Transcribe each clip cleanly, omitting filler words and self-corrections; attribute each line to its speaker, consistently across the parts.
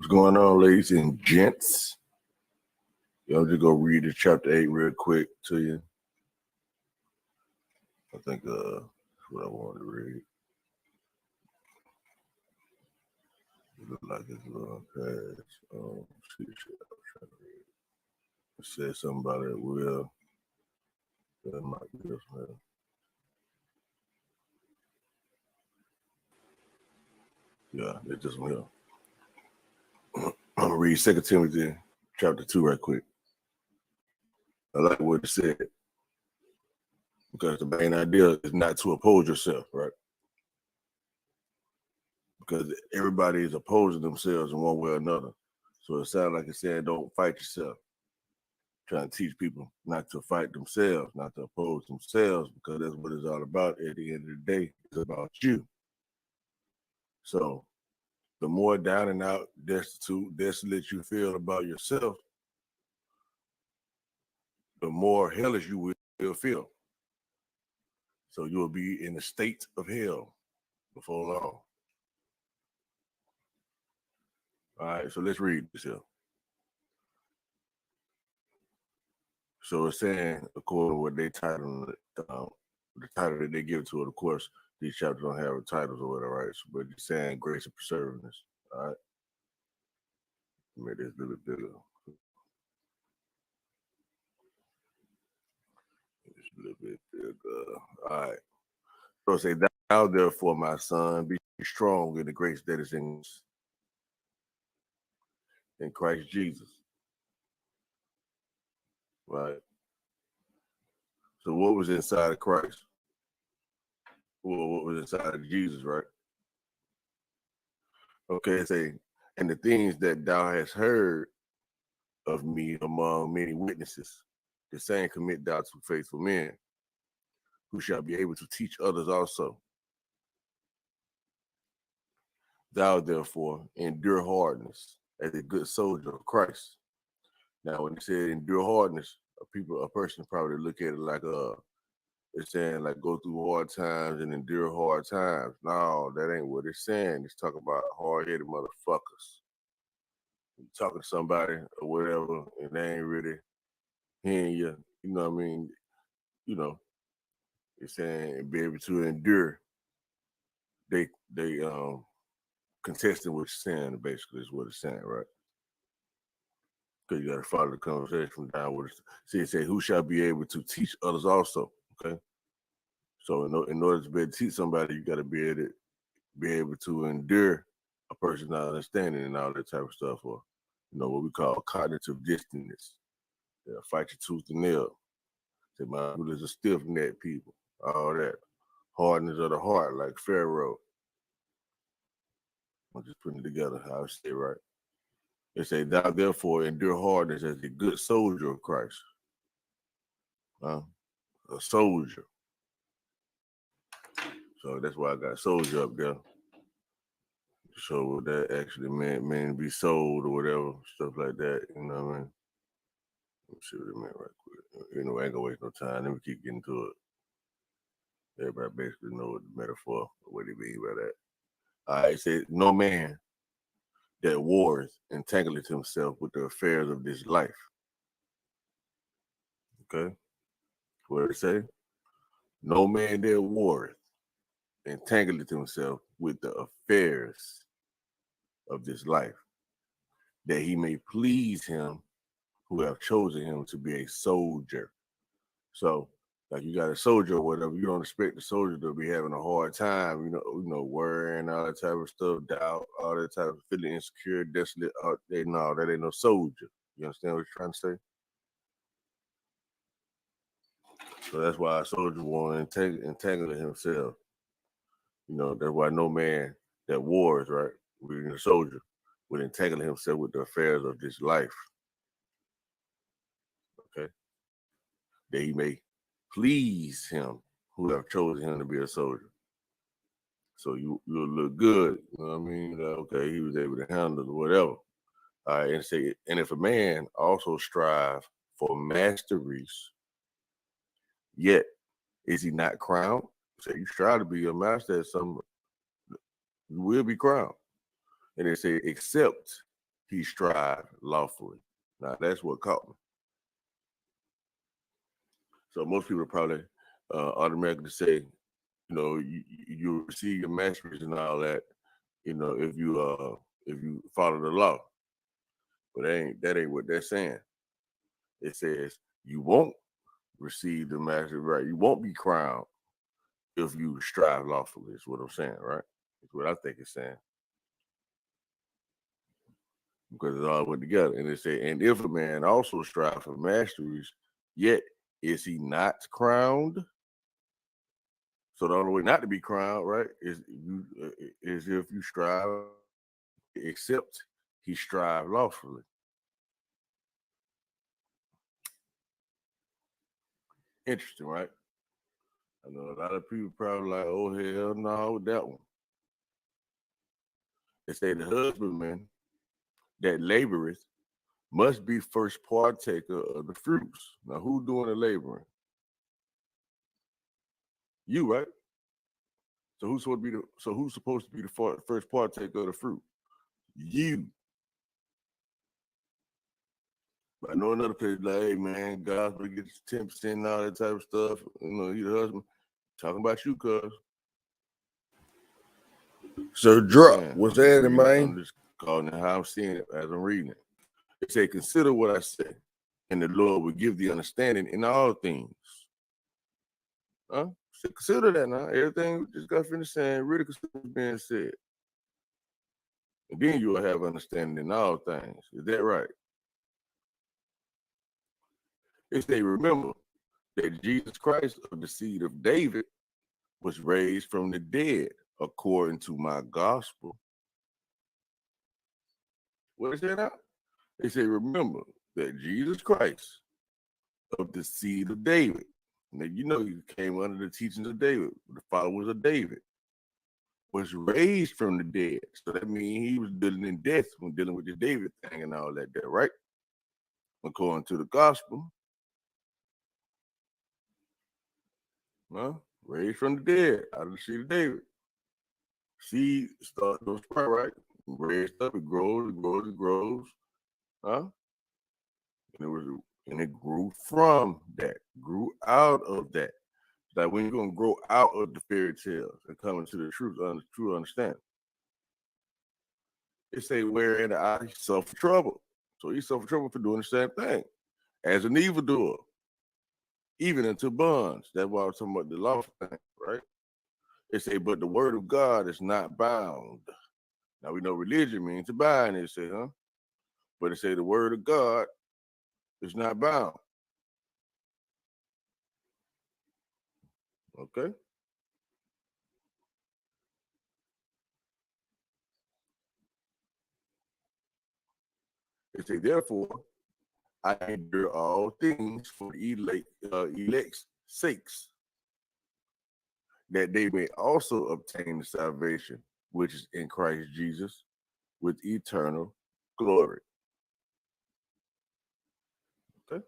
Speaker 1: What's going on, ladies and gents? Y'all just go read the chapter 8 real quick to you. I think that's what I wanted to read. It looked like it's a little past. Shit, I was trying to read. It said something about it will. That might be this man. Yeah, it's just one here. I'm gonna read 2 Timothy chapter 2 right quick. I like what it said. Because the main idea is not to oppose yourself, right? Because everybody is opposing themselves in one way or another. So it sounds like it's saying don't fight yourself. Trying to teach people not to fight themselves, not to oppose themselves, because that's what it's all about at the end of the day. It's about you. So the more down and out, desolate you feel about yourself, the more hellish you will feel. So you will be in a state of hell before long. All right, so let's read this here. So it's saying, according to what they title, the title that they give to it, of course, these chapters don't have titles or whatever, right? So, but it's saying grace and perseverance. All right. Make this a little bigger. It's a little bit bigger. All right. So say, thou therefore, my son, be strong in the grace that is in Christ Jesus. Right. So what was inside of Christ? Well, what was inside of Jesus, right? Okay, say, and the things that thou hast heard of me among many witnesses, the same commit thou to faithful men, who shall be able to teach others also. Thou therefore endure hardness as a good soldier of Christ. Now, when it said endure hardness, a person probably look at it like it's saying like go through hard times and endure hard times. No, that ain't what it's saying. It's talking about hard-headed motherfuckers. You talking to somebody or whatever, and they ain't really hearing you. You know what I mean? You know, it's saying be able to endure. They contesting what you're saying, basically, is what it's saying, right? Because you got to follow the conversation from downwards. See, it say, who shall be able to teach others also, okay? So in order to be able to teach somebody, you got to be able to endure a person's not understanding and all that type of stuff, or, what we call cognitive dissonance. Yeah, fight your tooth and nail. Say, my people is a stiff-necked people, all that. Hardness of the heart, like Pharaoh. I'm just putting it together how I say it right. They say, thou therefore endure hardness as a good soldier of Christ. A soldier. So that's why I got soldier up there. So what that actually meant be sold or whatever, stuff like that, you know what I mean? Let me see what it meant right quick. I ain't gonna waste no time. Let me keep getting to it. Everybody basically knows the metaphor, what he mean by that. All right, it says, no man that wars entangleth himself with the affairs of this life. Okay? What did it say? No man that warreth entangleth himself with the affairs of this life, that he may please him who have chosen him to be a soldier. So, like you got a soldier or whatever, you don't expect the soldier to be having a hard time, worrying, all that type of stuff, doubt, all that type of feeling insecure, desolate. No, that ain't no soldier. You understand what you're trying to say? So that's why a soldier won't entangle himself. That's why no man that wars, right, being a soldier, would entangle himself with the affairs of this life. Okay? That he may please him who have chosen him to be a soldier. So you'll look good. You know what I mean? Okay, he was able to handle it, whatever. All right, and if a man also strive for masteries, yet is he not crowned? So you strive to be a master at some, you will be crowned. And they say, except he strived lawfully. Now that's what caught me. So most people probably automatically say, you receive your master's and all that, if you follow the law. But that ain't what they're saying. It says you won't receive the master's, right? You won't be crowned if you strive lawfully, is what I'm saying, right? It's what I think it's saying. Because it all went together. And it said, and if a man also strive for masteries, yet is he not crowned? So the only way not to be crowned, right, is if you strive, except he strive lawfully. Interesting, right? I know a lot of people probably like, oh hell no, with that one. They say the husbandman that laboreth must be first partaker of the fruits. Now, who doing the laboring? You, right? So who's supposed to be the first partaker of the fruit? You. But I know another place like, hey man, God's gonna get 10% and all that type of stuff. You the husband. Talking about you, cuz.
Speaker 2: So drop. What's that, man?
Speaker 1: I'm just calling it how I'm seeing it as I'm reading it. It say, consider what I say, and the Lord will give the understanding in all things. Huh? So consider that now. Everything we just got finished saying, really consider what's being said. And then you will have understanding in all things. Is that right? It say, remember that Jesus Christ of the seed of David was raised from the dead according to my gospel. What is that now? They say, remember that Jesus Christ of the seed of David. Now, he came under the teachings of David, the followers of David, was raised from the dead. So that means he was dealing in death when dealing with the David thing and all that there, right? According to the gospel. Huh? Raised from the dead, out of the seed of David. Seed starts to sprout, right? Raised up, it grows, it grows, it grows. Huh? And it grew from that, grew out of that. Like when you're gonna grow out of the fairy tales and come into the true understanding. It say wherein the eye suffer trouble. So he suffered trouble for doing the same thing as an evildoer, even into bonds. That's why I was talking about the law thing, right? It say, but the word of God is not bound. Now we know religion means to bind, it say, huh? But it say the word of God is not bound. Okay? It say, therefore, I endure all things for the elect's sakes, that they may also obtain the salvation which is in Christ Jesus with eternal glory. Okay.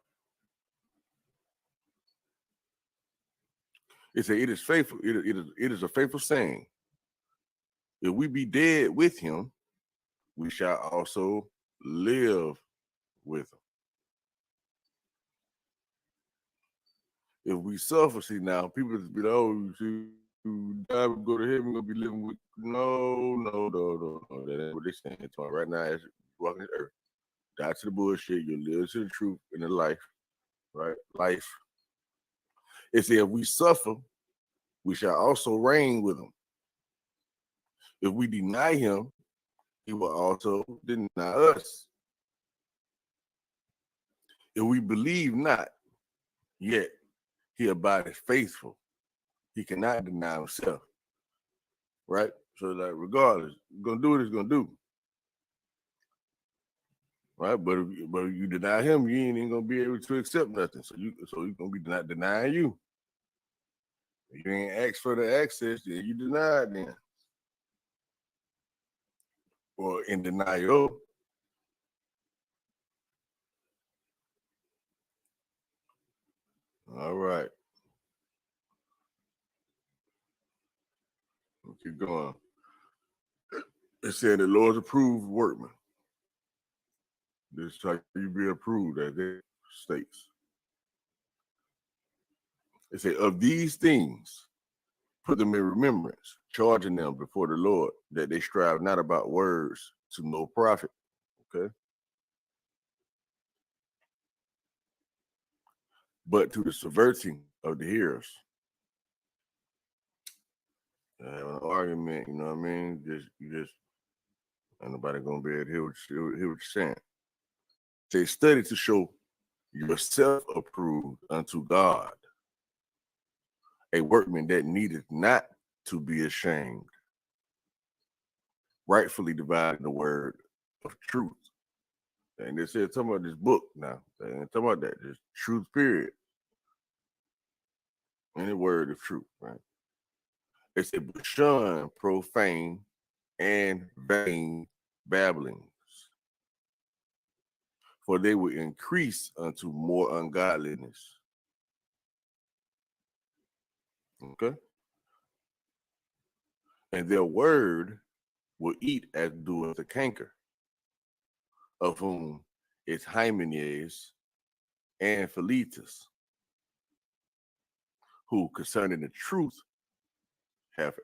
Speaker 1: It is faithful. It is a faithful saying. If we be dead with him, we shall also live with him. If we suffer, see now, people just be like, oh, you die, we go to heaven, we're gonna be living with. No. That ain't what they're saying. Right now, as you walking this earth, die to the bullshit, you live to the truth in the life, right? Life. It says, if we suffer, we shall also reign with him. If we deny him, he will also deny us. If we believe not, yet he abideth faithful. He cannot deny himself. Right? So, like, regardless, he's gonna do what he's gonna do. Right? But if you deny him, you ain't even gonna be able to accept nothing. So he's gonna be denying you. If you ain't asked for the access, then you deny it then. Or in denial. All right. We'll keep going. It said the Lord's approved workman. This is how you be approved, as it states. It say, of these things, put them in remembrance, charging them before the Lord that they strive not about words to no profit. Okay. But to the subverting of the hearers. An argument, you know what I mean? You just ain't nobody gonna be able to hear what you're saying. Say, study to show yourself approved unto God, a workman that needeth not to be ashamed, rightfully dividing the word of truth. And they said talking about this book now. They ain't talking about that. Just truth, period. Any word of truth, right? It said, but shun profane and vain babblings, for they will increase unto more ungodliness. Okay? And their word will eat as doeth the canker, of whom is Hymenaeus and Philetus, who concerning the truth have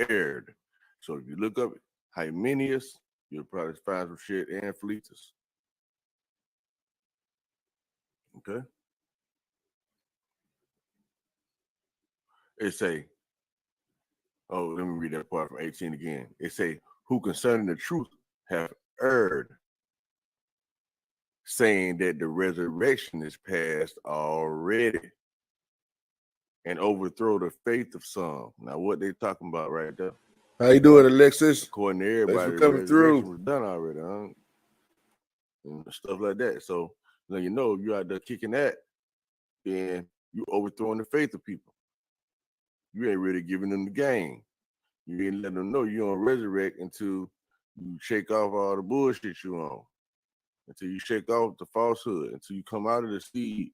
Speaker 1: erred. So if you look up Hymenaeus, you'll probably find some shit, and Philetus. Okay? It say, oh, let me read that part from 18 again. It say, who concerning the truth have erred, saying that the resurrection is past already, and overthrow the faith of some. Now, what they talking about right there?
Speaker 2: How you doing, Alexis?
Speaker 1: According to everybody,
Speaker 2: Thanks for
Speaker 1: the
Speaker 2: coming
Speaker 1: resurrection
Speaker 2: through.
Speaker 1: was done already, huh? And stuff like that. So, you know, you out there kicking that, then you overthrowing the faith of people. You ain't really giving them the game. You ain't letting them know you don't resurrect until you shake off all the bullshit you on, until you shake off the falsehood, until you come out of the seed,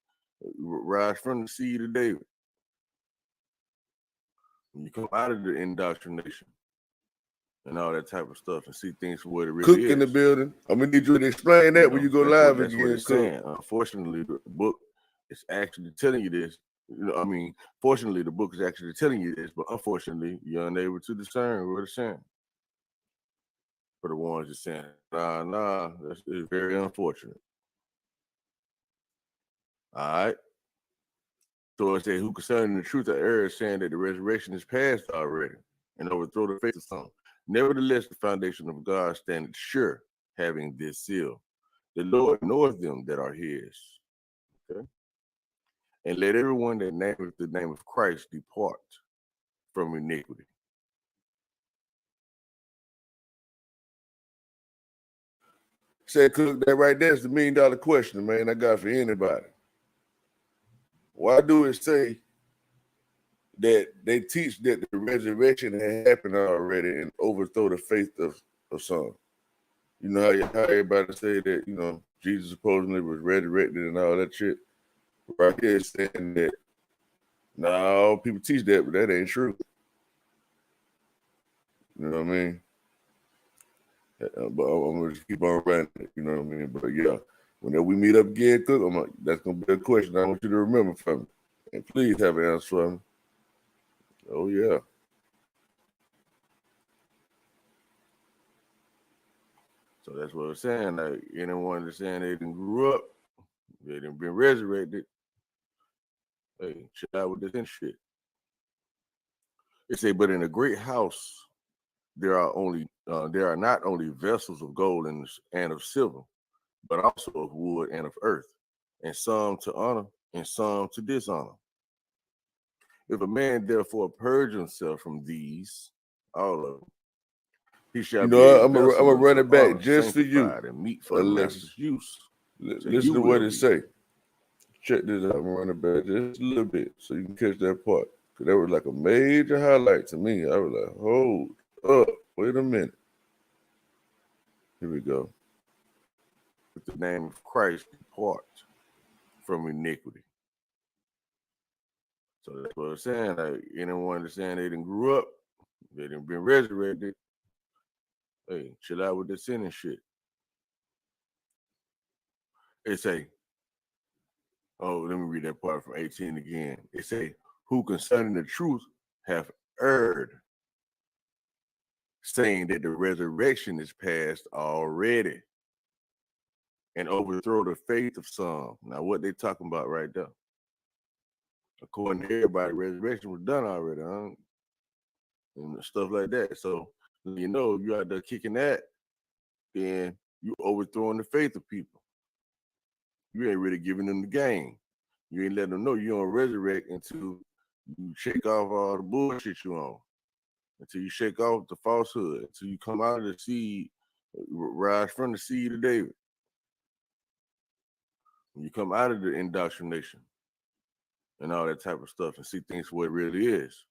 Speaker 1: rise from the seed of David. When you come out of the indoctrination and all that type of stuff and see things for what it really
Speaker 2: Cook
Speaker 1: is.
Speaker 2: in the building. I'm gonna need you to explain that when you go live
Speaker 1: that's
Speaker 2: again.
Speaker 1: What it's saying. Unfortunately, the book is actually telling you this. You know, I mean, fortunately, the book is actually telling you this, but unfortunately, you're unable to discern what it's saying. For the ones that's saying, nah, that's very unfortunate. All right. So it says, who concerning the truth of error, saying that the resurrection is past already, and overthrow the faith of some. Nevertheless, the foundation of God standeth sure, having this seal. The Lord knoweth them that are his. Okay. And let everyone that nameth the name of Christ depart from iniquity.
Speaker 2: Said Cook, that right there is the $1 million question, man. I got for anybody. Why do it say that they teach that the resurrection had happened already and overthrow the faith of some? You know how everybody say that, you know, Jesus supposedly was resurrected and all that shit? Right here it's saying that, no, people teach that, but that ain't true. You know what I mean? But I'm gonna just keep on running it, you know what I mean? But yeah, whenever we meet up again, Cook, that's gonna be a question I want you to remember for me. And please have an answer for me. Oh yeah.
Speaker 1: So that's what I'm saying. Like anyone that's saying they didn't grew up, they didn't been resurrected. Hey, chill out with this and shit. It say, but in a great house there are not only vessels of gold and of silver, but also of wood and of earth, and some to honor and some to dishonor. If a man therefore purge himself from these, all of them, he shall
Speaker 2: You
Speaker 1: be
Speaker 2: know,
Speaker 1: a
Speaker 2: I'm gonna run it back just for you,
Speaker 1: and meat for the master's use.
Speaker 2: Listen to what it say. Check this out. I'm gonna run it back just a little bit so you can catch that part. Cause that was like a major highlight to me. I was like, hold up, wait a minute. Here we go.
Speaker 1: With the name of Christ, depart from iniquity. So that's what I'm saying. Like anyone that's saying they didn't grew up, they didn't been resurrected. Hey, chill out with the sin and shit. It say, oh, let me read that part from 18 again. It say, who concerning the truth have erred, saying that the resurrection is past already, and overthrow the faith of some. Now, what they talking about right there? According to everybody, resurrection was done already, huh? And stuff like that. So, you know, you out there kicking that, then you overthrowing the faith of people. You ain't really giving them the game. You ain't letting them know you don't resurrect until you shake off all the bullshit you on, until you shake off the falsehood, until you come out of the seed, rise from the seed of David. When you come out of the indoctrination and all that type of stuff and see things for what it really is.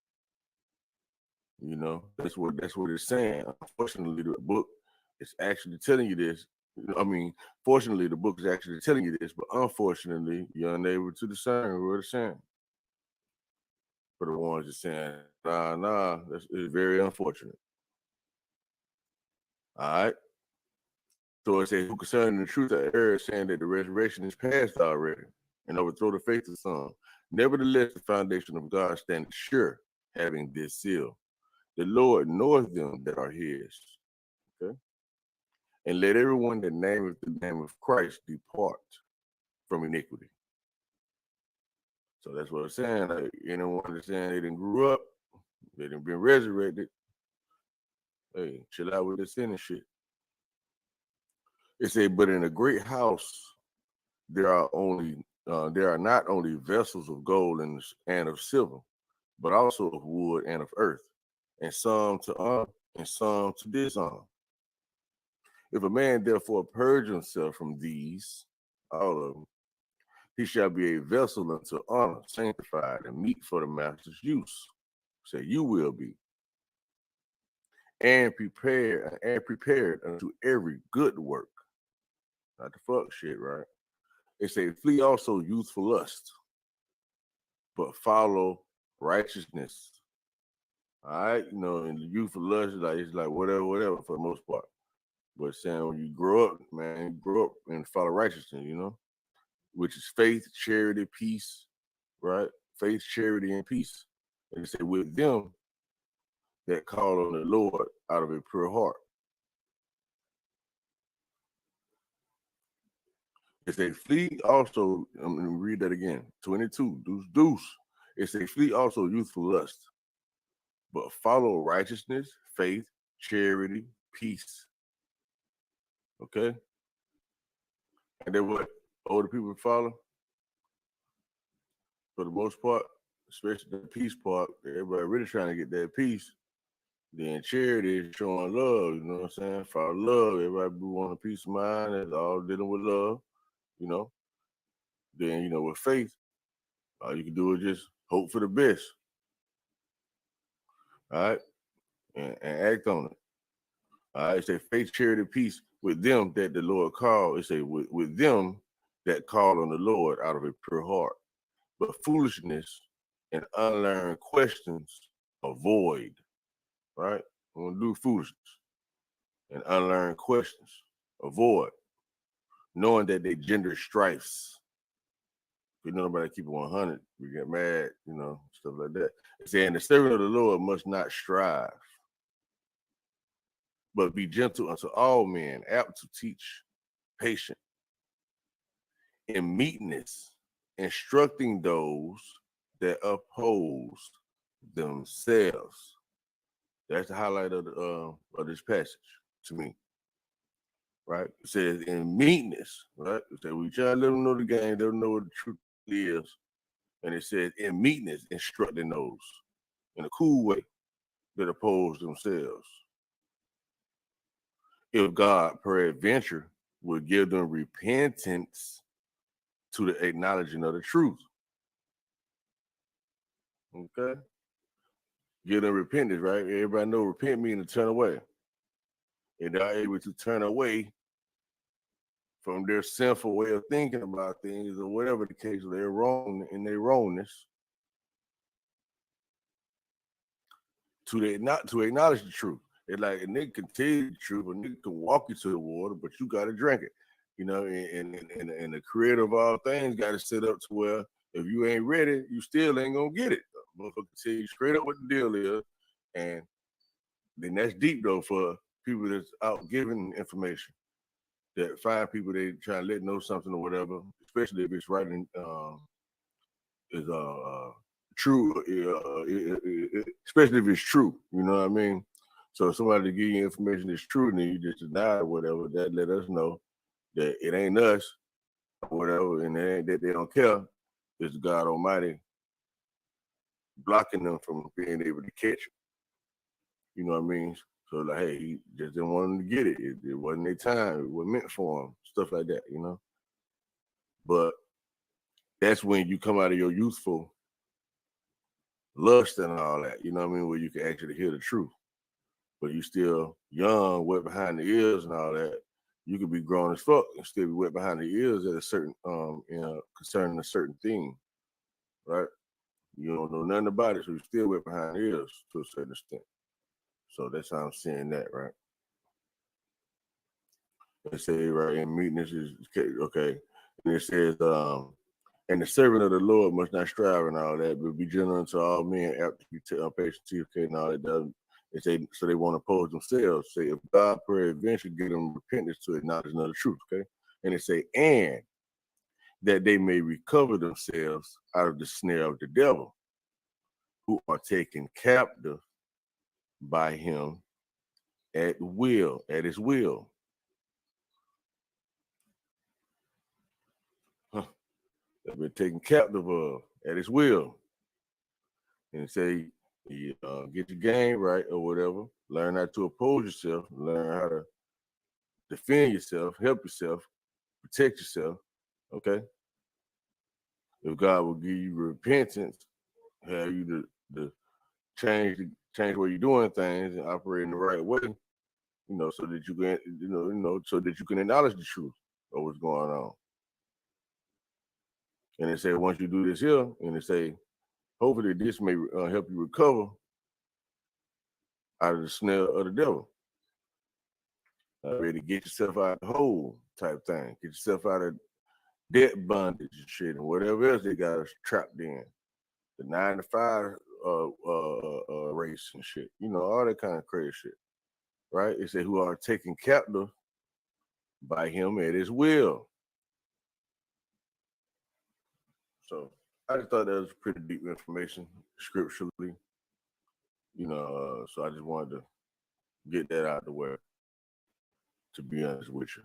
Speaker 1: You know, that's what it's saying. Unfortunately, the book is actually telling you this. I mean, fortunately, the book is actually telling you this, but unfortunately, you're unable to discern what it's saying. For the ones that's saying, nah, it's very unfortunate. All right. So it says, who concerning the truth of error, saying that the resurrection is past already, and overthrow the faith of some. Nevertheless, the foundation of God stands sure, having this seal. The Lord knoweth them that are his. Okay. And let everyone that nameth the name of Christ depart from iniquity. So that's what I'm saying. Like, anyone that's saying they didn't grew up, they didn't been resurrected. Hey, chill out with this sin and shit. It said, but in a great house there are not only vessels of gold and of silver, but also of wood and of earth, and some to honor and some to dishonor. If a man therefore purge himself from these, all of them, he shall be a vessel unto honor, sanctified and meet for the master's use. So you will be. And prepared unto every good work. Not the fuck shit, right? It say, flee also youthful lust, but follow righteousness. All right, you know, and the youthful lust it's like whatever for the most part. But saying when you grow up, man, grow up and follow righteousness, you know, which is faith, charity, peace, right? Faith, charity, and peace. And it say with them that call on the Lord out of a pure heart. It say flee also, I'm going to read that again, 22, deuce. It say flee also youthful lust, but follow righteousness, faith, charity, peace. Okay? And then what older people follow? For the most part, especially the peace part, everybody really trying to get that peace. Then charity is showing love, you know what I'm saying? Follow love. Everybody want a peace of mind. It's all dealing with love, you know. Then, you know, with faith, all you can do is just hope for the best. All right? And act on it. All right? It say faith, charity, peace with them that the Lord called. It say with them that call on the Lord out of a pure heart. But foolishness and unlearned questions avoid. Right? We want to do foolishness and unlearned questions. Avoid. Knowing that they gender strifes. If you know nobody keep it 100, we get mad, you know, stuff like that. It's saying the servant of the Lord must not strive, but be gentle unto all men, apt to teach, patient, in meekness, instructing those that oppose themselves. That's the highlight of this passage to me. Right? It says in meekness, right? It says we try to let them know the game, they don't know what the truth is. And it says in meekness, instructing those in a cool way that oppose themselves. If God peradventure will give them repentance to the acknowledging of the truth. Okay? Give them repentance, right? Everybody know repent means to turn away. And they're able to turn away from their sinful way of thinking about things or whatever the case, they're wrong in their wrongness. Not to acknowledge the truth. It's like a nigga can tell you the truth, a nigga can walk you to the water, but you gotta drink it. You know, and the creator of all things got it set up to where if you ain't ready, you still ain't gonna get it. Motherfucker tell you straight up what the deal is, and then that's deep though for people that's out giving information. That find people they try to let know something or whatever, especially if it's right in is true, especially if it's true. You know what I mean? So if somebody give you information that's true, and then you just deny it or whatever, that let us know that it ain't us or whatever, and it ain't that they don't care. It's God Almighty blocking them from being able to catch it. You know what I mean? So like, hey, he just didn't want them to get it. It wasn't their time. It wasn't meant for them. Stuff like that, you know. But that's when you come out of your youthful lust and all that. You know what I mean? Where you can actually hear the truth. But you still young, wet behind the ears and all that. You could be grown as fuck and still be wet behind the ears at a certain concerning a certain thing, right? You don't know nothing about it, so you still wet behind the ears to a certain extent. So that's how I'm seeing that, right? They say right in meekness is okay. And it says, and the servant of the Lord must not strive and all that, but be gentle unto all men, apt to be patient to okay, and all that does. They say so they won't oppose themselves. Say if God peradventure give them repentance to acknowledge another truth, okay? And they say, and that they may recover themselves out of the snare of the devil, who are taken captive by him at will, at his will. They've been taken captive of at his will. And say, you get your game right or whatever, learn how to oppose yourself, learn how to defend yourself, help yourself, protect yourself, okay? If God will give you repentance, have you the change the way you're doing things and operate in the right way, you know, so that you can, so that you can acknowledge the truth of what's going on. And they say once you do this here, and they say hopefully this may help you recover out of the snare of the devil. Ready to get yourself out of the hole type thing. Get yourself out of debt bondage and shit and whatever else they got us trapped in. The 9 to 5 race and shit. You know, all that kind of crazy shit. Right? They say who are taken captive by him at his will. So I just thought that was pretty deep information scripturally. You know, so I just wanted to get that out of the way, to be honest with you.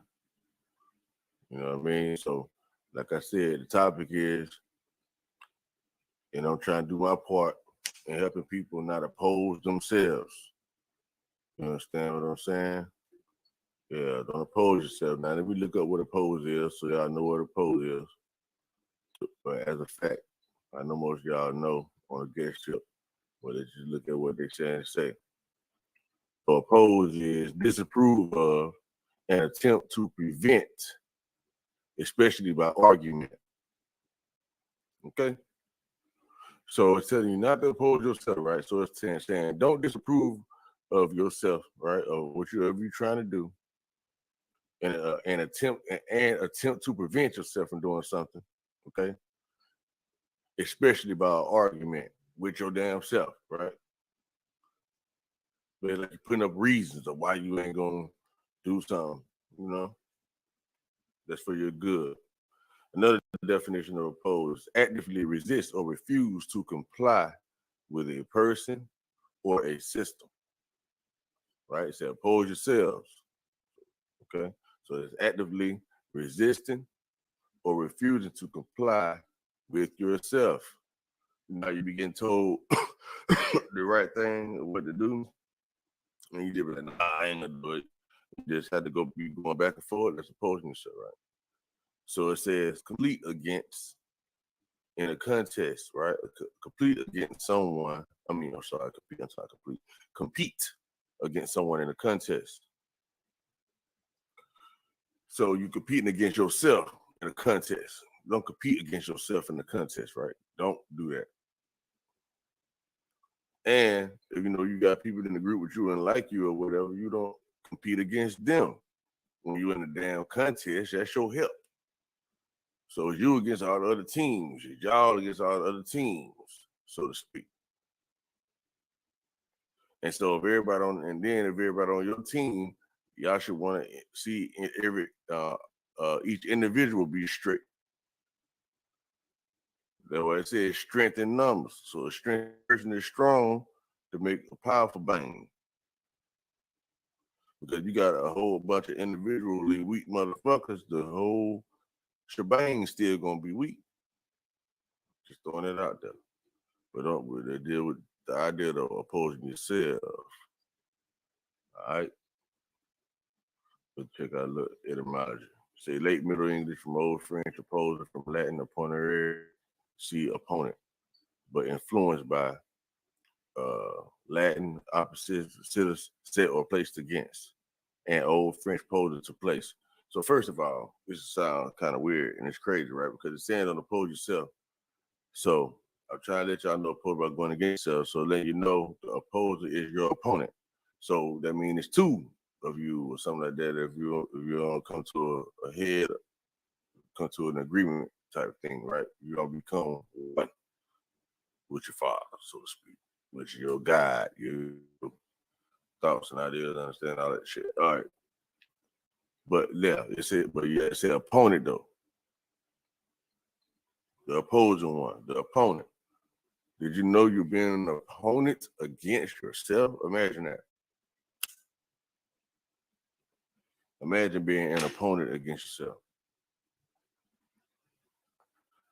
Speaker 1: You know what I mean? So, like I said, the topic is, I'm trying to do my part in helping people not oppose themselves. You understand what I'm saying? Yeah, don't oppose yourself. Now, let me look up what oppose is so y'all know what oppose is. But as a fact, I know most of y'all know on a guest trip, but let's just look at what they're saying to say. So oppose is disapprove of and attempt to prevent, especially by argument. Okay? So it's telling you not to oppose yourself, right? So it's saying don't disapprove of yourself, right? Or whatever you're trying to do, and attempt to prevent yourself from doing something, okay? Especially by argument with your damn self, right? But like you're putting up reasons of why you ain't gonna do something, you know? That's for your good. Another definition of oppose: actively resist or refuse to comply with a person or a system. Right? It said oppose yourselves. Okay. So it's actively resisting or refusing to comply with yourself. Now you begin told the right thing or what to do, and you just be like, nah, I ain't gonna do it. You just had to be going back and forth. That's opposing yourself, right? So it says complete against in a contest, right? Complete against someone. Compete against someone in a contest. So you competing against yourself in a contest. Don't compete against yourself in the contest, right? Don't do that. And if you know you got people in the group with you and like you or whatever, you don't compete against them.
Speaker 2: when you're in a damn contest, that's your help. So it's you against all the other teams, it's y'all against all the other teams, so to speak. And so if everybody on your team, y'all should want to see each individual be straight. That's why it says strength in numbers. So a strength person is strong to make a powerful bang. Because you got a whole bunch of individually weak motherfuckers, the whole shebang still gonna be weak. Just throwing it out there. But they deal with the idea of opposing yourself. All right. Let's check out etymology. Say late Middle English from Old French, opposer from Latin opponere, see opponent, but influenced by Latin opposites, set or placed against, and Old French poser to place. So first of all, this sounds kind of weird and it's crazy, right? Because it's saying on oppose yourself. So I'm trying to let y'all know oppose by going against yourself. So let you know the opposer is your opponent. So that means it's two of you or something like that. If you don't come to a head, come to an agreement type of thing, right? You don't become one with your father, so to speak, with your God, your thoughts and ideas, understand all that shit. All right. But yeah, it said opponent though. The opposing one, the opponent. Did you know you're being an opponent against yourself? Imagine that. Imagine being an opponent against yourself.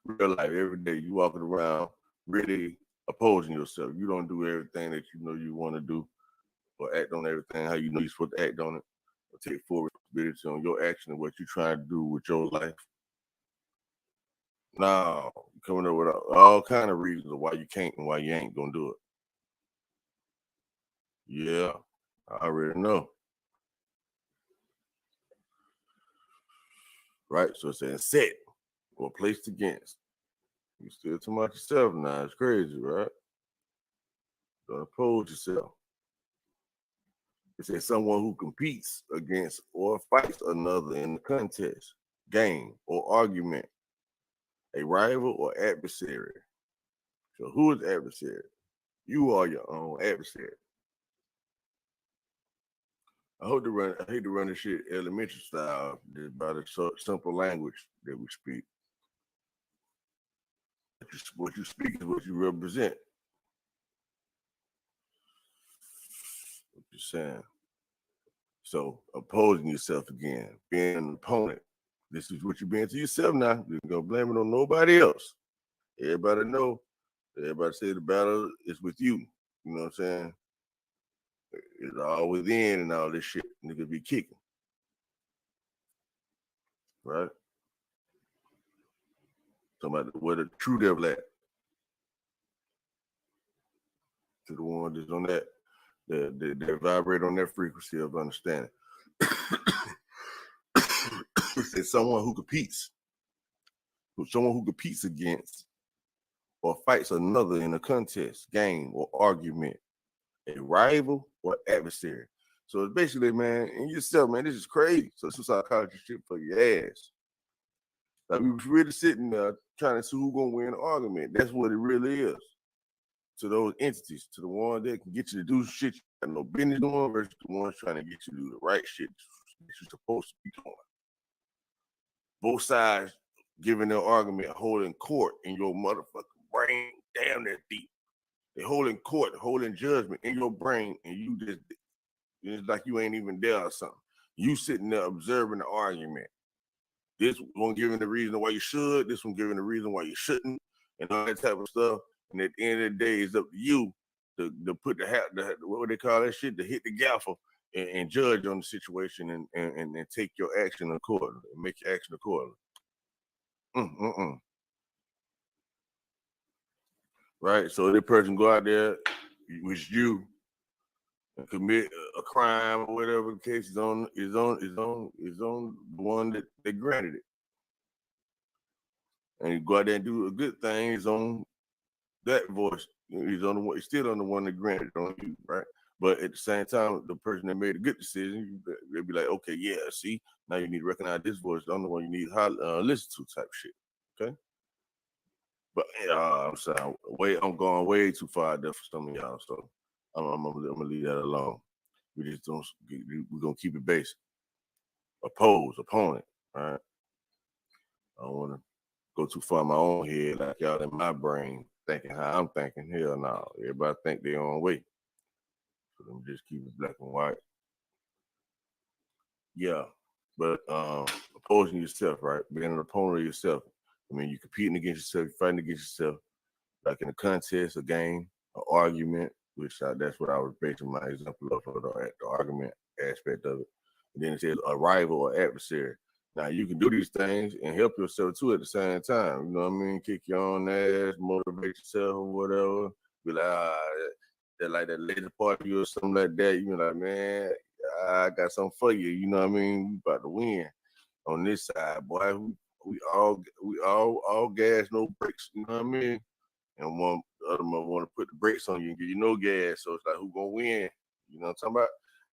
Speaker 2: Real life, every day, you walking around really opposing yourself. You don't do everything that you know you want to do or act on everything how you know you're supposed to act on it or take full responsibility on your action and what you're trying to do with your life. Now, coming up with all kind of reasons of why you can't and why you ain't gonna do it. Yeah, I already know. Right? So it's saying set or placed against. You still talking about yourself now. It's crazy, right? Don't oppose yourself. It says someone who competes against or fights another in the contest, game, or argument, a rival or adversary. So who is adversary? You are your own adversary. I hate to run this shit elementary style, just by the simple language that we speak. What you speak is what you represent. What you're saying. So opposing yourself again, being an opponent. This is what you're being to yourself now. You can go blame it on nobody else. Everybody know. Everybody say the battle is with you. You know what I'm saying? It's all within and all this shit. Niggas be kicking. Right? Talking about where the true devil at. To the one that's on that vibrate on that frequency of understanding. It's someone who competes. Someone who competes against or fights another in a contest, game, or argument, a rival or adversary. So it's basically, man, in yourself, man, this is crazy. So this is psychology shit for your ass. Like we was really sitting there trying to see who's gonna win the argument. That's what it really is. To those entities, to the ones that can get you to do shit you got no business doing versus the ones trying to get you to do the right shit that you're supposed to be doing. Both sides giving their argument, holding court in your motherfucking brain, damn that deep. They holding court, holding judgment in your brain, and you just, it's like you ain't even there or something. You sitting there observing the argument. This one giving the reason why you should, this one giving the reason why you shouldn't, and all that type of stuff. And at the end of the day, it's up to you to put the what would they call that shit, to hit the gavel and judge on the situation and take your action accordingly, make your action accordingly. Right? So that person go out there, which you commit a crime or whatever the case is on the one that they granted it. And you go out there and do a good thing, it's on that voice. He's still on the one that granted it on you, right?
Speaker 1: But at the same time, the person that made a good decision, they'll be like, okay, yeah, see, now you need to recognize this voice. The only one you need to listen to type shit. Okay. But I'm sorry, I'm going way too far there for some of y'all. So I'm gonna leave that alone. We just don't. We're gonna keep it basic. Opponent. All right. I don't want to go too far in my own head, like y'all in my brain thinking how I'm thinking. Hell no. Everybody think their own way. So let me just keep it black and white. Yeah. But opposing yourself, right? Being an opponent of yourself. I mean, you're competing against yourself, you're fighting against yourself, like in a contest, a game, an argument, which that's what I was basing my example of for the argument aspect of it. And then it says a rival or adversary. Now you can do these things and help yourself too at the same time. You know what I mean? Kick your own ass, motivate yourself or whatever. Be like, that like that later party or something like that. You be like, man, I got something for you. You know what I mean? We about to win on this side, boy. We all gas, no brakes. You know what I mean? And one the other one want to put the brakes on you and give you no gas. So it's like, who gonna win? You know what I'm talking about?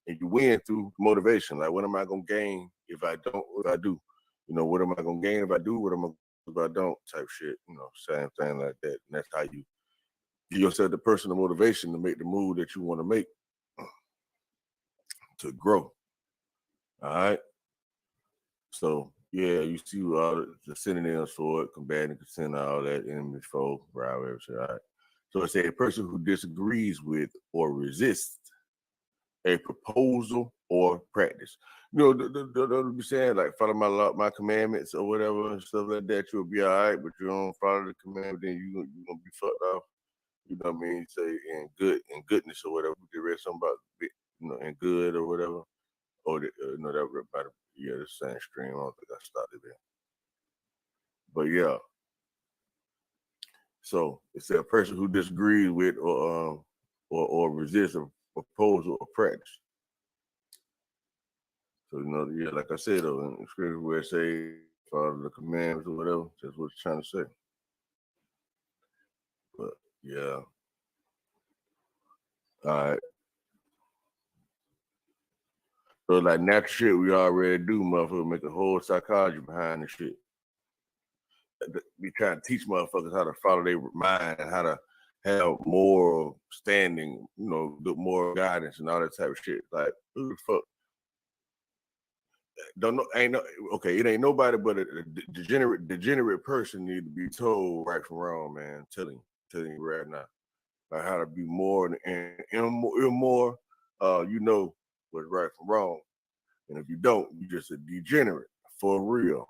Speaker 1: And you win through motivation. Like, what am I gonna gain if I don't? What I do? You know, what am I gonna gain if I do? What am I if I don't? Type shit. You know, same thing like that. And that's how you give yourself the personal motivation to make the move that you want to make to grow. All right. So yeah, you see all the synonyms for it, combating, consent, all that, enemy, foe, rival, everything. All right. So it's a person who disagrees with or resists a proposal or practice. You know, don't be saying like follow my law, my commandments or whatever and stuff like that. You'll be all right, but you don't follow the commandment, then you're gonna be fucked off. You know what I mean? Say in goodness or whatever. We read something about in good or whatever. Or that about the same stream. I don't think I started there. But yeah. So it's a person who disagrees with or resists a proposal or practice. So like I said, though, in the scripture where it say follow the commandments or whatever, that's what it's trying to say. But yeah. All right. So like natural shit we already do, motherfucker, make a whole psychology behind the shit. We trying to teach motherfuckers how to follow their mind, how to have moral standing, more guidance and all that type of shit. Like, who the fuck? Don't know, okay, it ain't nobody but a degenerate person need to be told right from wrong, man. Telling you right now. Like how to be more and more, you know what's right from wrong. And if you don't, you just a degenerate for real.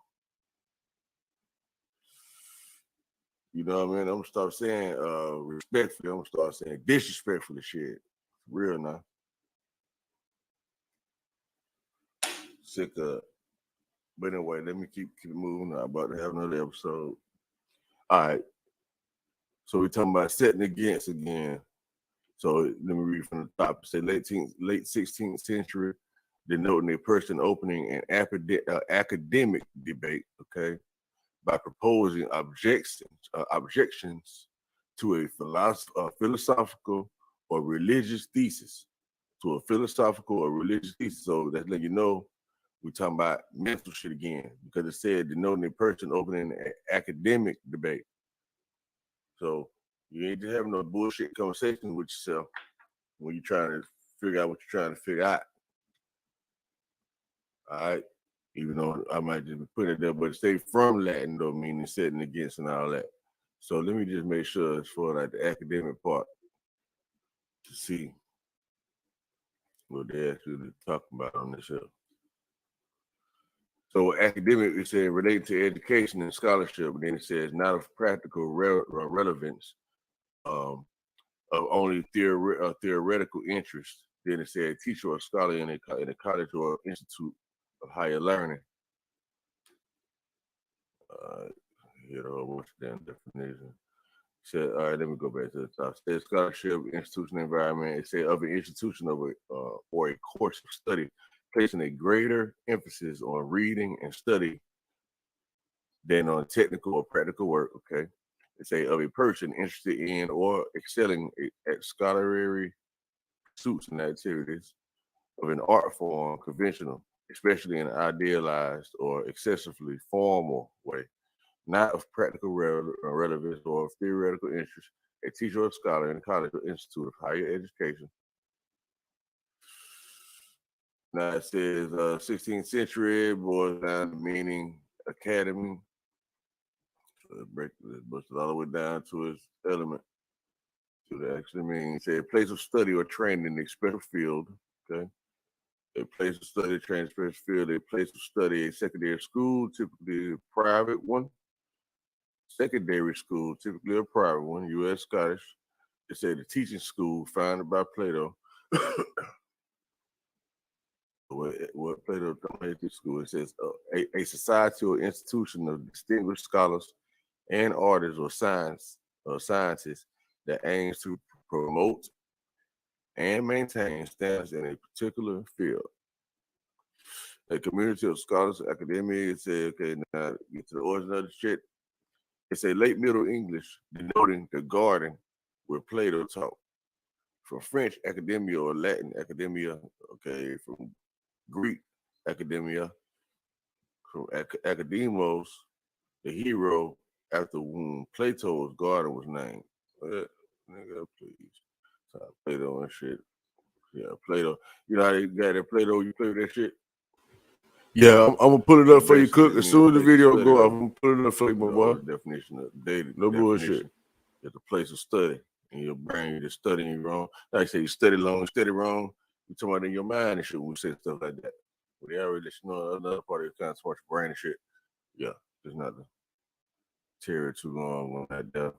Speaker 1: You know what I mean? I'm gonna start saying respectfully. I'm gonna start saying disrespectfully shit. Real now. Sick of. But anyway, let me keep moving. I'm about to have another episode. All right. So we're talking about setting against again. So let me read from the top. It say late 16th century, denoting a person opening an academic debate, okay, by proposing objections to a philosophical or religious thesis. To a philosophical or religious thesis. So that's letting you know we're talking about mental shit again, because it said denoting a person opening an academic debate. So you ain't just having no bullshit conversations with yourself when you're trying to figure out what you're trying to figure out. All right. Even though I might just put it there, but say from Latin though, meaning setting against and all that. So let me just make sure it's for like the academic part to see what they actually talking about on this show. So academic, it said related to education and scholarship, and then it says not of practical relevance, of only theoretical interest. Then it said teacher or scholar in a college or institute of higher learning. What's the definition? Said, all right, let me go back to the top. It said scholarship, institutional environment. It said of an institution or a course of study, placing a greater emphasis on reading and study than on technical or practical work. Okay. It say of a person interested in or excelling at scholarly pursuits and activities of an art form conventional, especially in an idealized or excessively formal way, not of practical relevance or theoretical interest. A teacher or scholar in a college or institute of higher education. Now it says 16th century boils down to meaning academy. So let's bust it all the way down to its element. So that actually means a place of study or training in a special field. Okay. A place of study, training, special field, a place of study, a secondary school, typically a private one. Secondary school, typically a private one, U.S. Scottish. They say the teaching school founded by Plato. What Plato teaching school? It says a society or institution of distinguished scholars and artists or scientists that aims to promote and maintain standards in a particular field. A community of scholars, academia. It says, okay, now get to the origin of the shit. It's a late Middle English denoting the garden where Plato taught. From French academia or Latin academia, okay, from Greek academia, from academos, the hero after whom Plato's garden was named. Nigga, please. Plato and shit. Yeah, Plato. You know how they got that Plato, you play with that shit?
Speaker 2: Yeah, I'm gonna pull it up for you, Cook. As soon as the video go off, I'm gonna pull it up for you, my boy.
Speaker 1: Definition of dating.
Speaker 2: No bullshit.
Speaker 1: It's a place of study. In your brain, you're just studying wrong. Like I say, you study long, study wrong. You talking about in your mind and shit when we say stuff like that. But they already let you know another part of your kind of smart your brain and shit. Yeah, there's nothing. Tear it too long on that death.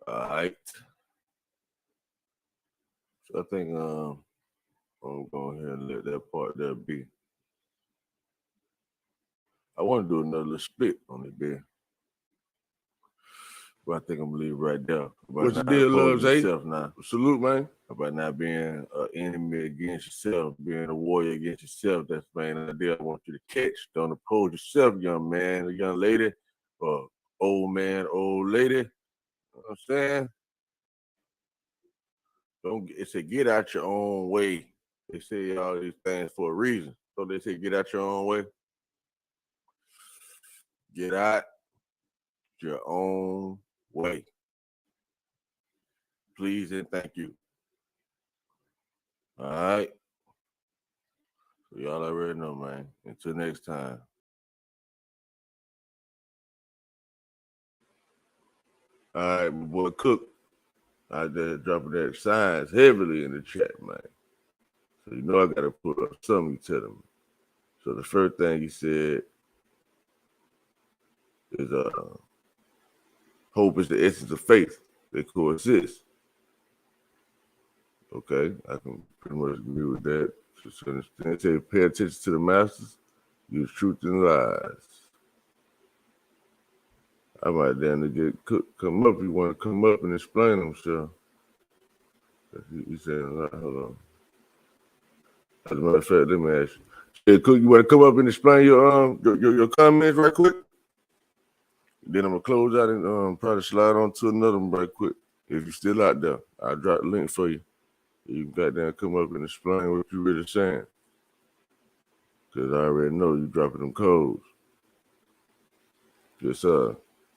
Speaker 1: All right. So I think I'm going ahead and let that part there be. I want to do another little split on it there. But I think I'm gonna leave it right there.
Speaker 2: What you did, Loves,
Speaker 1: now.
Speaker 2: Salute, man.
Speaker 1: About not being an enemy against yourself, being a warrior against yourself. That's the main idea I want you to catch. Don't oppose yourself, young man, or young lady, or old man, old lady. You know what I'm saying? It say get out your own way. They say all these things for a reason. So they say get out your own way. Get out your own way. Please and thank you. All right. So y'all already know, man. Until next time. All right, my boy Cook. I just dropping that science heavily in the chat, man. So you know I gotta put up something you tell him. So the first thing he said is hope is the essence of faith. They coexist. Okay, I can pretty much agree with that. Just understand. Say pay attention to the masters, use truth and lies. I might damn to get Cook come up. You want to come up and explain himself? He said, hold on. As a matter of fact, let me ask you. Hey, Cook, you want to come up and explain your comments right quick? Then I'm gonna close out and probably slide on to another one right quick. If you're still out there, I'll drop the link for you. You can goddamn come up and explain what you're really saying. Cause I already know you dropping them codes. Just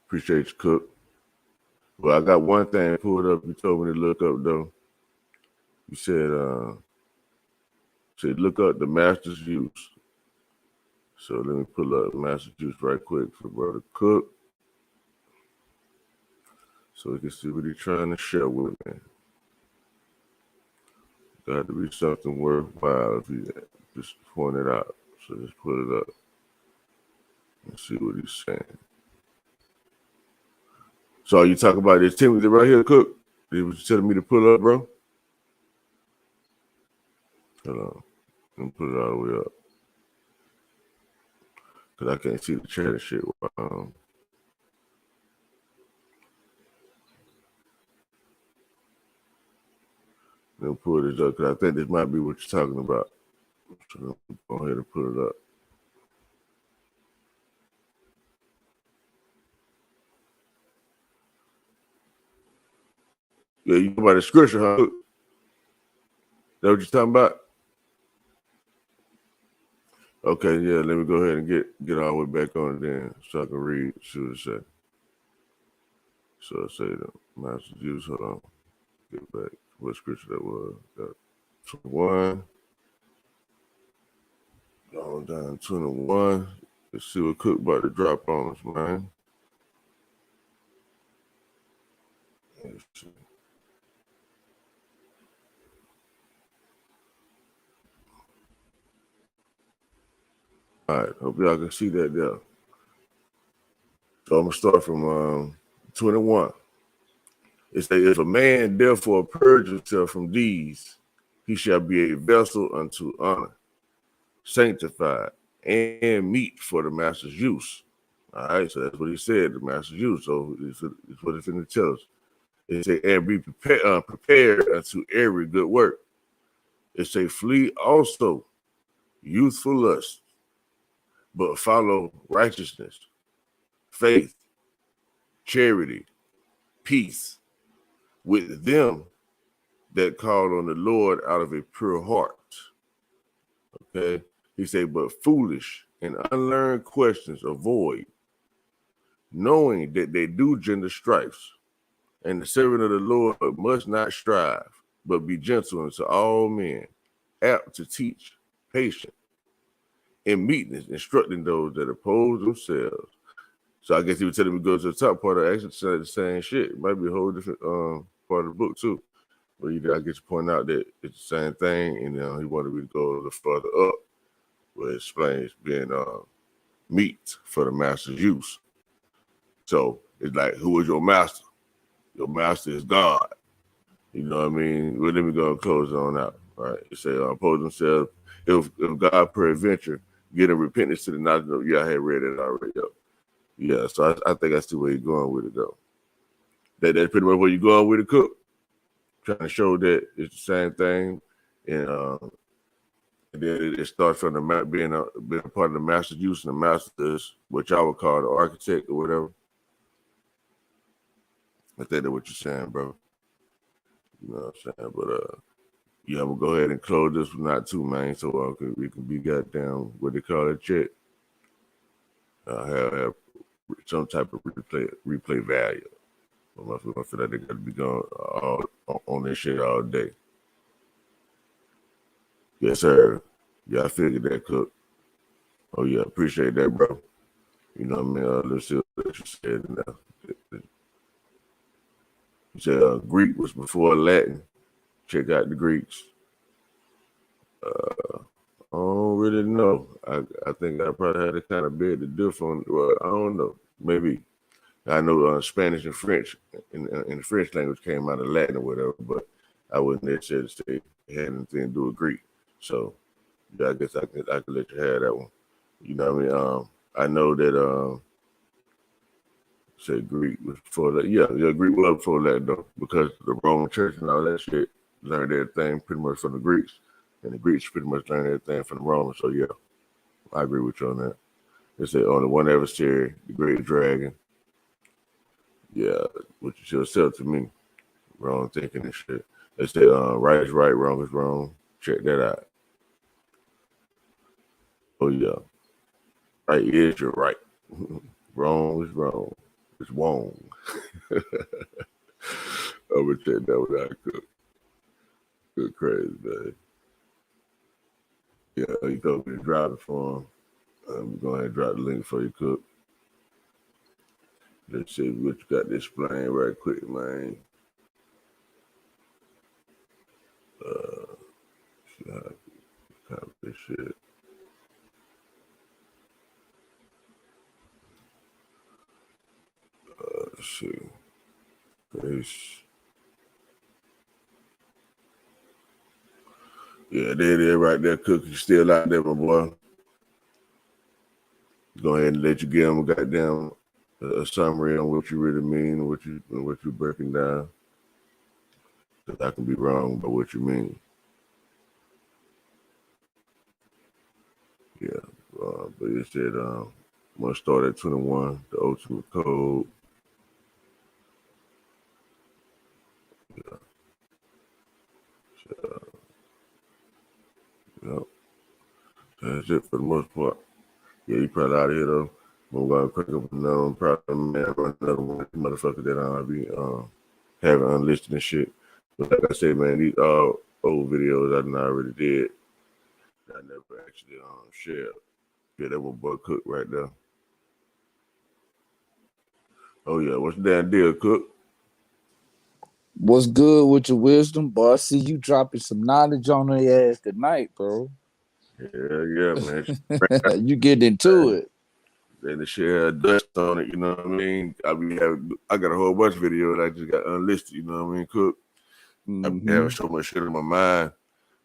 Speaker 1: appreciate you, Cook. Well, I got one thing pulled up. You told me to look up though. You said look up the master's use. So let me pull up master's use right quick for Brother Cook. So we can see what he's trying to share with me. Got to be something worthwhile if he just point it out. So just put it up and see what he's saying. So are you talking about this Timothy right here, Cook? He was telling me to pull up, bro? Hold on. Let me put it all the way up. Because I can't see the chat and shit. Let me pull this up because I think this might be what you're talking about. So go ahead and put it up.
Speaker 2: Yeah, you talking about the scripture, huh? That what you talking about? Okay, yeah, let me go ahead and get all the way back on it then so I can read, see what it say. So I say the master use, hold on. Get back. What scripture that was? Got 21. On down 21. Let's see what Cook about to drop on us, man. Let's see. All right, hope y'all can see that there. So I'm gonna start from 21. It says, if a man therefore purge himself from these, he shall be a vessel unto honor, sanctified, and meet for the master's use. All right, so that's what he said, the master's use. So it's what it's going to tell us. It say, and be prepared unto every good work. It say, flee also youthful lust, but follow righteousness, faith, charity, peace with them that called on the Lord out of a pure heart. Okay. He said, but foolish and unlearned questions avoid, knowing that they do gender strifes. And the servant of the Lord must not strive, but be gentle unto all men, apt to teach, patient, in meekness, instructing those that oppose themselves. So I guess he was telling me to go to the top part of actually saying the same shit. It might be a whole different part of the book too. But I guess you point out that it's the same thing, and he wanted me to go a little further up, where it explains being meat for the master's use. So it's like, who is your master? Your master is God. You know what I mean? Well, let me go and close on out. Right? It say, oppose themselves. If God peradventure get a repentance to the knowledge of, I had read it already. Up. Yeah, so I think that's the way you're going with it, though. That's pretty much where you're going with it, Cook. Trying to show that it's the same thing. And then it starts from the being a part of the master's use, and the master is what y'all would call the architect or whatever. I think that's what you're saying, bro. You know what I'm saying? But yeah, I'm gonna go ahead and close this one out too, man. So we can be goddamn what they call it, check. Have some type of replay value. I feel like they got to be going on this shit all day. Yes, sir. Yeah, I figured that, Cook. Oh yeah, appreciate that, bro. You know what I mean? Let's see what you said now. You said Greek was before Latin. Check out the Greeks. I don't really know. I think I probably had to kind of beg the difference. Well, I don't know. Maybe. I know Spanish and French in the French language came out of Latin or whatever, but I wouldn't necessarily say it had anything to do with Greek. So yeah, I guess I could let you have that one. You know what I mean? I know that say Greek was before that. Yeah, Greek was before that though, because the Roman Church and all that shit learned everything pretty much from the Greeks, and the Greeks pretty much learned everything from the Romans. So yeah, I agree with you on that. They say only one adversary, the great dragon. Yeah, what you should sell to me. Wrong thinking and shit. They say right is right, wrong is wrong. Check that out. Oh yeah. Right is your right. Wrong is wrong. It's wrong. I'm gonna check that one out, Cook. Good crazy, man. Yeah, you told me to drop it for him. I'm going ahead and drop the link for you, Cook. Let's see what you got to explain right quick, man. See how I copy this shit. Let's see. Paste. Yeah, there it is right there, Cook. You still out there, my boy. Go ahead and let you give them a goddamn a summary on what you really mean, what you're breaking down. Because I can be wrong about what you mean. Yeah, but it said I'm gonna start at 21, the ultimate code. Yep. That's it for the most part. Yeah, you probably out of here though. I'm gonna crack up another one, probably man, run another one. Motherfucker that I'll be having unlisted and shit. But like I said, man, these old videos I already did. I never actually shared. Yeah, that was Boy Cook right there. Oh yeah, what's the damn deal, Cook?
Speaker 3: What's good with your wisdom, boy? I see you dropping some knowledge on their ass tonight, bro.
Speaker 2: Yeah, man.
Speaker 3: You get into it.
Speaker 2: And the shit had dust on it, you know what I mean? I got a whole bunch of videos I just got unlisted, you know what I mean, Cook? I've been having so much shit in my mind,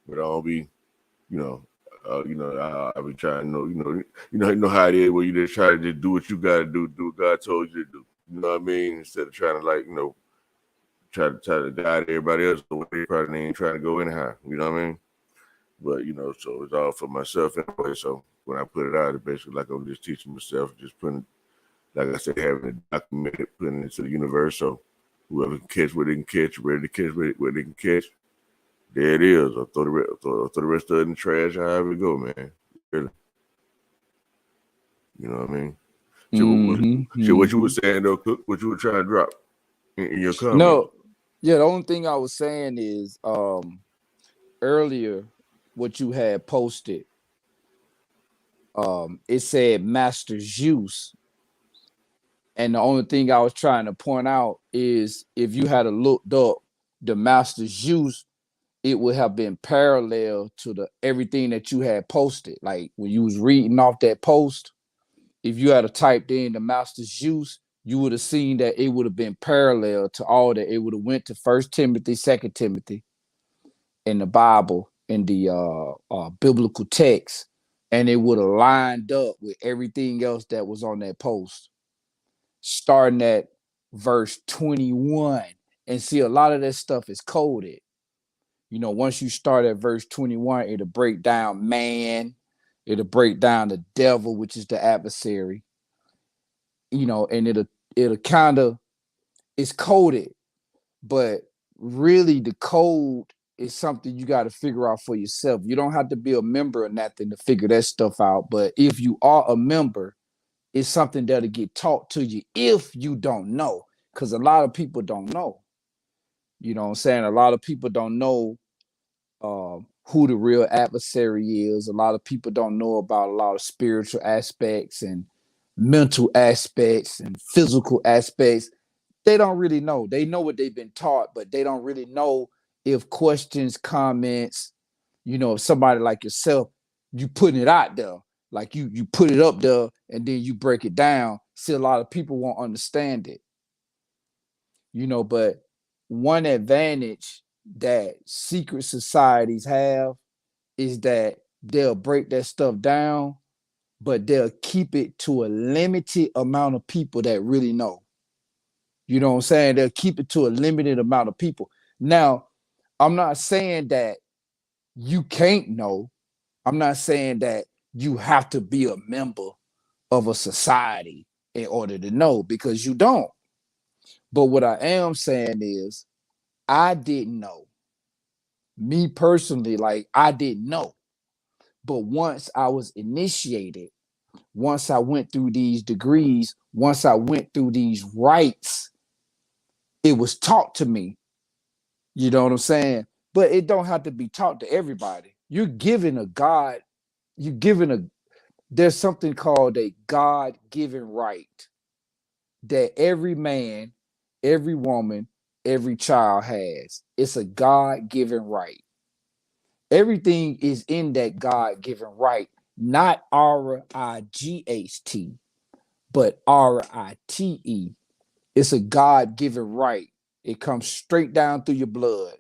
Speaker 2: but I'll be, I be trying to you know how it is where you just try to just do what you gotta do what God told you to do. You know what I mean? Instead of trying to try to guide everybody else the way they probably ain't trying to go anyhow. You know what I mean? But so it's all for myself anyway. So when I put it out, it's basically like I'm just teaching myself, just putting, like I said, having it documented, putting it into the universe. So whoever can catch what they can catch, ready to catch what they can catch, there it is. I'll throw the rest of it in the trash, however it go, man. Really. You know what I mean? So what you were saying though, Cook, what you were trying to drop in your comment?
Speaker 3: No, yeah, the only thing I was saying is earlier what you had posted, it said Master Juice. And the only thing I was trying to point out is if you had looked up the Master Juice, it would have been parallel to everything that you had posted. Like when you was reading off that post, if you had typed in the Master's Juice, you would have seen that it would have been parallel to all that. It would have went to 1 Timothy, 2 Timothy in the Bible, in the biblical text, and it would have lined up with everything else that was on that post, starting at verse 21. And see, a lot of that stuff is coded. Once you start at verse 21, it'll break down man, it'll break down the devil, which is the adversary, and it'll kind of, it's coded, but really the code is something you got to figure out for yourself. You don't have to be a member or nothing to figure that stuff out. But if you are a member, it's something that'll get taught to you if you don't know, because a lot of people don't know. You know what I'm saying? A lot of people don't know who the real adversary is. A lot of people don't know about a lot of spiritual aspects and mental aspects and physical aspects. They don't really know. They know what they've been taught, but they don't really know if questions, comments, if somebody like yourself, you putting it out there, like you put it up there and then you break it down. See, a lot of people won't understand it, but one advantage that secret societies have is that they'll break that stuff down, but they'll keep it to a limited amount of people that really know. You know what I'm saying? They'll keep it to a limited amount of people. Now, I'm not saying that you can't know. I'm not saying that you have to be a member of a society in order to know, because you don't. But what I am saying is, I didn't know. Me personally, like, I didn't know. But once I was initiated, once I went through these degrees, once I went through these rites, it was taught to me. You know what I'm saying? But it don't have to be taught to everybody. You're given a God, there's something called a God-given right that every man, every woman, every child has. It's a God-given right. Everything is in that God-given right, not R-I-G-H-T, but R-I-T-E. It's a God-given right. It comes straight down through your blood.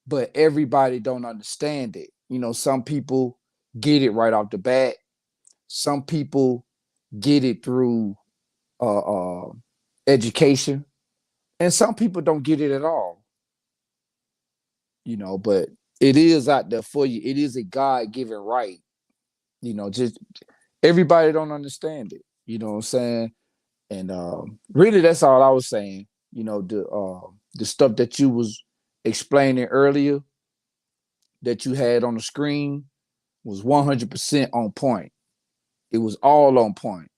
Speaker 3: But everybody don't understand it. Some people get it right off the bat. Some people get it through education, and some people don't get it at all. But it is out there for you. It is a God-given right. Just everybody don't understand it. You know what I'm saying? And really, that's all I was saying. the stuff that you was explaining earlier that you had on the screen was 100% on point. It was all on point.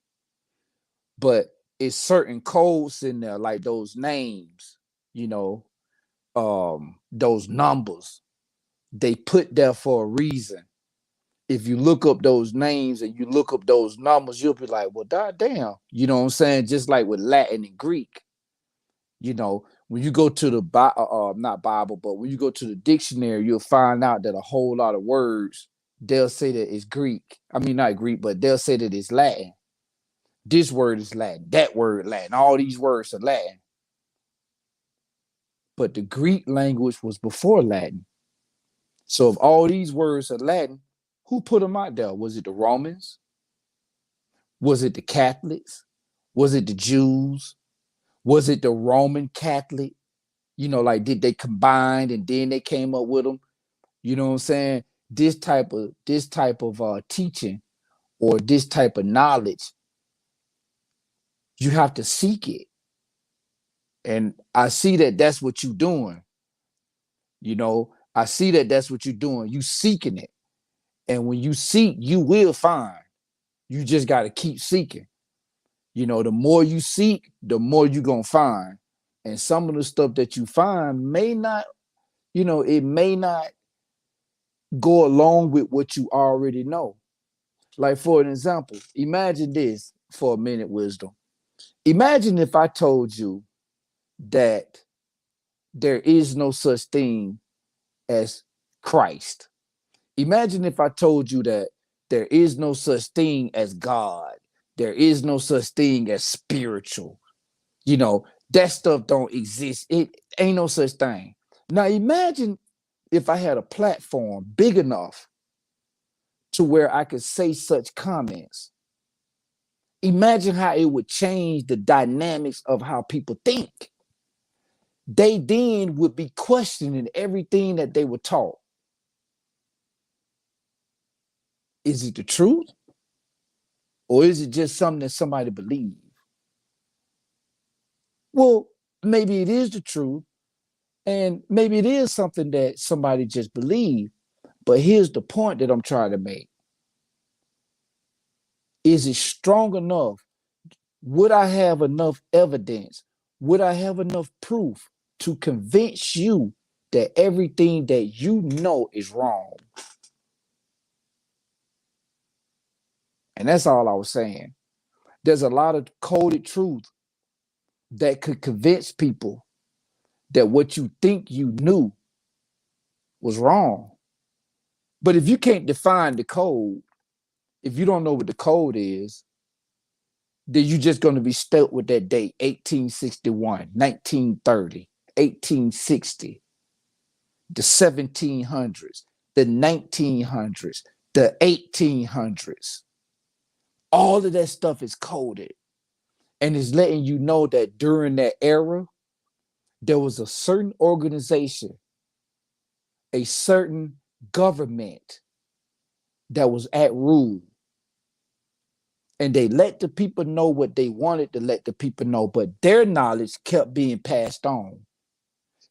Speaker 3: But it's certain codes in there, like those names, you know, those numbers, they put there for a reason. If you look up those names and you look up those numbers, you'll be like, well, damn, you know what I'm saying? Just like with Latin and Greek, you know, when you go to the not Bible, but when you go to the dictionary, you'll find out that a whole lot of words, they'll say that it's Greek. I mean, not Greek, but they'll say that it's Latin. This word is Latin, that word Latin, all these words are Latin. But the Greek language was before Latin. So if all these words are Latin, who put them out there? Was it the Romans? Was it the Catholics? Was it the Jews? Was it the Roman Catholic? You know, like did they combine and then they came up with them? You know what I'm saying? This type of teaching or this type of knowledge, you have to seek it. And I see that that's what you're doing. You know, I see that that's what you're doing. You seeking it. And when you seek, you will find. You just got to keep seeking. You know, the more you seek, the more you're going to find. And some of the stuff that you find may not, you know, it may not go along with what you already know. Like, for an example, imagine this for a minute, Wisdom. Imagine if I told you that there is no such thing as Christ. Imagine if I told you that there is no such thing as God. There is no such thing as spiritual. You know, that stuff don't exist. It ain't no such thing. Now imagine if I had a platform big enough to where I could say such comments. Imagine how it would change the dynamics of how people think. They then would be questioning everything that they were taught. Is it the truth? Or is it just something that somebody believes? Well, maybe it is the truth, and maybe it is something that somebody just believes. But here's the point that I'm trying to make. Is it strong enough? Would I have enough evidence? Would I have enough proof to convince you that everything that you know is wrong? And that's all I was saying. There's a lot of coded truth that could convince people that what you think you knew was wrong. But if you can't define the code, if you don't know what the code is, then you're just going to be stuck with that date, 1861, 1930, 1860, the 1700s, the 1900s, the 1800s. All of that stuff is coded. And it's letting you know that during that era, there was a certain organization, a certain government that was at rule. And they let the people know what they wanted to let the people know, but their knowledge kept being passed on.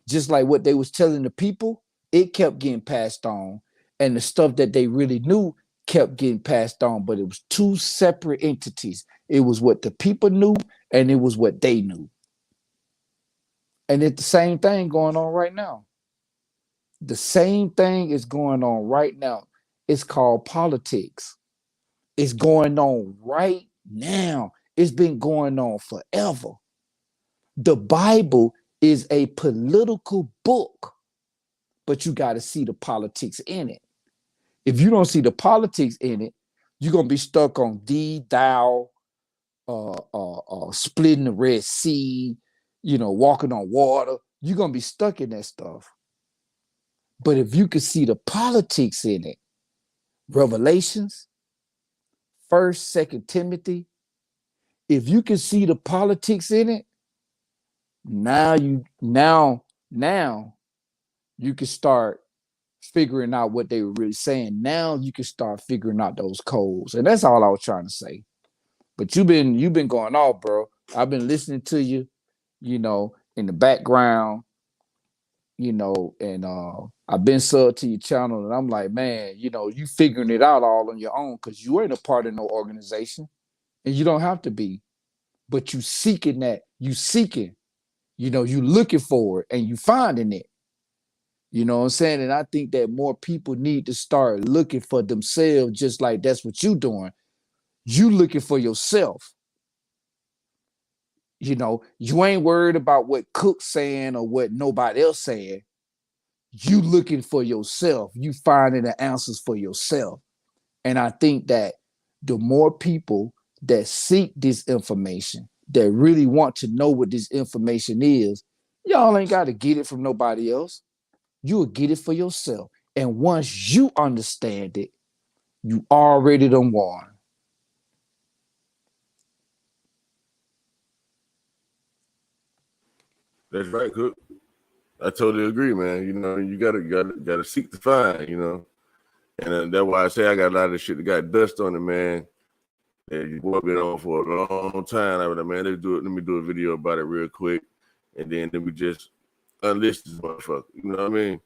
Speaker 3: Just like what they was telling the people, it kept getting passed on. And the stuff that they really knew kept getting passed on, but it was two separate entities. It was what the people knew, and it was what they knew. And it's the same thing going on right now. The same thing is going on right now. It's called politics. It's going on right now. It's been going on forever. The Bible is a political book, but you got to see the politics in it. If you don't see the politics in it, you're going to be stuck on thee, thou, splitting the Red Sea, you know, walking on water. You're going to be stuck in that stuff. But if you can see the politics in it, Revelations, 1st, 2nd Timothy, if you can see the politics in it, now you can start figuring out what they were really saying. Now you can start figuring out those codes. And that's all I was trying to say. But you've been going off, bro. I've been listening to you, you know, in the background. and I've been sub to your channel, and I'm like, man, you figuring it out all on your own because you ain't a part of no organization, and you don't have to be, but you seeking, you looking for it, and you finding it. You know what I'm saying? And I think that more people need to start looking for themselves, just like that's what you doing. You looking for yourself. You ain't worried about what Cook's saying or what nobody else saying. You looking for yourself. You finding the answers for yourself. And I think that the more people that seek this information, that really want to know what this information is, y'all ain't got to get it from nobody else. You will get it for yourself. And once you understand it, you already done won.
Speaker 2: That's right, Cook. I totally agree, man. You gotta seek to find, and that's why I say I got a lot of shit that got dust on it, man. And you boy been on for a long time. I was like, man, let me do a video about it real quick, and then we just unlist this motherfucker. You know what I mean?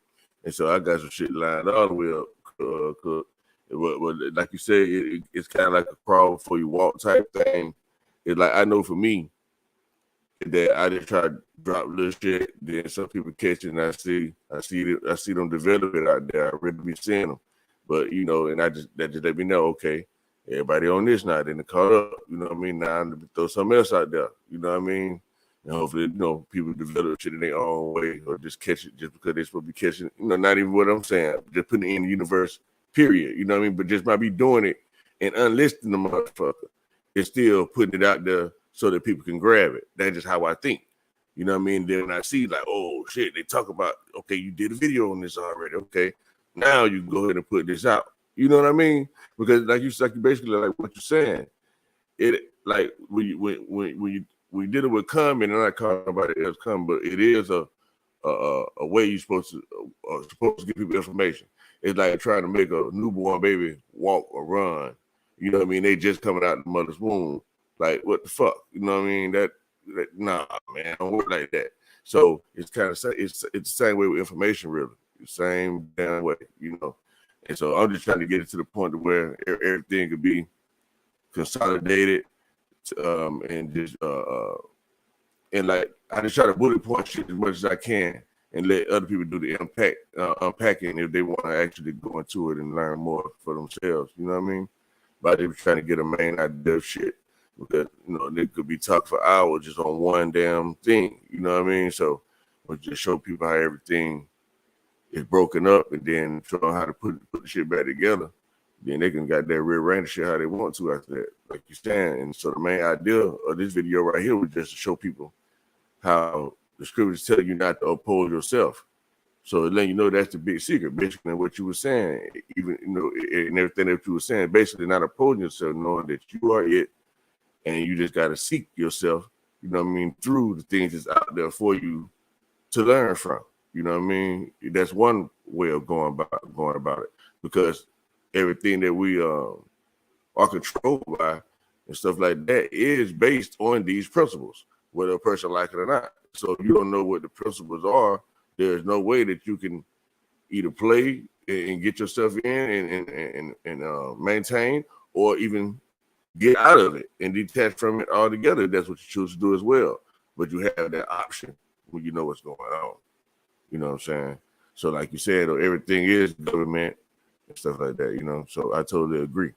Speaker 2: And so I got some shit lined all the way up, Cook. But like you said, it's kind of like a crawl before you walk type thing. It's like I know for me that I just try to drop little shit. Then some people catch it, and I see them develop it out there. I really be seeing them, but and that just let me know, okay, everybody on this now, then caught up. You know what I mean? Now I'm gonna throw something else out there. You know what I mean? And hopefully, people develop shit in their own way, or just catch it just because they're supposed to be catching. Not even what I'm saying. Just putting it in the universe. Period. You know what I mean? But just by be doing it and unlisting the motherfucker, it's still putting it out there so that people can grab it. That's just how I think. You know what I mean? Then I see like, oh shit, they talk about, okay, you did a video on this already. Okay, now you can go ahead and put this out. You know what I mean? Because like you basically like what you're saying. It like when you did it with Common, and I call nobody else Common, but it is a way you're supposed to give people information. It's like trying to make a newborn baby walk or run. You know what I mean? They just coming out of the mother's womb. Like, what the fuck? You know what I mean? That nah, man, don't work like that. So it's kind of it's the same way with information, really. The same damn way, And so I'm just trying to get it to the point where everything could be consolidated, and just and like I just try to bullet point shit as much as I can, and let other people do the unpacking if they want to actually go into it and learn more for themselves. You know what I mean? But they were trying to get a main idea of shit, because they could be talking for hours just on one damn thing. You know what I mean? So we'll just show people how everything is broken up, and then show them how to put the shit back together. Then they can got that rearrange shit how they want to after that, like you're saying. And so the main idea of this video right here was just to show people how the scriptures tell you not to oppose yourself. So then that's the big secret, basically what you were saying, even and everything that you were saying, basically not opposing yourself, knowing that you are it, and you just got to seek yourself, through the things that's out there for you to learn from. You know what I mean? That's one way of going about it, because everything that we are controlled by and stuff like that is based on these principles, whether a person like it or not. So if you don't know what the principles are, there's no way that you can either play and get yourself in and maintain, or even get out of it and detach from it altogether. That's what you choose to do as well. But you have that option when you know what's going on. You know what I'm saying? So like you said, everything is government and stuff like that, So I totally agree.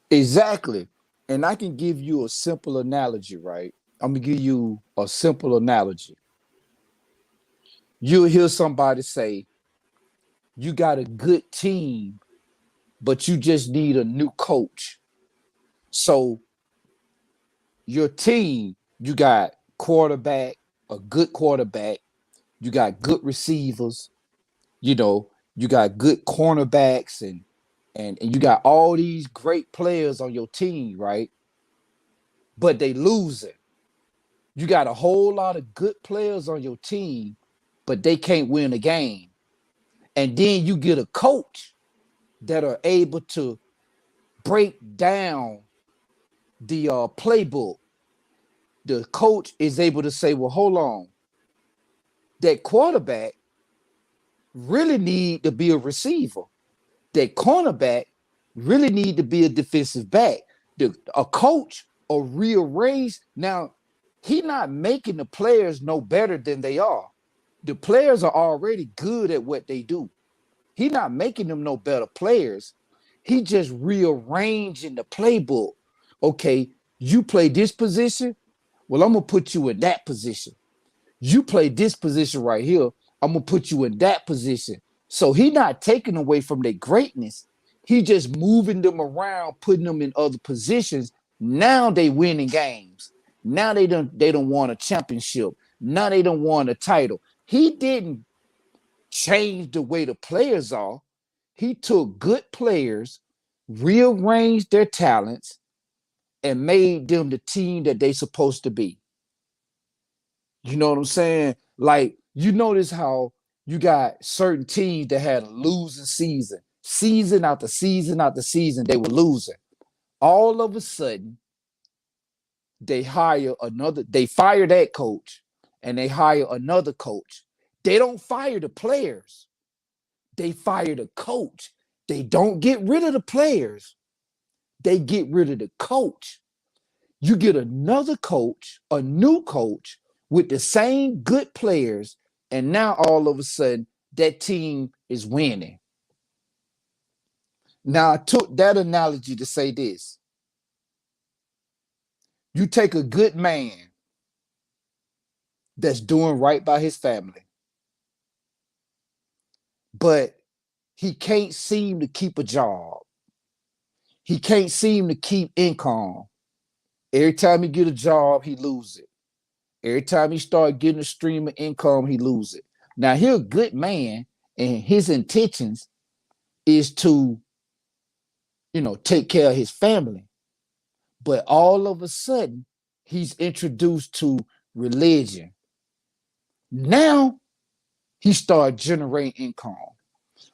Speaker 3: Exactly. And I can give you a simple analogy, right? I'm going to give you a simple analogy. You'll hear somebody say, you got a good team, but you just need a new coach. So your team, you got a good quarterback, you got good receivers, you got good cornerbacks, and you got all these great players on your team, right? But they losing. You got a whole lot of good players on your team, but they can't win a game. And then you get a coach that are able to break down the playbook. The coach is able to say, well, hold on. that quarterback really need to be a receiver. That cornerback really need to be a defensive back. A coach or rearrange. Now, he not making the players no better than they are. The players are already good at what they do. He not making them no better players. He just rearranging the playbook. Okay, you play this position. Well, I'm gonna put you in that position. You play this position right here. I'm gonna put you in that position. So he not taking away from their greatness. He just moving them around, putting them in other positions. Now they winning games. Now they don't want a championship. Now they don't want a title. He didn't change the way the players are. He took good players, rearranged their talents, and made them the team that they supposed to be. You know what I'm saying? Like, you notice how you got certain teams that had a losing season, season after season after season, they were losing. All of a sudden, they fire that coach, and they hire another coach. They don't fire the players. They fire the coach. They don't get rid of the players. They get rid of the coach. You get another coach, a new coach with the same good players, and now all of a sudden that team is winning. Now, I took that analogy to say this. You take a good man that's doing right by his family, but he can't seem to keep a job. He can't seem to keep income. Every time he get a job, he lose it. Every time he start getting a stream of income, he lose it. Now, he's a good man, and his intentions is to, take care of his family. But all of a sudden, he's introduced to religion. Now, he started generating income.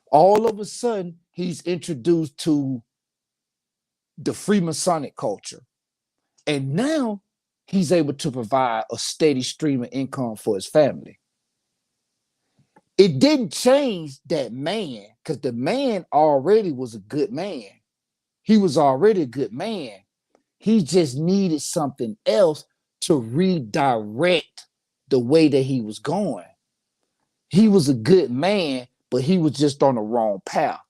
Speaker 3: All of a sudden, he's introduced to the Freemasonic culture. And now, he's able to provide a steady stream of income for his family. It didn't change that man, because the man already was a good man. He was already a good man. He just needed something else to redirect the way that he was going. He was a good man, but he was just on the wrong path.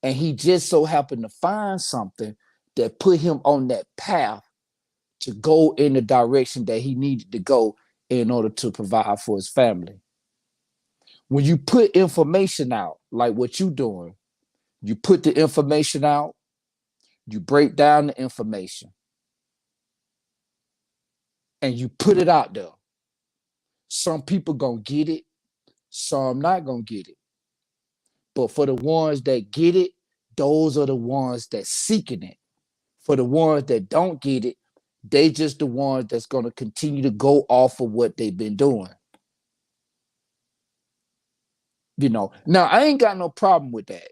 Speaker 3: And he just so happened to find something that put him on that path to go in the direction that he needed to go in order to provide for his family. When you put information out, like what you're doing, you put the information out, you break down the information, and you put it out there. Some people gonna get it, some not gonna get it. But for the ones that get it, those are the ones that seeking it. For the ones that don't get it, they just the ones that's gonna continue to go off of what they've been doing. Now I ain't got no problem with that.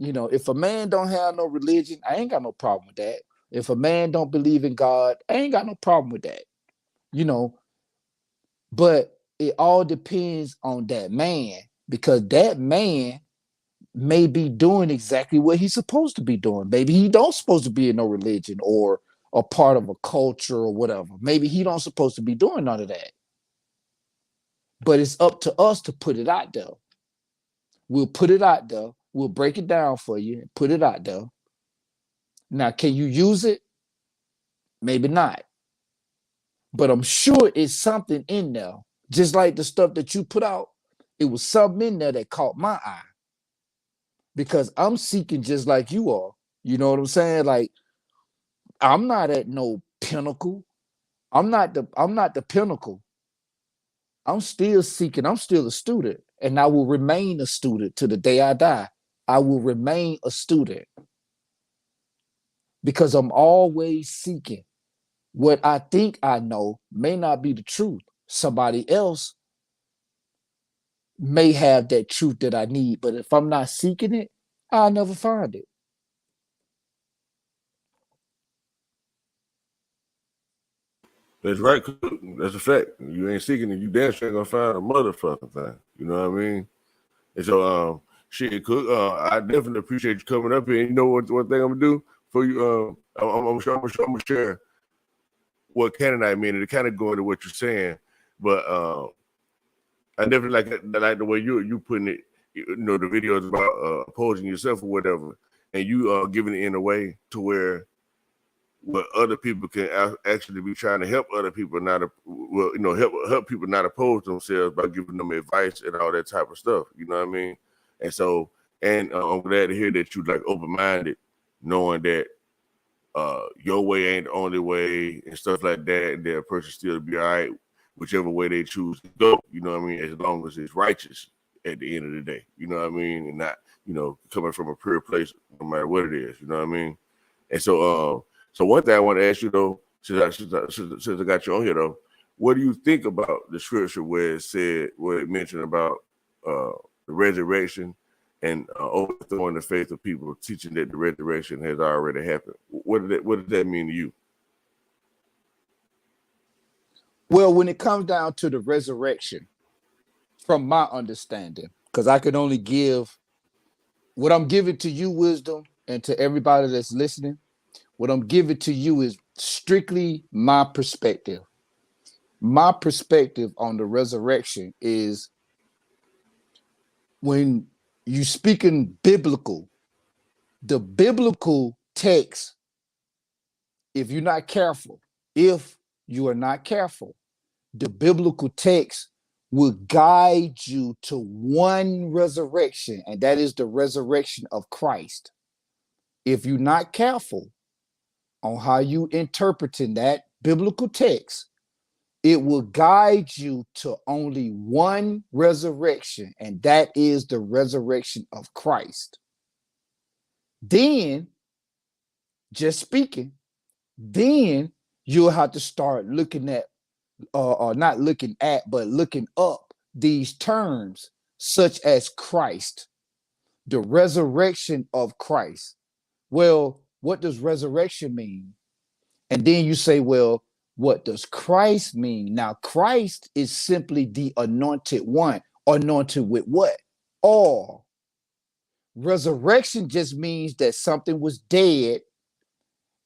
Speaker 3: If a man don't have no religion, I ain't got no problem with that. If a man don't believe in God, I ain't got no problem with that. But it all depends on that man, because that man may be doing exactly what he's supposed to be doing. Maybe he don't supposed to be in no religion or a part of a culture or whatever. Maybe he don't supposed to be doing none of that. But it's up to us to put it out there. We'll put it out there. We'll break it down for you and put it out there. Now, can you use it? Maybe not. But I'm sure it's something in there. Just like the stuff that you put out, it was something in there that caught my eye. Because I'm seeking just like you are. You know what I'm saying? Like, I'm not at no pinnacle. I'm not the pinnacle. I'm still seeking. I'm still a student. And I will remain a student to the day I die. I will remain a student. Because I'm always seeking. What I think I know may not be the truth. Somebody else may have that truth that I need. But if I'm not seeking it, I'll never find it.
Speaker 2: That's right. That's a fact. You ain't seeking it, you damn sure ain't gonna find a motherfucking thing. You know what I mean? And so, shit, Cook, I definitely appreciate you coming up here. And you know what thing I'm gonna do for you? I'm gonna share what Canaanite mean, and it kind of go into what you're saying, but I definitely like the way you putting it. You know, the videos about opposing yourself or whatever, and you giving it in a way to where what other people can actually be trying to help other people not help people not oppose themselves by giving them advice and all that type of stuff. You know what I mean? And so, and I'm glad to hear that you like open-minded, knowing that your way ain't the only way and stuff like that, and that a person still be all right whichever way they choose to go. You know what I mean? As long as it's righteous at the end of the day. You know what I mean? And not, coming from a pure place, no matter what it is. You know what I mean? And so, so one thing I want to ask you though, since I got you on here though, what do you think about the scripture where it mentioned about the resurrection and overthrowing the faith of people, teaching that the resurrection has already happened? What does that mean to you?
Speaker 3: Well, when it comes down to the resurrection, from my understanding, because I can only give what I'm giving to you, wisdom, and to everybody that's listening, what I'm giving to you is strictly my perspective. My perspective on the resurrection is when you speaking biblical, the biblical text, if you are not careful, the biblical text will guide you to one resurrection, and that is the resurrection of Christ. If you're not careful on how you interpreting that biblical text, it will guide you to only one resurrection, and that is the resurrection of Christ. Then, just speaking, then you'll have to start looking at, or not looking at, but looking up these terms, such as Christ, the resurrection of Christ. Well, what does resurrection mean? And then you say, well, what does Christ mean? Now, Christ is simply the anointed one. Anointed with what? All. Resurrection just means that something was dead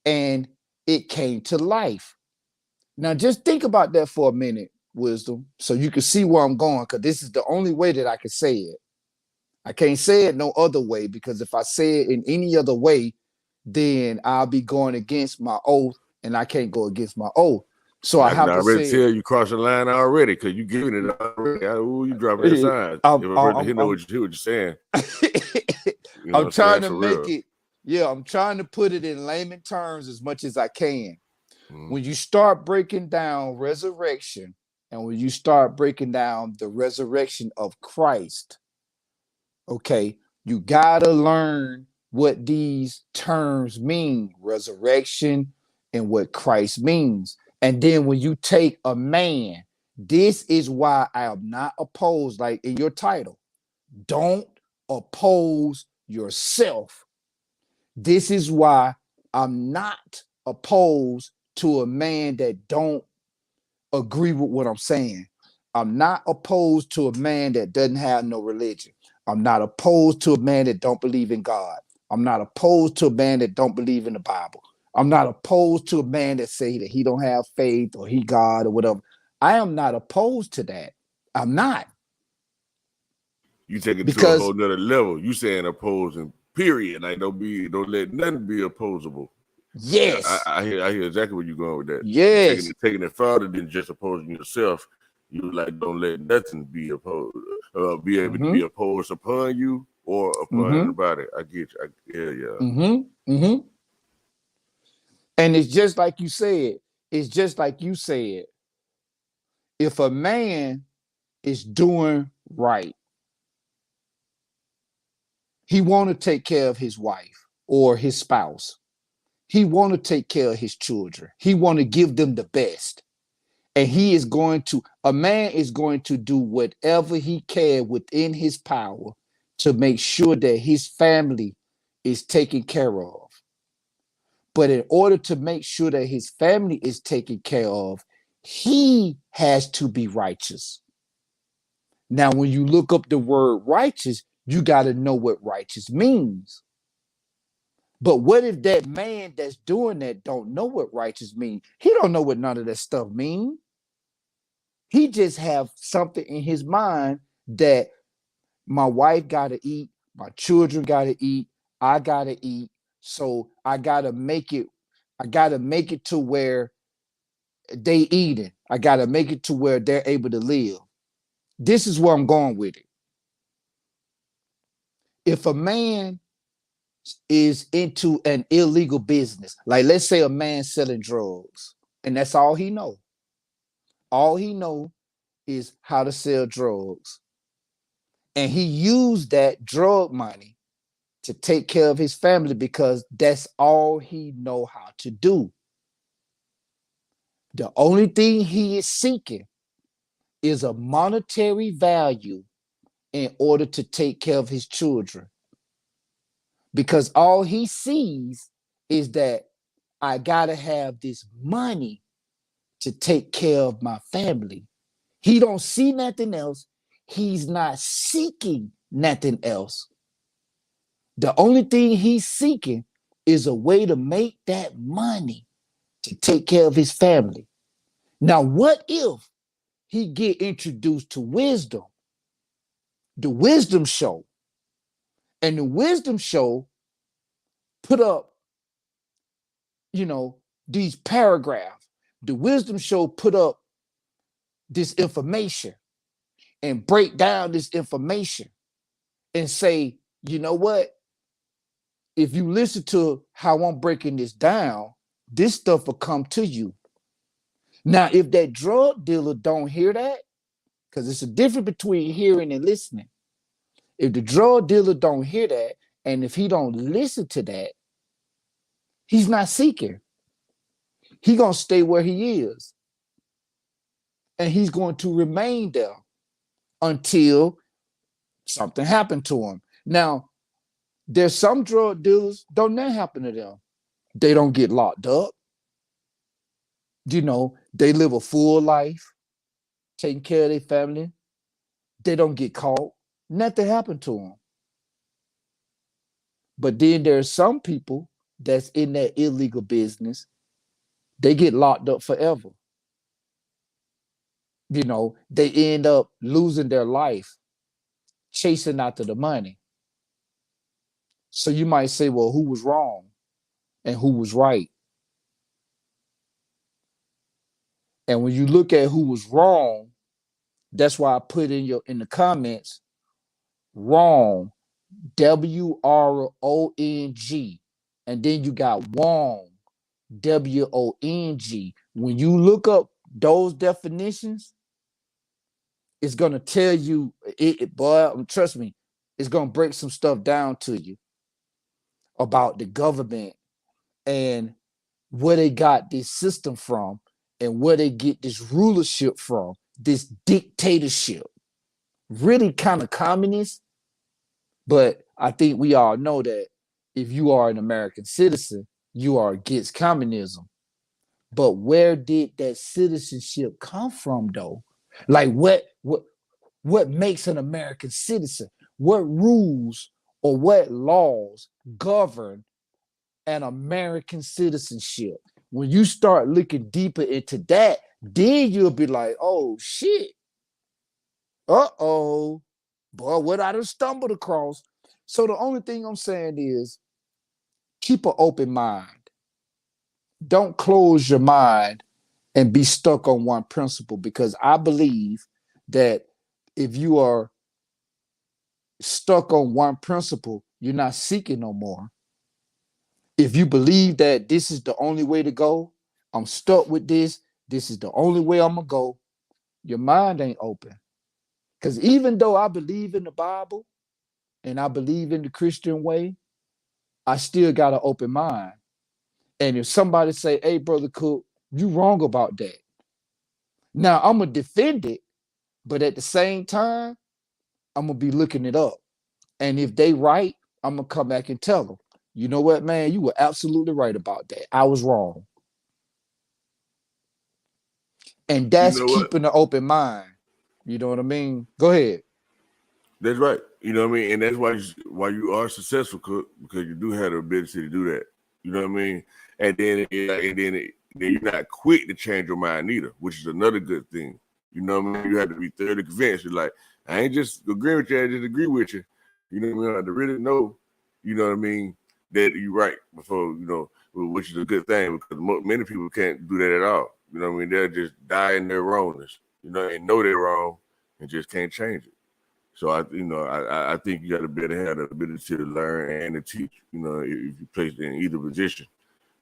Speaker 3: and it came to life. Now, just think about that for a minute, wisdom, so you can see where I'm going, because this is the only way that I can say it. I can't say it no other way, because if I say it in any other way, then I'll be going against my oath, and I can't go against my oath. So I have to
Speaker 2: already
Speaker 3: say,
Speaker 2: tell you cross the line already, because you giving it already. Ooh, you dropping that sign. He know what you're saying.
Speaker 3: I'm trying to make it. Yeah, I'm trying to put it in layman terms as much as I can. When you start breaking down resurrection, and when you start breaking down the resurrection of Christ, okay, you gotta learn what these terms mean, resurrection and what Christ means. And then when you take a man, this is why I am not opposed, like in your title, don't oppose yourself. This is why I'm not opposed to a man that don't agree with what I'm saying. I'm not opposed to a man that doesn't have no religion. I'm not opposed to a man that don't believe in God. I'm not opposed to a man that don't believe in the Bible. I'm not opposed to a man that say that he don't have faith or he God or whatever. I am not opposed to that. I'm not.
Speaker 2: You take it to a whole nother level. You saying opposing, period. Like don't let nothing be opposable.
Speaker 3: Yes.
Speaker 2: I hear exactly where you're going with that.
Speaker 3: Yes.
Speaker 2: Taking it farther than just opposing yourself. You like don't let nothing be opposed, be able to be opposed upon you or upon anybody. I get you. Yeah.
Speaker 3: And it's just like you said. It's just like you said. If a man is doing right, he want to take care of his wife or his spouse. He want to take care of his children. He want to give them the best. And a man is going to do whatever he can within his power to make sure that his family is taken care of. But in order to make sure that his family is taken care of, he has to be righteous. Now, when you look up the word righteous, you got to know what righteous means. But what if that man that's doing that don't know what righteous means? He don't know what none of that stuff means. He just have something in his mind that my wife got to eat, my children got to eat, I got to eat. So I got to make it to where they eating. I got to make it to where they're able to live. This is where I'm going with it. If a man is into an illegal business, like let's say a man selling drugs, and that's all he know. All he know is how to sell drugs. And he used that drug money to take care of his family because that's all he know how to do. The only thing he is seeking is a monetary value in order to take care of his children. Because all he sees is that I gotta have this money to take care of my family. He don't see nothing else. He's not seeking nothing else. The only thing he's seeking is a way to make that money to take care of his family. Now, what if he get introduced to wisdom, the wisdom show, and the wisdom show put up, these paragraphs. The wisdom show put up this information and break down this information and say, you know what? If you listen to how I'm breaking this down, this stuff will come to you. Now, if that drug dealer don't hear that, because it's a difference between hearing and listening. If the drug dealer don't hear that, and if he don't listen to that, he's not seeking. He's going to stay where he is. And he's going to remain there until something happened to him. Now, there's some drug dealers, don't that happen to them. They don't get locked up. They live a full life, taking care of their family. They don't get caught. Nothing happened to them. But then there's some people that's in that illegal business. They get locked up forever. They end up losing their life chasing after the money. So you might say, well, who was wrong and who was right? And when you look at who was wrong, that's why I put in the comments, wrong, W-R-O-N-G. And then you got Wong, W-O-N-G. When you look up those definitions, it's going to tell you, boy, trust me, it's going to break some stuff down to you about the government and where they got this system from and where they get this rulership from, this dictatorship. Really kind of communist, but I think we all know that if you are an American citizen, you are against communism. But where did that citizenship come from, though? Like what makes an American citizen? What rules or what laws govern an American citizenship? When you start looking deeper into that, then you'll be like, oh shit. Uh-oh. Boy, what I done stumbled across. So the only thing I'm saying is keep an open mind. Don't close your mind and be stuck on one principle, because I believe that if you are stuck on one principle, you're not seeking no more. If you believe that this is the only way to go, I'm stuck with this is the only way I'm going to go, your mind ain't open. Because even though I believe in the Bible and I believe in the Christian way, I still got an open mind. And if somebody say, hey, Brother Cook, you wrong about that. Now, I'm going to defend it, but at the same time, I'm going to be looking it up. And if they right, I'm going to come back and tell them, you know what, man, you were absolutely right about that. I was wrong. And that's
Speaker 2: know what?
Speaker 3: keeping an open mind. You know what I mean? Go ahead.
Speaker 2: That's right. You know what I mean? And that's why you are successful, Cook, because you do have the ability to do that. You know what I mean? And then you're not quick to change your mind either, which is another good thing. You know what I mean? You have to be thoroughly convinced. You're like, I ain't just agreeing with you, I just agree with you. You know what I mean? I have to really know, you know what I mean, that you're right before, you know, which is a good thing because many people can't do that at all. You know what I mean? They'll just die in their wrongness, you know, and know they're wrong and just can't change it. So I think you got to better have the ability to learn and to teach, you know, if you place in either position.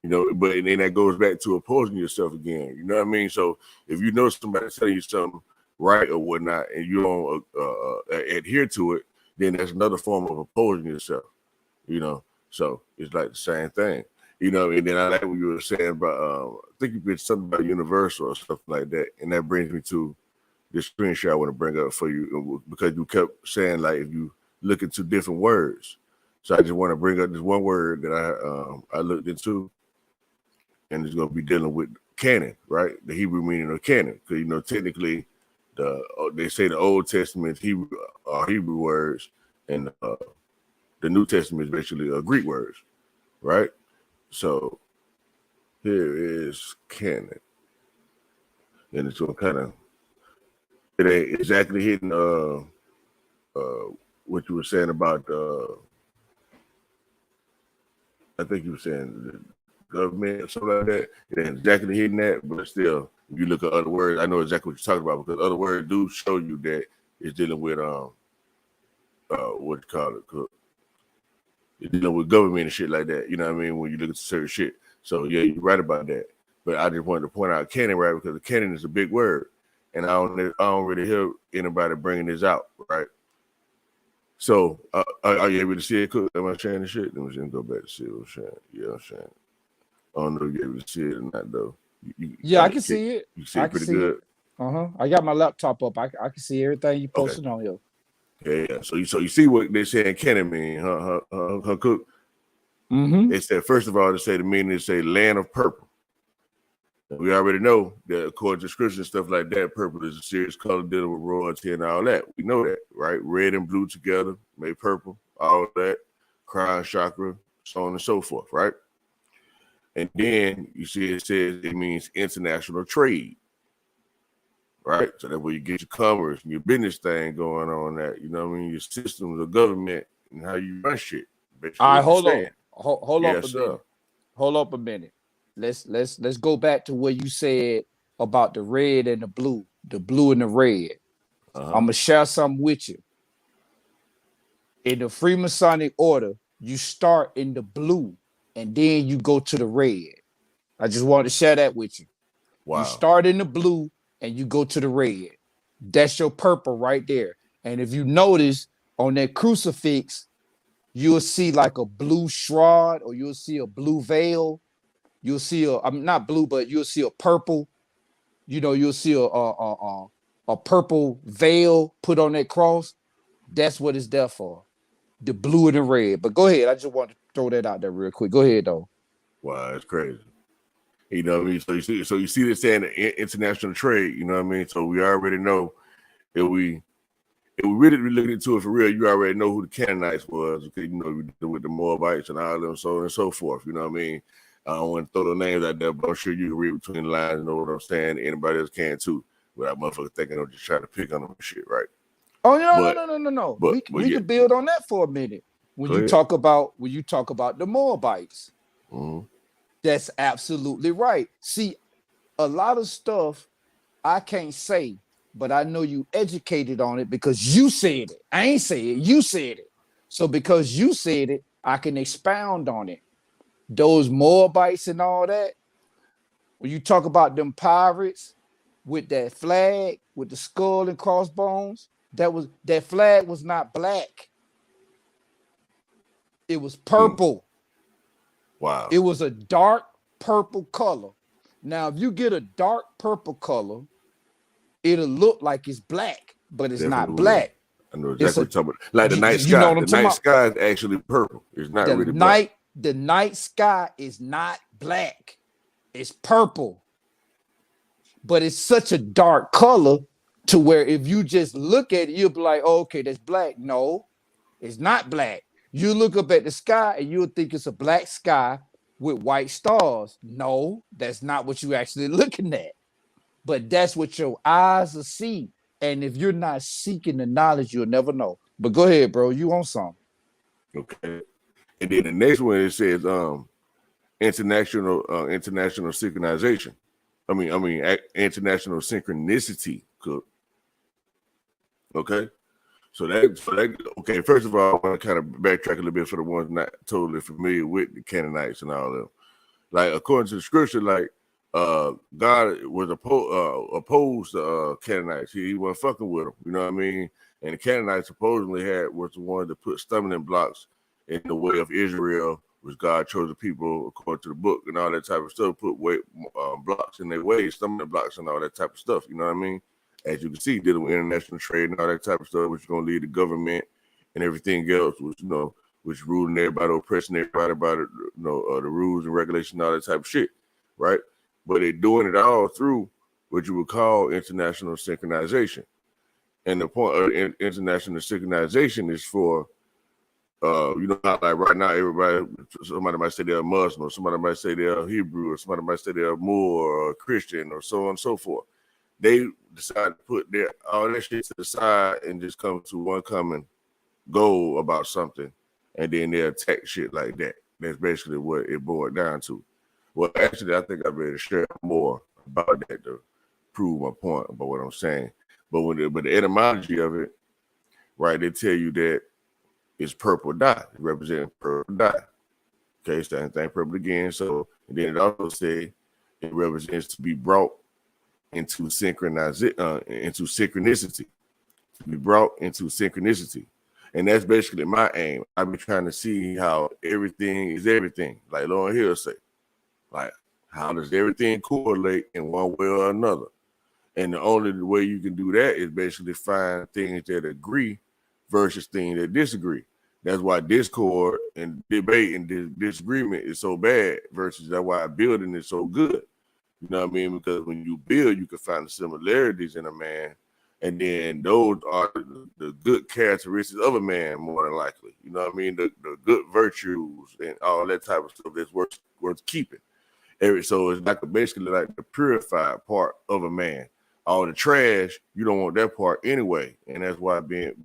Speaker 2: You know, but then that goes back to opposing yourself again. You know what I mean? So if you know somebody's telling you something right or whatnot, and you don't adhere to it, then that's another form of opposing yourself. You know, so it's like the same thing. You know, and then I like what you were saying about. I think you mentioned something about Universal or stuff like that, and that brings me to this screenshot I want to bring up for you because you kept saying like if you look into different words. So I just want to bring up this one word that I looked into. And it's going to be dealing with canon, right? The Hebrew meaning of canon, because you know technically, they say the Old Testament Hebrew are Hebrew words, and the New Testament is basically Greek words, right? So here is canon, and it's going to kind of it ain't exactly hitting what you were saying about I think you were saying government or something like that. It ain't exactly hitting that, but still, if you look at other words, I know exactly what you're talking about because other words do show you that it's dealing with what you call it, it's dealing with government and shit like that. You know what I mean? When you look at certain shit. So yeah, you're right about that. But I just wanted to point out canon, right? Because the canon is a big word, and I don't really hear anybody bringing this out, right? So are you able to see it, Cook? Am I sharing the shit? Let me just go back to see what I'm sharing. Yeah, I'm sharing. I don't know if you're able to see it or not, though.
Speaker 3: Yeah, I can see it.
Speaker 2: You see it pretty good?
Speaker 3: I got my laptop up. I can see everything you posted on here.
Speaker 2: Yeah. So you see what they saying canon mean, huh, Cook?
Speaker 3: Mm-hmm.
Speaker 2: They said, first of all, they say the meaning is say land of purple. We already know that according to scripture and stuff like that, purple is a serious color dealing with royalty and all that. We know that, right? Red and blue together made purple, all that, crown chakra, so on and so forth, right? And then you see it says it means international trade, right? So that's where you get your commerce and your business thing going on that, you know what I mean? Your systems of government and how you run shit.
Speaker 3: All right, hold on. Hold
Speaker 2: yes,
Speaker 3: up a
Speaker 2: sir.
Speaker 3: minute. Hold up a minute. Let's go back to what you said about the red and the blue and the red. I'm gonna share something with you. In the Freemasonic order, you start in the blue and then you go to the red. I just wanted to share that with you.
Speaker 2: Wow.
Speaker 3: You start in the blue and you go to the red. That's your purple right there. And if you notice on that crucifix, you'll see like a blue shroud or you'll see a blue veil. You'll see I'm not blue, but you'll see a purple. You know, you'll see a purple veil put on that cross. That's what it's there for. The blue and the red. But go ahead. I just want to throw that out there real quick. Go ahead, though.
Speaker 2: Wow, that's crazy. You know what I mean? So you see this saying international trade, you know what I mean? So we already know if we really look into it for real, you already know who the Canaanites was, okay? You know, we deal with the Moabites and all them, so on and so forth, you know what I mean? I don't want to throw the names out there, but I'm sure you can read between the lines and know what I'm saying. Anybody else can too. Without motherfuckers thinking I'm just trying to pick on them and shit, right?
Speaker 3: Oh no. We can build on that for a minute. When you talk about the Moabites, that's absolutely right. See, a lot of stuff I can't say, but I know you educated on it because you said it. I ain't say it. You said it. So because you said it, I can expound on it. Those Moabites and all that. When you talk about them pirates with that flag, with the skull and crossbones, that flag was not black. It was purple.
Speaker 2: Wow.
Speaker 3: It was a dark purple color. Now, if you get a dark purple color, it'll look like it's black, but it's not black.
Speaker 2: I know exactly what you're talking about. Like the night sky. You know what I'm talking about? The night sky is actually purple. It's not really black.
Speaker 3: The night sky is not black. It's purple. but it's such a dark color to where if you just look at it, you'll be like, oh, okay, that's black. No, it's not black. You look up at the sky and you'll think it's a black sky with white stars. No, that's not what you're actually looking at. But that's what your eyes will see. And if you're not seeking the knowledge, you'll never know. But go ahead, bro. You on something.
Speaker 2: Okay. And then the next one, it says international synchronization. International synchronicity. Okay. So that okay. First of all, I want to kind of backtrack a little bit for the ones not totally familiar with the Canaanites and all that. Like according to the scripture, like God was opposed to Canaanites. He wasn't fucking with them. You know what I mean? And the Canaanites supposedly was the one that put stumbling blocks in the way of Israel, which God chose the people according to the book and all that type of stuff. Put blocks in their way, stumbling blocks and all that type of stuff. You know what I mean? As you can see, dealing with international trade and all that type of stuff, which is going to lead the government and everything else, which ruling everybody, oppressing everybody by the rules and regulations and all that type of shit, right? But they're doing it all through what you would call international synchronization. And the point of international synchronization is for, not like right now, somebody might say they're Muslim, somebody might say they're Hebrew, or somebody might say they're Moor or Christian, or so on and so forth. They decide to put all that shit to the side and just come to one common goal about something, and then they attack shit like that. That's basically what it boiled down to. Well, actually, I think I better share more about that to prove my point about what I'm saying. But the etymology of it, right? They tell you that it's purple dye. It represents purple dye. Okay, same thing, purple again. So, and then it also say it represents to be brought into synchronicity, to be brought into synchronicity. And that's basically my aim. I've been trying to see how everything is everything, like Lauryn Hill say. Like, how does everything correlate in one way or another? And the only way you can do that is basically find things that agree versus things that disagree. That's why discord and debate and disagreement is so bad versus that's why building is so good. You know what I mean? Because when you build, you can find the similarities in a man, and then those are the good characteristics of a man, more than likely. You know what I mean? The good virtues and all that type of stuff that's worth keeping. So it's basically like the purified part of a man. All the trash, you don't want that part anyway, and that's where being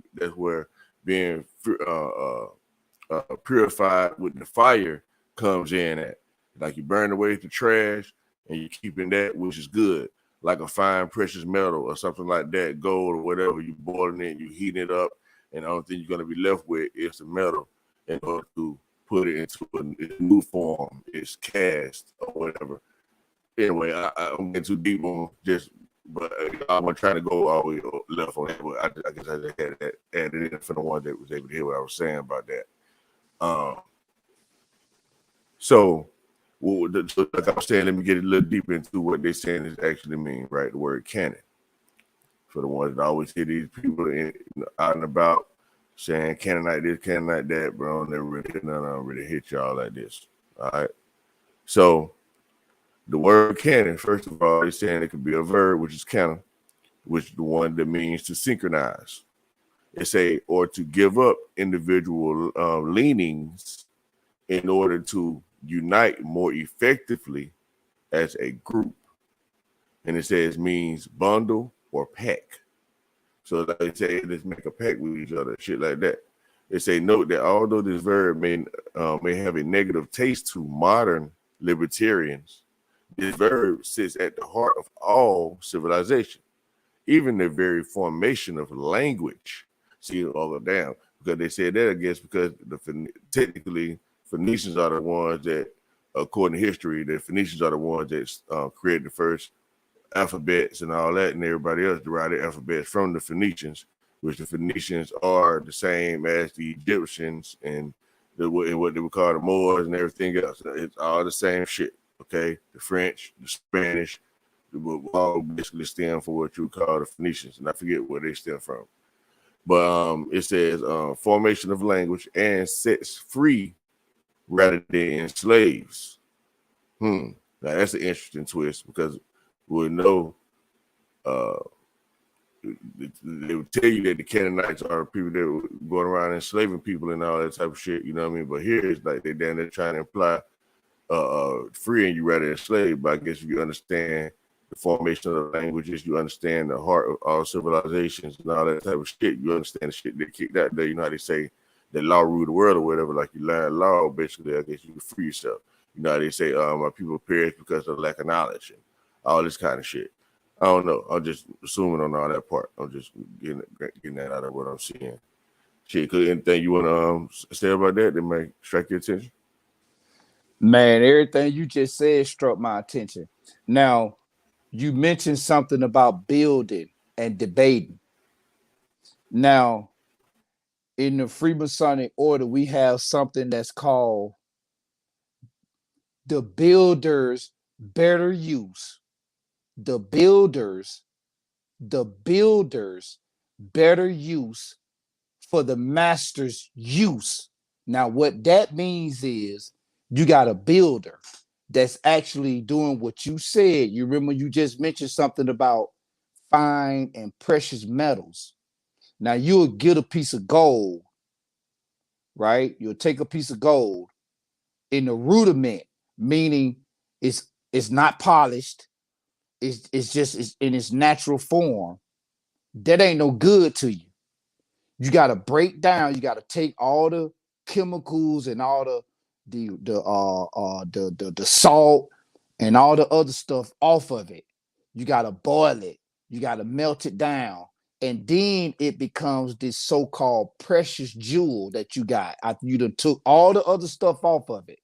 Speaker 2: purified with the fire comes in at. Like you burn away the trash, and you're keeping that which is good, like a fine precious metal or something like that, gold or whatever. You boiling it, you heating it up, and the only thing you're going to be left with is the metal in order to put it into a new form. It's cast or whatever. Anyway, I'm getting too deep on just, but I'm going to try to go all the way left on that. But I guess I just had that added in for the one that was able to hear what I was saying about that. So like I was saying, let me get a little deeper into what they're saying is actually mean, right? The word canon. For the ones that always hear these people out and about saying Canaanite this, Canaanite that, bro, none of them really hit y'all like this. All right. So the word canon, first of all, they're saying it could be a verb, which is canon, which is the one that means to synchronize. Or to give up individual leanings in order to unite more effectively as a group. And it says means bundle or pack. So they say let's make a pact with each other, shit like that. They say note that although this verb may have a negative taste to modern libertarians, this verb sits at the heart of all civilization, even the very formation of language. See all the down because they said that, I guess, because technically Phoenicians are the ones that, according to history, the Phoenicians are the ones that created the first alphabets and all that, and everybody else derived their alphabets from the Phoenicians, which the Phoenicians are the same as the Egyptians and what they would call the Moors and everything else. It's all the same shit, okay? The French, the Spanish, all basically stand for what you would call the Phoenicians, and I forget where they stem from. But it says formation of language and sets free rather than enslaves. Now that's an interesting twist because we'll know they would tell you that the Canaanites are people that were going around enslaving people and all that type of shit, you know what I mean? But here it's like they're down there trying to imply freeing you rather than slave. But I guess if you understand the formation of the languages, you understand the heart of all civilizations and all that type of shit, you understand the shit they kicked out there. You know how they say that law rule the world or whatever, like you learn law, basically, I guess you can free yourself. You know how they say my people perish because of lack of knowledge and all this kind of shit. I don't know. I'm just assuming on all that part. I'm just getting that out of what I'm seeing. Shit, could anything you want to say about that may strike your attention?
Speaker 3: Man, everything you just said struck my attention. Now, you mentioned something about building and debating. Now, in the Freemasonic order, we have something that's called the builder's better use. The builder's better use for the master's use. Now, what that means is you got a builder that's actually doing what you said. You remember you just mentioned something about fine and precious metals. Now, you'll get a piece of gold, right? You'll take a piece of gold in the rudiment, meaning it's not polished. It's just in its natural form. That ain't no good to you. You got to break down. You got to take all the chemicals and all the salt and all the other stuff off of it. You got to boil it. You got to melt it down, and then it becomes this so-called precious jewel that you got after you done took all the other stuff off of it.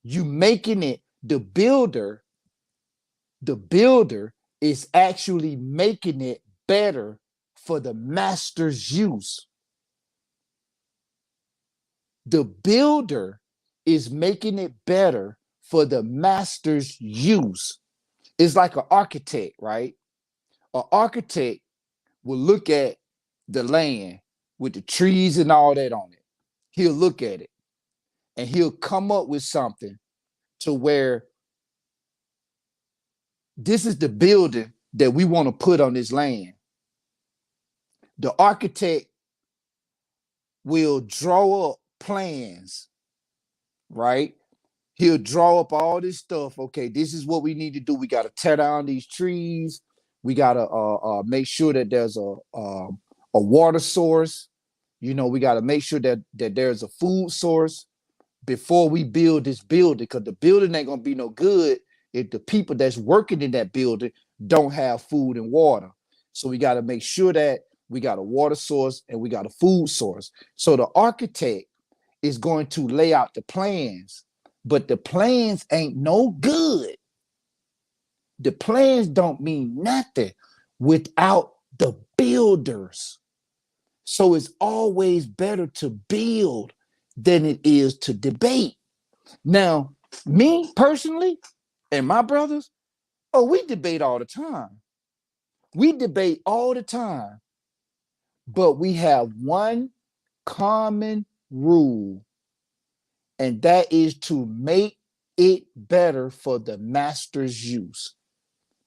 Speaker 3: You making it the builder is actually making it better for the master's use. The builder is making it better for the master's use. It's like an architect, right? An architect will look at the land with the trees and all that on it. He'll look at it and he'll come up with something to where this is the building that we want to put on this land. The architect will draw up plans, right? He'll draw up all this stuff. Okay, this is what we need to do. We got to tear down these trees. We got to make sure that there's a water source. You know, we got to make sure that there's a food source before we build this building, because the building ain't gonna be no good if the people that's working in that building don't have food and water. So we got to make sure that we got a water source and we got a food source. So the architect is going to lay out the plans, but the plans ain't no good. The plans don't mean nothing without the builders. So it's always better to build than it is to debate. Now, me personally and my brothers, we debate all the time. We debate all the time. But we have one common rule, and that is to make it better for the master's use.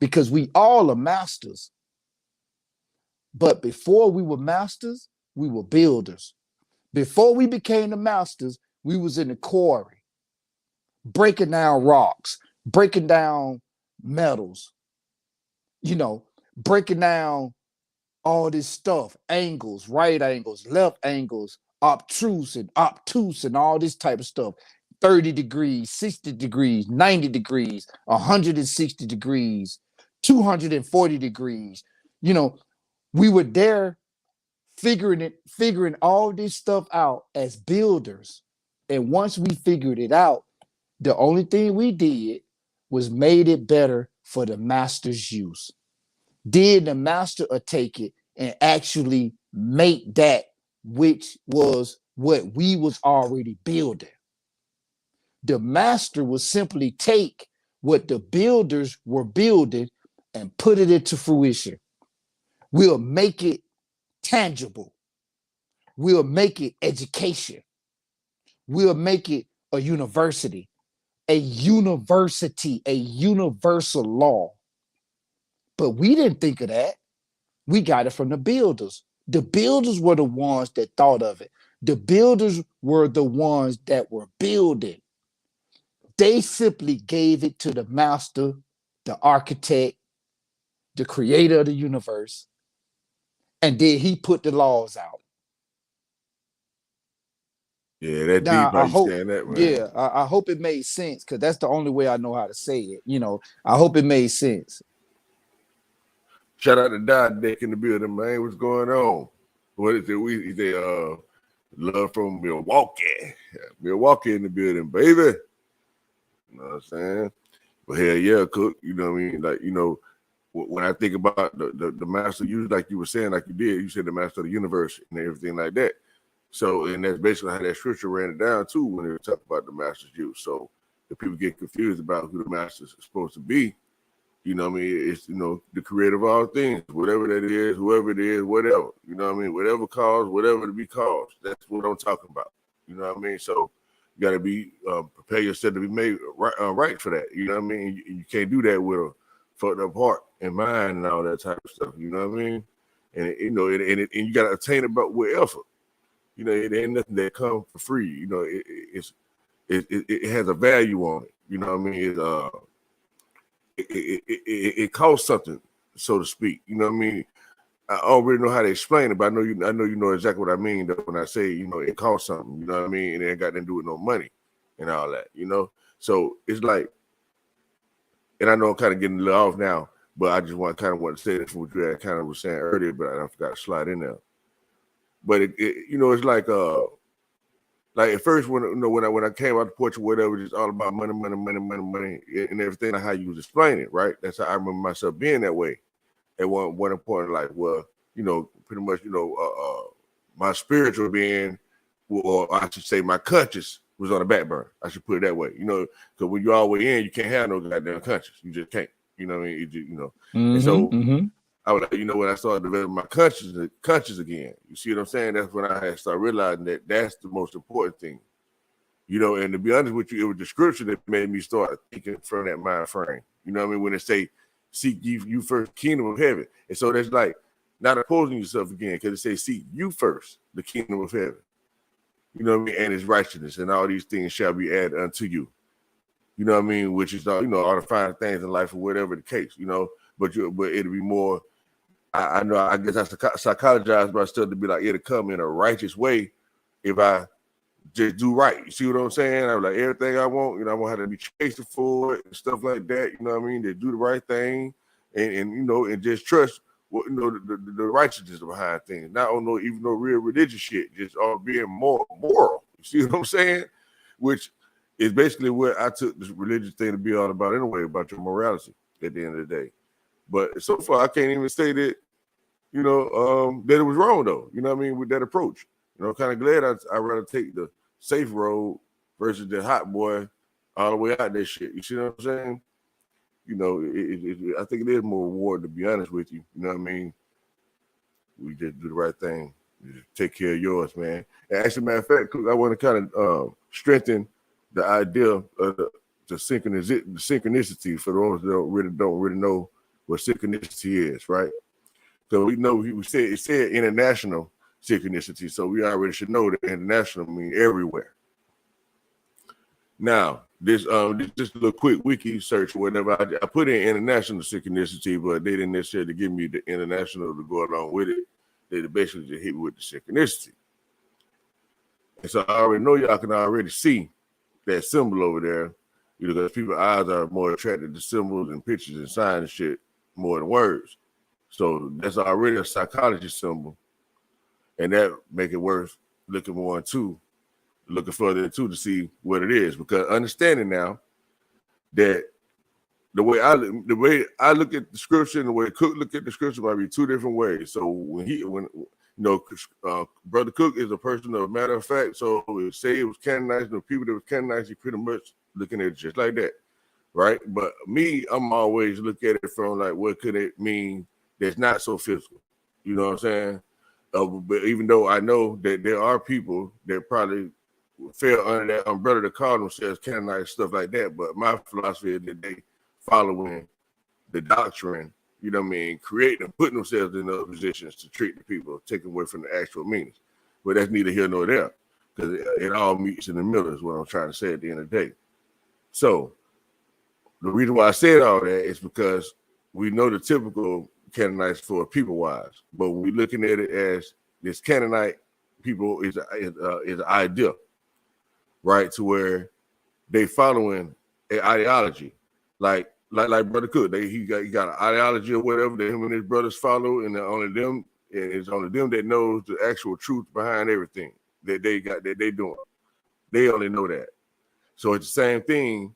Speaker 3: Because we all are masters. But before we were masters, we were builders. Before we became the masters, we was in the quarry, breaking down rocks, breaking down metals, you know, breaking down all this stuff, angles, right angles, left angles, obtuse and all this type of stuff. 30 degrees, 60 degrees, 90 degrees, 160 degrees, 240 degrees. You know, we were there figuring all this stuff out as builders. And once we figured it out, the only thing we did was made it better for the master's use. Did the master take it and actually make that which was what we was already building? The master would simply take what the builders were building and put it into fruition. We'll make it tangible. We'll make it education. We'll make it a university, a universal law. But we didn't think of that. We got it from the builders. The builders were the ones that thought of it. The builders were the ones that were building. They simply gave it to the master, the architect, the creator of the universe, and then he put the laws out.
Speaker 2: Yeah, that
Speaker 3: Now,
Speaker 2: deep how
Speaker 3: I
Speaker 2: you
Speaker 3: hope,
Speaker 2: saying that, man.
Speaker 3: yeah, I hope it made sense because that's the only way I know how to say it. You know, I hope it made sense.
Speaker 2: Shout out to Dot Deck in the building, man. What's going on? What is it? We say love from Milwaukee. Milwaukee in the building, baby. You know what I'm saying? But hell yeah, Cook, you know what I mean? Like, you know, when I think about the master use, like you were saying, like you did, you said the master of the universe and everything like that. So, and that's basically how that scripture ran it down too when they were talking about the master's use. So if people get confused about who the master is supposed to be, you know what I mean? It's, you know, the creator of all things, whatever that is, whoever it is, whatever, you know what I mean? Whatever caused, whatever to be caused, that's what I'm talking about. You know what I mean? So you got to be, prepare yourself to be made right for that. You know what I mean? You can't do that with a fucked up heart and mind and all that type of stuff. You know what I mean? And, you know, and you got to attain it with effort. You know, it ain't nothing that comes for free. You know, it has a value on it. You know what I mean? It costs something, so to speak. You know what I mean? I already know how to explain it, but I know you know exactly what I mean when I say, you know, it costs something. You know what I mean? And it ain't got nothing to do with no money and all that. You know, so it's like, and I know I'm kind of getting a little off now, but I just want to say this from what you kind of was saying earlier, but I forgot to slide in there. But it you know, it's like at first when I came out the porch or whatever, it's all about money, and everything, like how you was explaining it, right? That's how I remember myself being that way at one point. Like, well, you know, pretty much, you know, my spiritual being, or I should say, my conscience was on the back burner. I should put it that way, you know, because when you're all the way in, you can't have no goddamn conscience. You just can't. You know what I mean? You know, and so. I was like, you know, when I started developing my conscience again, you see what I'm saying? That's when I had started realizing that that's the most important thing, you know. And to be honest with you, it was the scripture that made me start thinking from that mind frame. You know what I mean? When they say, "Seek you first, kingdom of heaven," and so that's like not opposing yourself again, because it says, "Seek you first, the kingdom of heaven." You know what I mean? And His righteousness, and all these things shall be added unto you. You know what I mean? Which is all, you know, all the fine things in life, or whatever the case, you know. But it'll be more. I know, I guess I psychologize myself to be like, it'll come in a righteous way if I just do right. You see what I'm saying? I'm like, everything I want, you know, I want to be chasing for it and stuff like that. You know what I mean? They do the right thing and you know, and just trust what, you know, the righteousness behind things. Not on no, even no real religious shit, just all being more moral. You see what I'm saying? Which is basically what I took this religious thing to be all about anyway, about your morality at the end of the day. But so far, I can't even say that, you know, that it was wrong though. You know what I mean? With that approach, you know, kind of glad I'd rather take the safe road versus the hot boy all the way out that shit. You see what I'm saying? You know, I think it is more reward, to be honest with you. You know what I mean? We just do the right thing. Just take care of yours, man. And actually, matter of fact, I want to kind of strengthen the idea of the synchronicity for those that don't really know what synchronicity is, right? So we know it said international synchronicity, so we already should know that international means everywhere. Now, this just a little quick wiki search or whatever. I put in international synchronicity, but they didn't necessarily give me the international to go along with it. They basically just hit me with the synchronicity. And so I already know y'all can already see that symbol over there, you know, because people's eyes are more attracted to symbols and pictures and signs and shit more than words. So that's already a psychology symbol, and that make it worth looking more into, looking further into to see what it is. Because understanding now that the way I look at the scripture and the way Cook look at the scripture might be two different ways. So when you know, Brother Cook is a person of matter of fact. So say it was canonized, the people that was canonized, he pretty much looking at it just like that, right? But me, I'm always look at it from like, what could it mean that's not so physical? You know what I'm saying? But even though I know that there are people that probably fell under that umbrella to call themselves canonized, stuff like that, but my philosophy is that they following the doctrine, you know what I mean, creating and putting themselves in those positions to treat the people, taking away from the actual meanings. But that's neither here nor there, because it all meets in the middle is what I'm trying to say at the end of the day. So the reason why I said all that is because we know the typical Canaanites for people wise, but when we're looking at it as this Canaanite people is an idea, right? To where they following an ideology, like Brother Cook. He got an ideology or whatever that him and his brothers follow, and it's only them that knows the actual truth behind everything that they doing. They only know that. So it's the same thing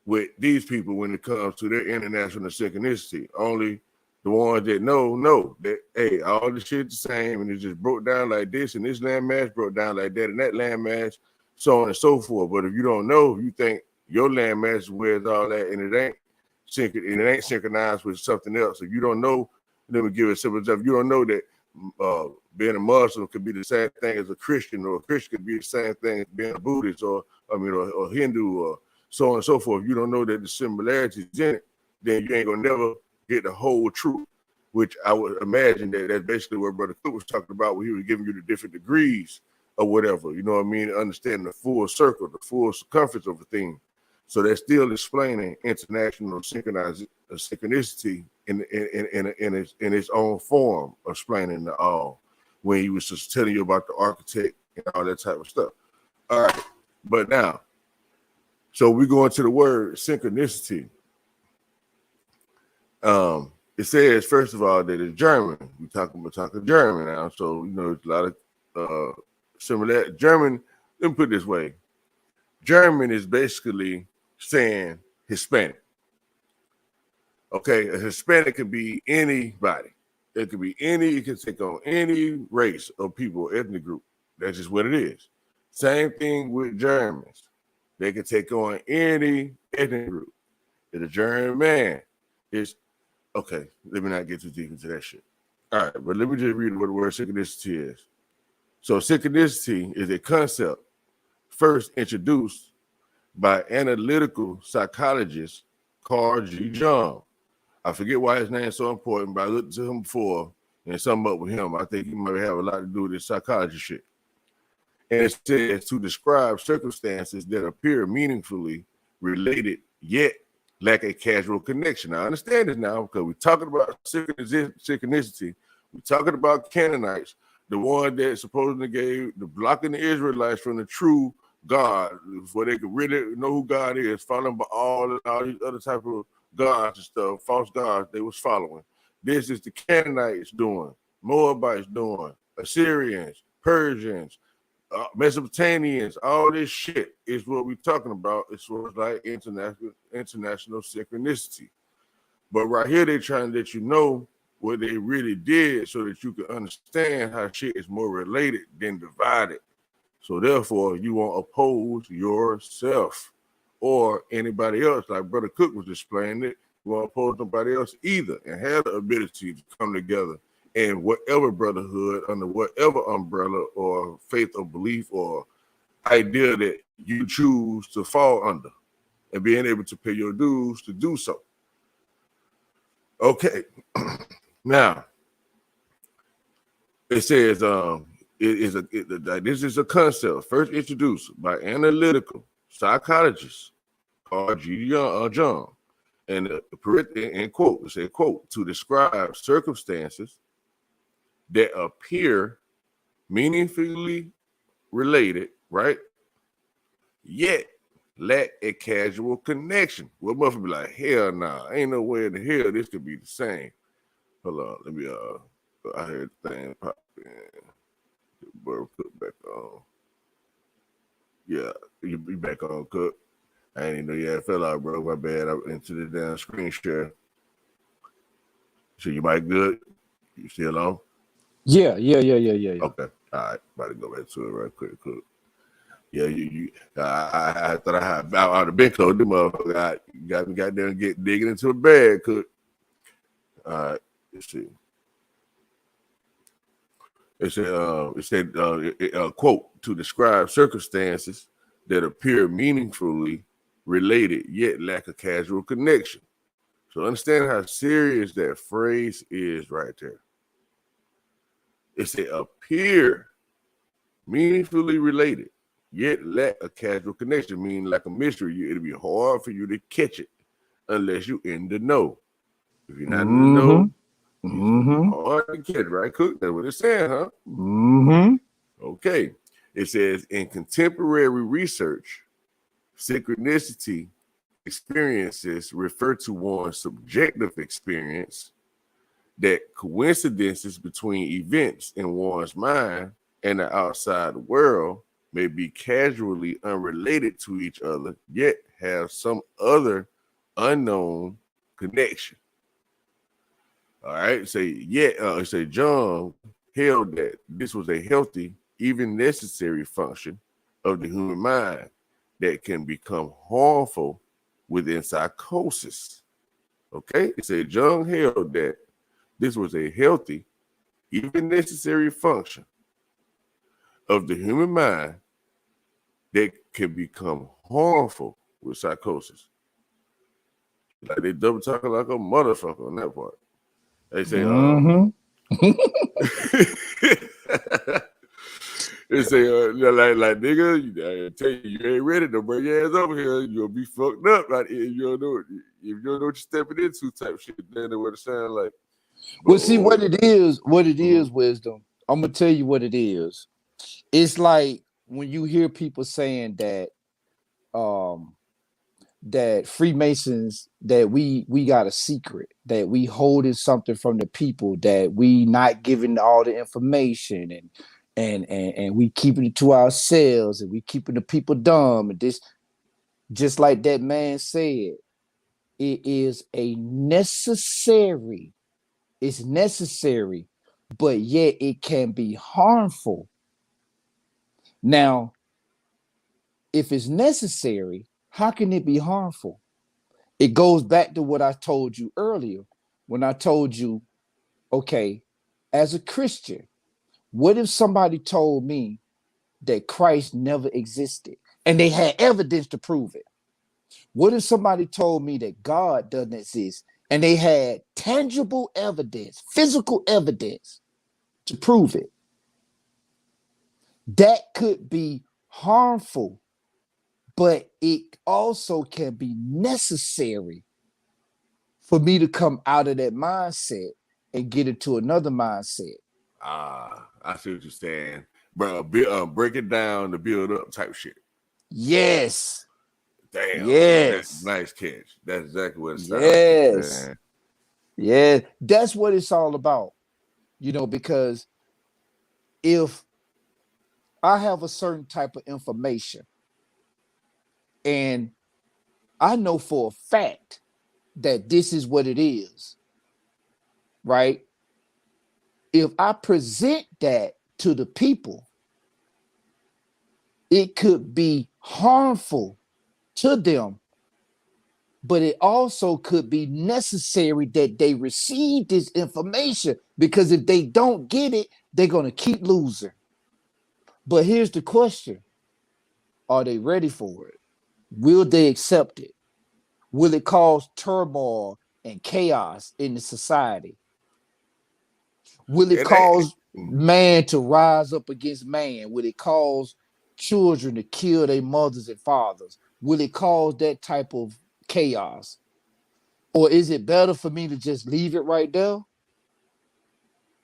Speaker 2: with these people when it comes to their international synchronicity. Only the ones that know that, hey, all this shit's the same, and it just broke down like this, and this landmass broke down like that, and that landmass, so on and so forth. But if you don't know, you think your landmass wears all that, and it ain't synchronized with something else. If you don't know, let me give it simple stuff. You don't know that being a Muslim could be the same thing as a Christian, or a Christian could be the same thing as being a Buddhist, or Hindu, or so on and so forth. You don't know that the similarities in it, then you ain't gonna never get the whole truth, which I would imagine that's basically what Brother Cook was talking about, where he was giving you the different degrees or whatever, you know what I mean? Understanding the full circle, the full circumference of a thing. So that's still explaining international synchronicity in its own form, explaining the all, when he was just telling you about the architect and all that type of stuff. All right, but now, so we go into the word synchronicity. It says, first of all, that it's German. We're talking German now, so you know it's a lot of similar. German, let me put it this way: German is basically saying Hispanic. Okay, a Hispanic could be anybody. It could be it can take on any race of people, ethnic group. That's just what it is. Same thing with Germans. They can take on any ethnic group. It's a German man. It's okay. Let me not get too deep into that shit. All right, but let me just read what the word synchronicity is. So synchronicity is a concept first introduced by analytical psychologist Carl G. Jung. I forget why his name is so important, but I looked to him before and summed up with him. I think he might have a lot to do with this psychology shit. And it says to describe circumstances that appear meaningfully related yet lack a casual connection. I understand this now because we're talking about synchronicity. We're talking about Canaanites, the one that supposedly gave the blocking the Israelites from the true God, where they could really know who God is, following by all these other type of gods and stuff, false gods they was following. This is the Canaanites doing, Moabites doing, Assyrians, Persians, Mesopotamians, all this shit is what we're talking about. It's sort of like international synchronicity. But right here, they're trying to let you know what they really did so that you can understand how shit is more related than divided. So therefore, you won't oppose yourself or anybody else. Like Brother Cook was explaining it, you won't oppose nobody else either, and have the ability to come together in whatever brotherhood, under whatever umbrella or faith or belief or idea that you choose to fall under, and being able to pay your dues to do so. Okay, now it says this is a concept first introduced by analytical psychologist Carl G. Jung, and quote, it said, quote, to describe circumstances that appear meaningfully related, right? Yet lack a casual connection. Well, must be like, hell nah, ain't no way in the hell this could be the same. Hold on, let me I heard the thing pop in. Bro, Cook back on. Yeah, you be back on, Cook. I ain't even know you had fell out, bro. My bad. I'm into the damn screen share. So you might good? You still on?
Speaker 3: Yeah.
Speaker 2: Okay. All right. About to go back to it right quick. Cook. Yeah, I thought I had out of bed clothes. The motherfucker got me there and get digging into a bag, Cook. All right. Let's see. It said, quote, to describe circumstances that appear meaningfully related yet lack a casual connection. So understand how serious that phrase is right there. It said appear meaningfully related, yet lack a casual connection, meaning like a mystery. It'll be hard for you to catch it unless you in the know. If you're not in the know, it's hard to catch, right? Cook, that's what it's saying, huh? Okay. It says in contemporary research, synchronicity experiences refer to one's subjective experience that coincidences between events in one's mind and the outside world may be casually unrelated to each other, yet have some other unknown connection. All right, say John held that this was a healthy, even necessary function of the human mind that can become harmful within psychosis. Okay, it said John held that this was a healthy, even necessary function of the human mind that can become harmful with psychosis. Like they double talking like a motherfucker on that part. They say, they say, like nigga, I tell you, you ain't ready to bring your ass over here. You'll be fucked up. Like if you don't know what you're stepping into, type shit. Then it would sound like.
Speaker 3: Well, see what it is. Wisdom. I'm gonna tell you what it is. It's like when you hear people saying that, that Freemasons, that we got a secret, that we holding something from the people, that we not giving all the information, and we keeping it to ourselves, and we keeping the people dumb, and this, just like that man said, it is a necessary. It's necessary, but yet it can be harmful. Now, if it's necessary, how can it be harmful? It goes back to what I told you earlier when I told you, okay, as a Christian, what if somebody told me that Christ never existed and they had evidence to prove it? What if somebody told me that God doesn't exist and they had tangible evidence, physical evidence to prove it? That could be harmful, but it also can be necessary for me to come out of that mindset and get into another mindset.
Speaker 2: I see what you're saying. Bro, break it down to build up type shit.
Speaker 3: Yes.
Speaker 2: Damn.
Speaker 3: Yes.
Speaker 2: Nice catch. That's exactly what it's
Speaker 3: yes. Like. Yeah. That's what it's all about. Because if I have a certain type of information and I know for a fact that this is what it is, right? If I present that to the people, it could be harmful to them, but it also could be necessary that they receive this information, because if they don't get it, they're going to keep losing. But here's the question. Are they ready for it? Will they accept it? Will it cause turmoil and chaos in the society? Will it cause man to rise up against man? Will it cause children to kill their mothers and fathers? Will it cause that type of chaos? Or is it better for me to just leave it right there?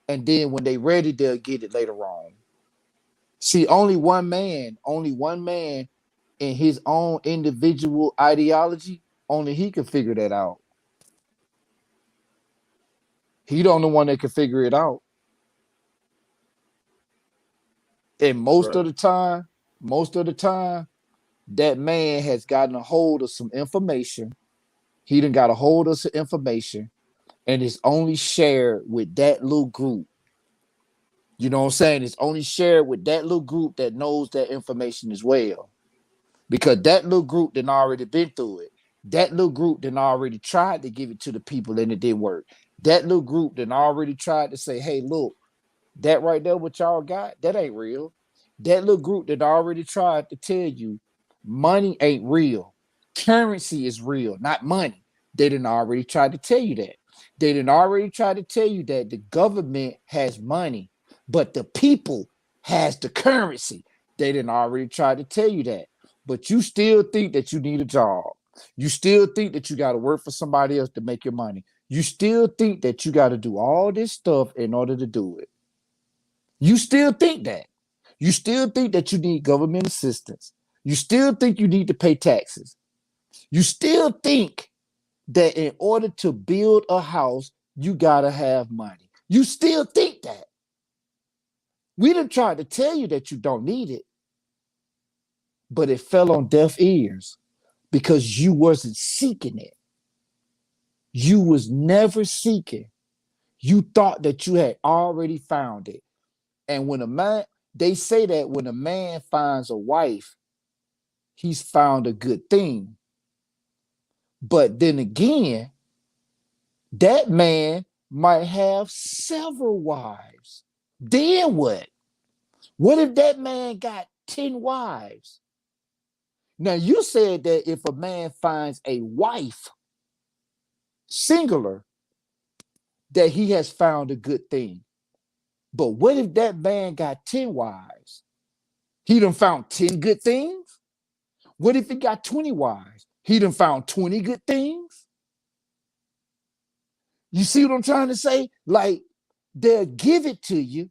Speaker 3: And then when they're ready, they'll get it later on. See, only one man in his own individual ideology, only he can figure that out. He the only one that can figure it out. And most of the time, that man has gotten a hold of some information. He done got a hold of some information, and it's only shared with that little group. You know what I'm saying? It's only shared with that little group that knows that information as well. Because that little group done already been through it. That little group done already tried to give it to the people and it didn't work. That little group done already tried to say, hey, look, that right there, what y'all got, that ain't real. That little group that already tried to tell you money ain't real. Currency is real, not money. They didn't already try to tell you that. They didn't already try to tell you that the government has money, but the people has the currency. They didn't already try to tell you that. But you still think that you need a job. You still think that you got to work for somebody else to make your money. You still think that you got to do all this stuff in order to do it. You still think that. You still think that you need government assistance. You still think you need to pay taxes. You still think that in order to build a house, you got to have money. You still think that. We done tried to tell you that you don't need it, but it fell on deaf ears because you wasn't seeking it. You was never seeking. You thought that you had already found it. And when a man, they say that when a man finds a wife, he's found a good thing. But then again, that man might have several wives. Then what? What if that man got 10 wives? Now, you said that if a man finds a wife, singular, that he has found a good thing. But what if that man got 10 wives? He done found 10 good things? What if he got 20 wives? He done found 20 good things? You see what I'm trying to say? Like, they'll give it to you,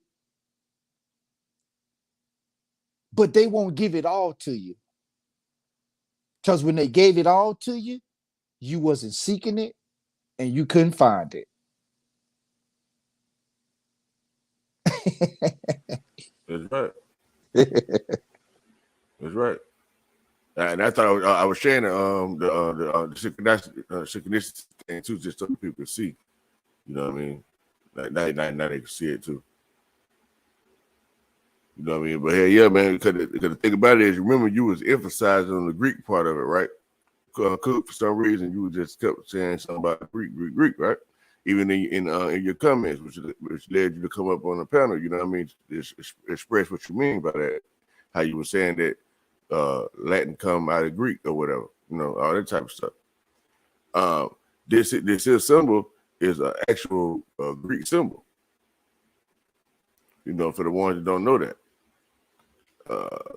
Speaker 3: but they won't give it all to you. Because when they gave it all to you, you wasn't seeking it and you couldn't find it.
Speaker 2: That's right. That's right. And I thought I was sharing the synchronicity thing too, just so people can see. You know what I mean? Like now they can see it too. You know what I mean? But hey, yeah, man. Because the thing about it is, remember you was emphasizing on the Greek part of it, right? Cook, for some reason, you just kept saying something about Greek, right? Even in your comments, which led you to come up on the panel. You know what I mean? Express what you mean by that. How you were saying that Latin come out of Greek or whatever. You know, all that type of stuff. This here symbol is an actual Greek symbol. You know, for the ones that don't know that.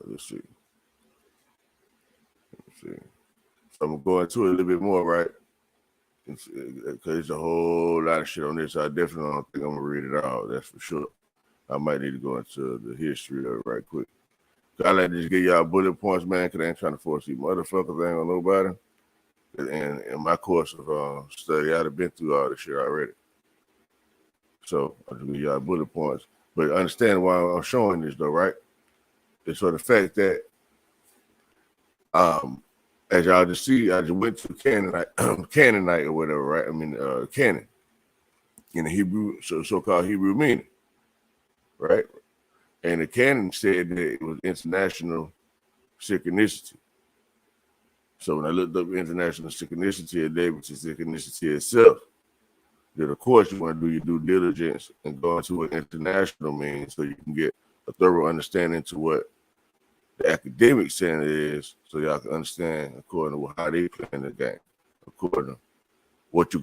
Speaker 2: Let's see. So I'm gonna go into it a little bit more, right? Because there's a whole lot of shit on this. I definitely don't think I'm gonna read it all. That's for sure. I might need to go into the history of it right quick. I like to just give y'all bullet points, man, because I ain't trying to force you motherfuckers. I ain't on nobody. And in my course of study, I'd have been through all this shit already. So I'll give y'all bullet points. But understand why I'm showing this, though, right? It's for the fact that, as y'all just see, I just went to Canaanite or whatever, right? I mean, Canaan in the Hebrew, so-called Hebrew meaning, right? And the canon said that it was international synchronicity. So when I looked up international synchronicity, it gave it to synchronicity itself. Then of course you want to do your due diligence and go into what international means so you can get a thorough understanding to what the academic saying is, so y'all can understand according to how they playing the game, according to what you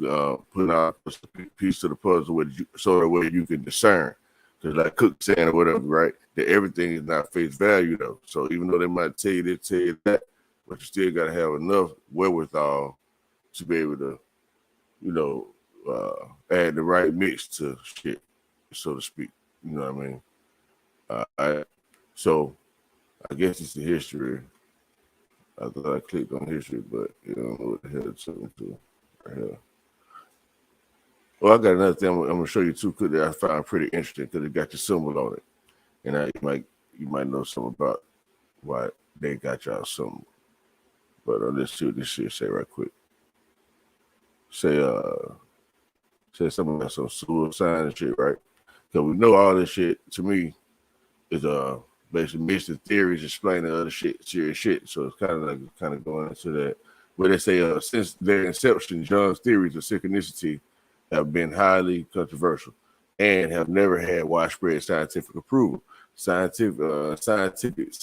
Speaker 2: put out a piece of the puzzle so that way you can discern. Because like Cook saying or whatever, right, that everything is not face value though. So even though they might tell you this, tell you that, but you still got to have enough wherewithal to be able to, you know, add the right mix to shit, so to speak. You know what I mean? So I guess it's the history. I thought I clicked on history, but you don't know what the hell it's something to right here. Well, I got another thing I'm gonna show you too, that I found pretty interesting because it got your symbol on it, and you might know something about why they got y'all symbol. But let's see what this shit say right quick. Say something about some suicide and shit, right? Because we know all this shit to me is basically mixed with theories explaining other shit, serious shit. So it's kind of going into that. Where they say since their inception, Jung's theories of synchronicity have been highly controversial and have never had widespread scientific approval. Scientific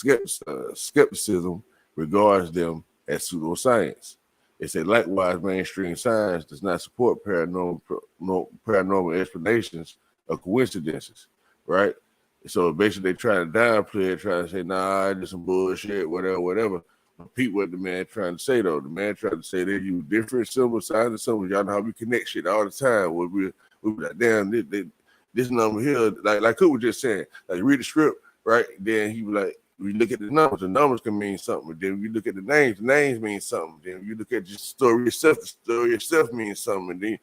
Speaker 2: skepticism regards them as pseudoscience. It said likewise, mainstream science does not support paranormal explanations of coincidences, right? So basically, they trying to downplay it, trying to say, nah, it's just some bullshit, whatever. Repeat what the man trying to say, though. The man trying to say they use different symbols, signs, and symbols. Y'all know how we connect shit all the time. We be like, damn, this number here, like Cook was just saying, like read the script, right? Then he was like, we look at the numbers can mean something. Then we look at the names mean something. Then you look at just the story itself means something. And then,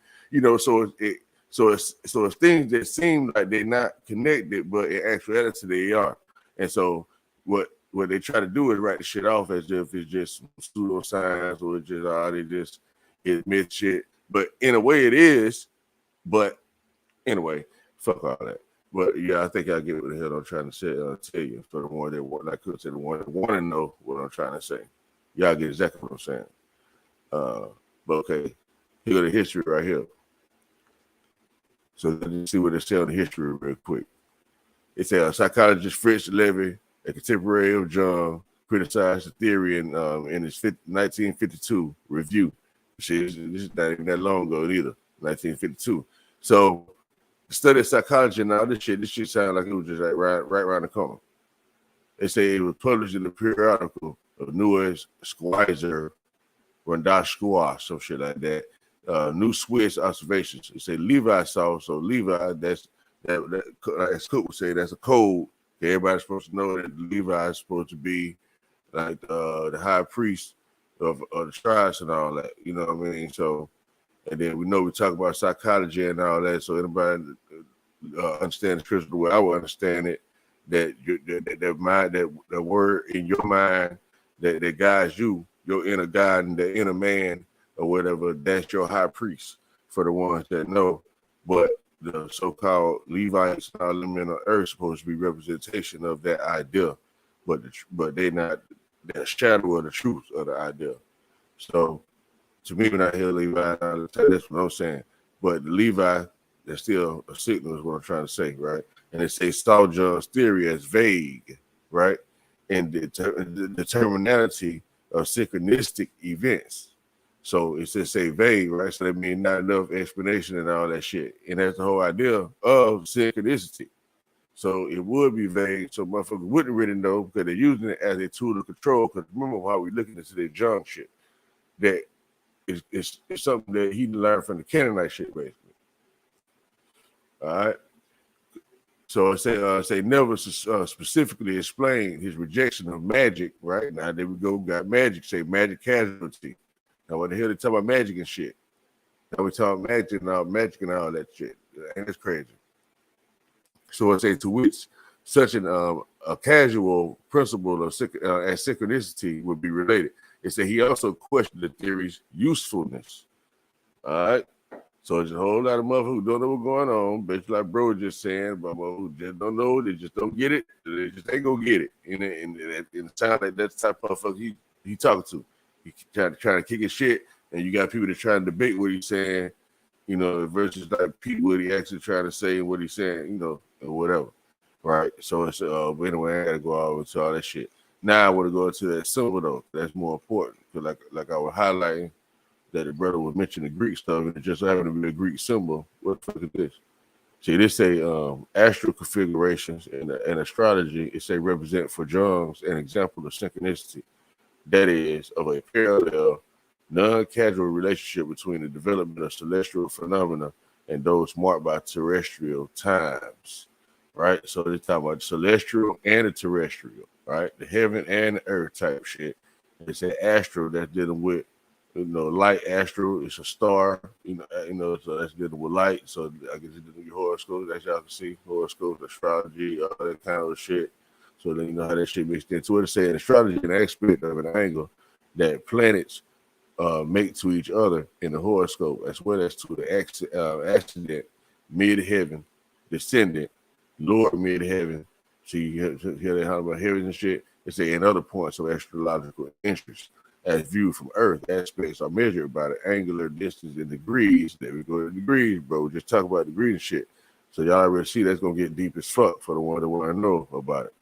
Speaker 2: it's things that seem like they're not connected, but in actuality they are. And so what they try to do is write the shit off as if it's just pseudoscience or it admit shit. But in a way it is. But anyway, fuck all that. But yeah, I think I get what the hell I'm trying to say, tell you. For the one that want, like I said, the one that want to know what I'm trying to say. Y'all get exactly what I'm saying. But okay, here go the history right here. So let's see what they say on the history real quick. It says psychologist Fritz Levy, a contemporary of Jung, criticized the theory in his 1952 review. This is not even that long ago either, 1952. So the study of psychology and all this shit sounded like it was just like right around the corner. They say it was published in the periodical of Neues Schweizer Rundschau, some shit like that. New Swiss Observations. It say Levi saw, so Levi, that's as Cook would say, that's a code. Everybody's supposed to know that Levi is supposed to be like the high priest of the tribes and all that. You know what I mean? So, and then we know we talk about psychology and all that. So anybody understand the scripture the way I would understand it, that that word in your mind that guides you, your inner God and the inner man or whatever, that's your high priest for the ones that know. But the so-called Levites and all them in the earth supposed to be representation of that idea, but they're not that shadow of the truth of the idea. So to me, when I hear Levi, that's what I'm saying. But the Levi, that's still a signal is what I'm trying to say, right? And they say saw John's theory as vague, right? And the terminality of synchronistic events. So it's just say vague, right? So that means not enough explanation and all that shit. And that's the whole idea of synchronicity. So it would be vague, so motherfuckers wouldn't really know because they're using it as a tool to control. Because remember how we looking into the John shit, that it's something that he learned from the Canaanite shit, basically. All right. So I say never specifically explain his rejection of magic. Right now, there we go. Got magic. Say magic casualty. Now, what the hell they talk about magic and shit? Now we talk magic and all that shit. And it's crazy. So I say to which such a casual principle of as synchronicity would be related. It said he also questioned the theory's usefulness. All right. So it's a whole lot of motherfuckers who don't know what's going on. Basically, like bro was just saying, but who just don't know, they just don't get it. They just ain't gonna get it. And it sounds like that's the type of motherfucker he talking to. He trying to kick his shit, and you got people that trying to debate what he's saying, you know, versus like Pete what he actually trying to say and what he's saying, you know, or whatever. Right. So it's but anyway, I gotta go over to all that shit. Now I want to go into that symbol though. That's more important. Because like I was highlighting that the brother was mentioning the Greek stuff, and it just happened to be a Greek symbol. What the fuck is this? See, this say astral configurations and astrology. It say represent for Jung's an example of synchronicity. That is of a parallel, non-casual relationship between the development of celestial phenomena and those marked by terrestrial times. Right? So they're talking about the celestial and the terrestrial, right? The heaven and the earth type shit. They say astral, that's dealing with, you know, light. Astral is a star, you know, so that's dealing with light. So I guess it's dealing with horoscopes, as y'all can see, horoscopes, astrology, all that kind of shit. So then you know how that shit mixed into it. It's saying astrology an aspect of an angle that planets make to each other in the horoscope, as well as to the accident, mid-heaven, descendant, lower mid-heaven. See, you hear they talk about heavens and shit. They say in other points of astrological interest, as viewed from Earth, aspects are measured by the angular distance in degrees. There we go to degrees, bro. Just talk about degrees and shit. So y'all already see that's gonna get deep as fuck for the one that want to know about it,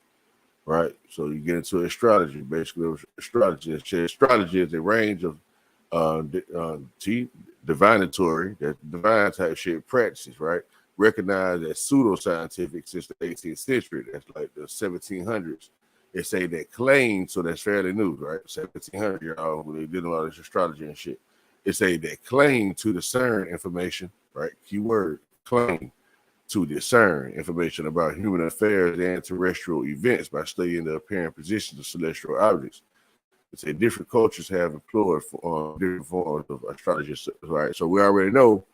Speaker 2: right? So you get into astrology. Basically, astrology is a range of Divinatory, that divine type shit practices, right? Recognized as pseudoscientific since the 18th century. That's like the 1700s. They say that claim, so that's fairly new, right? 1700, y'all, when they did all this astrology and shit. They say that claim to discern information, right? Keyword, claim to discern information about human affairs and terrestrial events by studying the apparent positions of celestial objects. They say different cultures have employed different forms of astrology, right? So we already know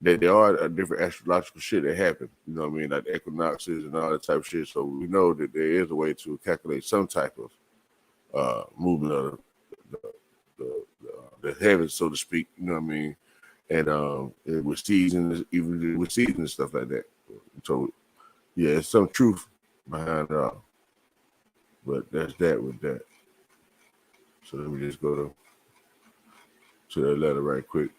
Speaker 2: that there are different astrological shit that happen. You know what I mean? Like equinoxes and all that type of shit. So we know that there is a way to calculate some type of movement of the heavens, so to speak. You know what I mean? And with seasons, even with seasons and stuff like that. So yeah, it's some truth behind it all. But that's that with that. So let me just go to that letter right quick.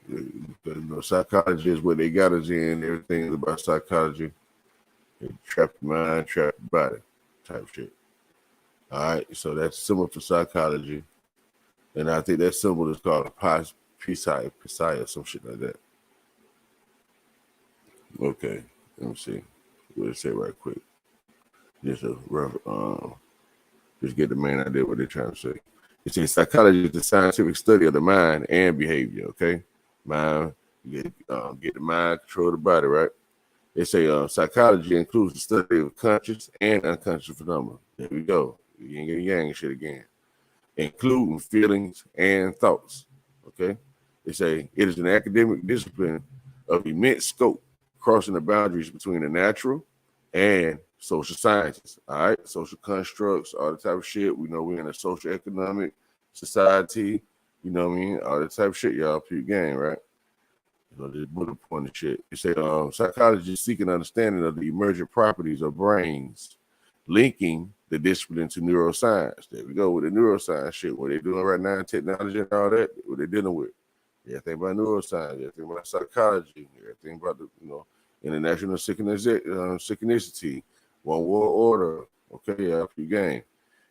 Speaker 2: You know, psychology is what they got us in. Everything is about psychology. They trap the mind, trap the body, type shit. All right, so that's a symbol for psychology, and I think that symbol is called a Pisai, some shit like that. Okay, let me see. What it say right quick. Just a rough, just get the main idea what they're trying to say. It says psychology is the scientific study of the mind and behavior. Okay. Mind, get the mind, control the body, right? They say psychology includes the study of conscious and unconscious phenomena. There we go. Yin and yang shit again. Including feelings and thoughts. Okay. They say it is an academic discipline of immense scope, crossing the boundaries between the natural and social sciences. All right. Social constructs, all the type of shit. We know we're in a social economic society. You know what I mean? All that type of shit, y'all, peep game, right? You know, this bullet point and shit. You say psychologists seek an understanding of the emergent properties of brains, linking the discipline to neuroscience. There we go with the neuroscience shit. What they doing right now in technology and all that, what they dealing with. Everything about neuroscience, everything about psychology, everything about the, you know, international synchronicity, one world order. Okay, y'all, peep game.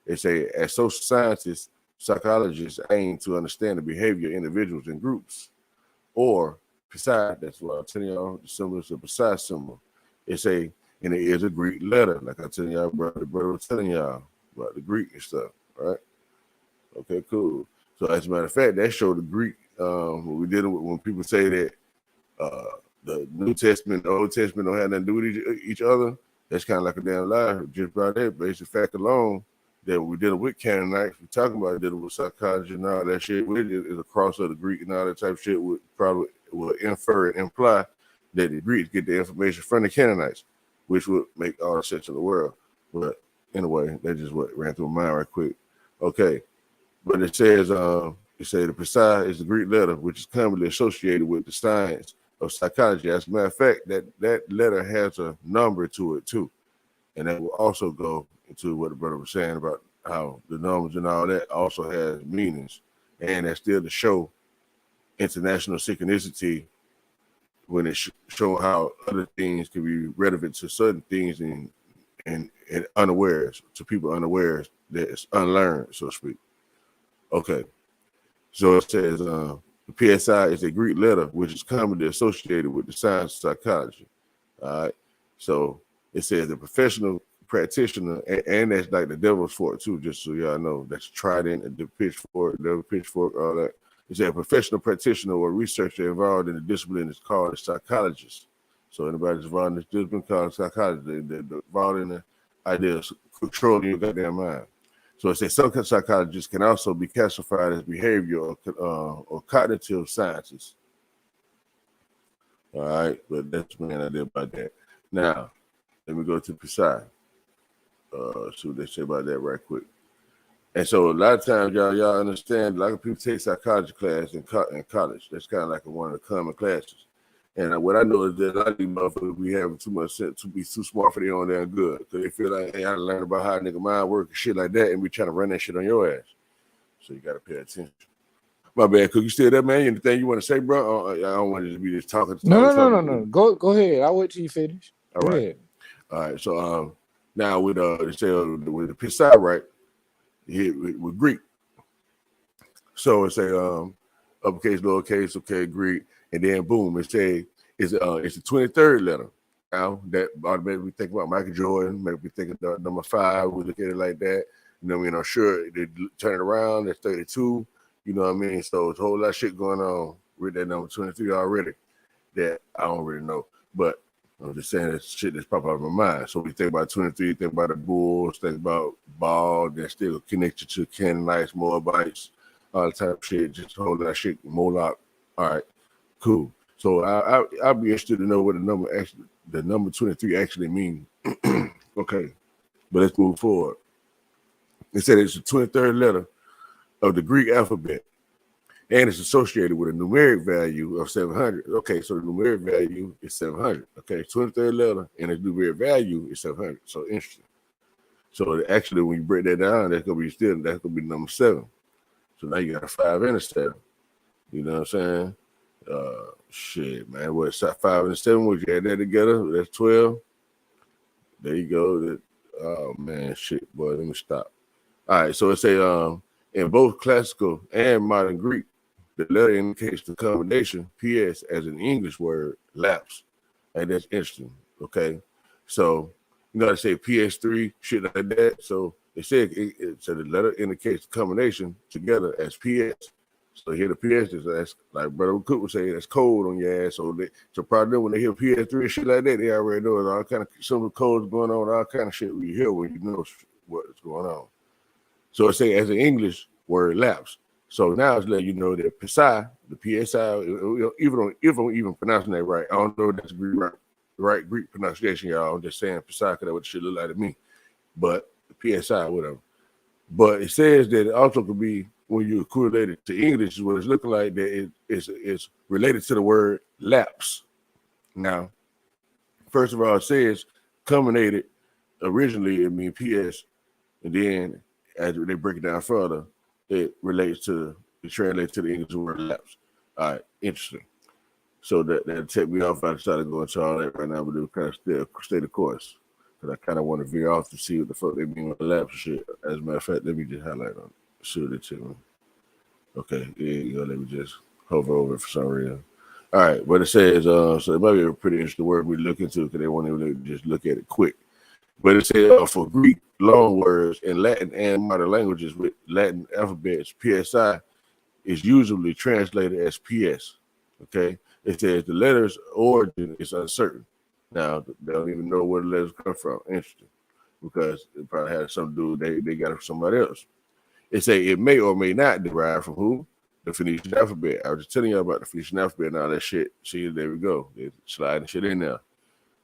Speaker 2: They say as social scientists, psychologists aim to understand the behavior of individuals and groups, or Psi, that's what I'm telling y'all, the symbol is a Psi symbol. And it is a Greek letter, like I tell y'all, the brother was telling y'all about the Greek and stuff, right? Okay, cool. So as a matter of fact, that showed the Greek, when we did it, when people say that the New Testament, the Old Testament don't have nothing to do with each other, that's kind of like a damn lie. Just by that basic fact alone, that we're dealing with Canaanites, we're talking about dealing with psychology and all that shit. It is a cross of the Greek and all that type of shit would probably will infer and imply that the Greeks get the information from the Canaanites, which would make all the sense in the world. But anyway, that's just what ran through my mind right quick. Okay, but it says the Psi is the Greek letter, which is commonly associated with the science of psychology. As a matter of fact, that letter has a number to it too, and that will also go into what the brother was saying about how the numbers and all that also has meanings, and that's still to show international synchronicity when it show how other things can be relevant to certain things and unawares, to people unawares that it's unlearned, so to speak. Okay, so it says the PSI is a Greek letter which is commonly associated with the science of psychology. All right, so it says the professional practitioner, and that's like the devil's fork too, just so y'all know. That's trident, the pitchfork, all that. It's a professional practitioner or researcher involved in the discipline is called a psychologist. So anybody that's involved in this discipline called psychologist, they're involved in the idea of controlling your goddamn mind. So it says some psychologists can also be classified as behavioral or cognitive sciences. All right, but that's the main idea about that. Now, let me go to Psi. See what they say about that right quick. And so a lot of times, y'all understand, a lot of people take psychology class in college. That's kind of like one of the common classes. And what I know is that a lot of these motherfuckers be having too much sense to be too smart for their own damn good. Because they feel like, hey, I learn about how a nigga mind work and shit like that, and we trying to run that shit on your ass. So you got to pay attention. My bad, Cook. You still there, man? Anything you want to say, bro? I don't want to just be just talking.
Speaker 3: No. Go ahead. I'll wait till you finish.
Speaker 2: All right. All right. So now with with the Psi, right? Here with Greek. So it's uppercase, lowercase, okay, Greek, and then boom, it say it's the 23rd letter. Now that automatically think about Michael Jordan, maybe think about number 5. We look at it like that. You know what I mean? I'm sure they turn it around. That's 32. You know what I mean? So it's a whole lot of shit going on with that number 23 already that I don't really know. But I'm just saying that shit that's popping out of my mind. So we think about 23, think about the Bulls, think about ball, then still connected to Canaanites, Moabites, all the type of shit, just a whole lot of shit, Moloch. All right, cool. So I'll be interested to know what the number 23 actually means. Okay, but let's move forward. It said it's the 23rd letter of the Greek alphabet, and it's associated with a numeric value of 700. Okay, so the numeric value is 700. Okay, 23rd letter and the numeric value is 700. So interesting. So actually, when you break that down, that's gonna be number 7. So now you got a 5 and a 7. You know what I'm saying? Shit, man. What 5 and 7? Would you add that together? That's 12. There you go. Oh man, shit, boy. Let me stop. All right, so it say in both classical and modern Greek, the letter indicates the combination PS as an English word lapse. And that's interesting. Okay. So you know, they say PS3, shit like that. So they said so the letter indicates the combination together as PS. So here the PS is that's like Brother Cook would say that's cold on your ass. So probably when they hear PS3 and shit like that, they already know all kind of some of the codes going on, all kind of shit we hear when you know what's going on. So it say as an English word lapse. So now it's letting you know that PSI, the PSI, if I'm even pronouncing that right, I don't know if that's right Greek pronunciation, y'all. I'm just saying PSI because that's what shit look like to me. But PSI, whatever. But it says that it also could be when you correlate it to English, is what it's looking like that it's related to the word lapse. Now, first of all, it says culminated originally, it means PS, and then as they break it down further, it translates to the English word lapse. All right, interesting. So that take me off. I decided to go into all that right now, but it kind of stay the course. Because I kind of want to veer off to see what the fuck they mean with the lapse shit. As a matter of fact, let me just highlight on it. Shoot it to me. Okay, there you go. Let me just hover over it for some reason. All right, but it says, so it might be a pretty interesting word we look into because they want to just look at it quick. But it says for Greek long words in Latin and modern languages with Latin alphabets, PSI is usually translated as PS. Okay, it says the letter's origin is uncertain. Now they don't even know where the letters come from. Interesting, because it probably had something to do. They got it from somebody else. It say it may or may not derive from who? The Phoenician alphabet. I was just telling you about the Phoenician alphabet and all that shit. See, there we go. They're sliding shit in there.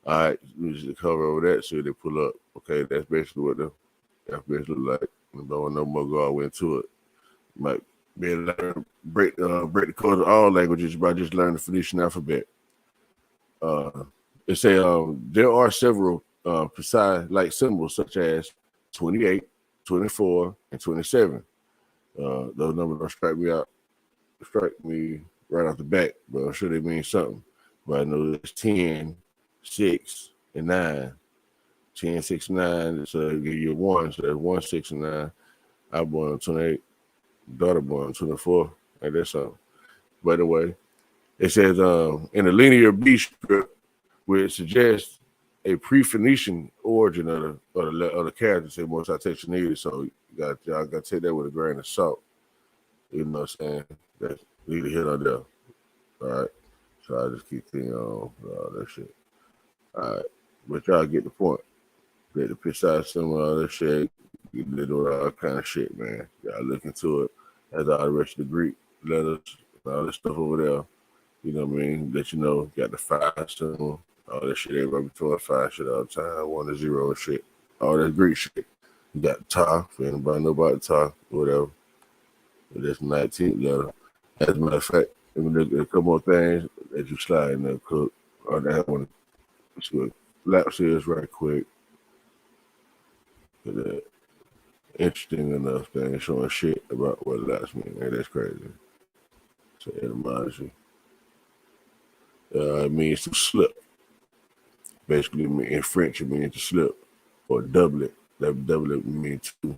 Speaker 2: All right, we just cover over that so they pull up. Okay, that's basically what the alphabet look like. I don't know more go all into it. Might be able to break the code of all languages by just learning the Phoenician alphabet. It say there are several precise-like symbols such as 28, 24, and 27. Those numbers don't strike me right off the bat, but I'm sure they mean something. But I know it's 10, 6, and 9. 10, 6, 9. So give you 1. So that's 1, 6, and 9. I born on 28. Daughter born on 24. Like that's something. By the way, it says in a linear B script, which suggests a pre-Phoenician origin of the character, say more citation needed. So y'all got to take that with a grain of salt. You know what I'm saying? That's neither here nor there. All right. So I just keep thinking on all that shit. All right. But y'all get the point. Get the precise symbol, all that shit. You do all kind of shit, man. Y'all look into it. As all the rest of the Greek letters, all this stuff over there. You know what I mean? Let you know, got the 5 symbol, all that shit. Everybody be throwing 5 shit all the time, 1 to 0 and shit. All that Greek shit. You got the Ta, for anybody know about the Ta, whatever. But that's 19th letter. As a matter of fact, there's a couple more things that you slide in there, Cook. Or that one. Let's go. Lapse is right quick. Interesting enough thing showing shit about what lapse means. Hey, that's crazy. So etymology. It means to slip. Basically, in French, it means to slip or doublet. That doublet means to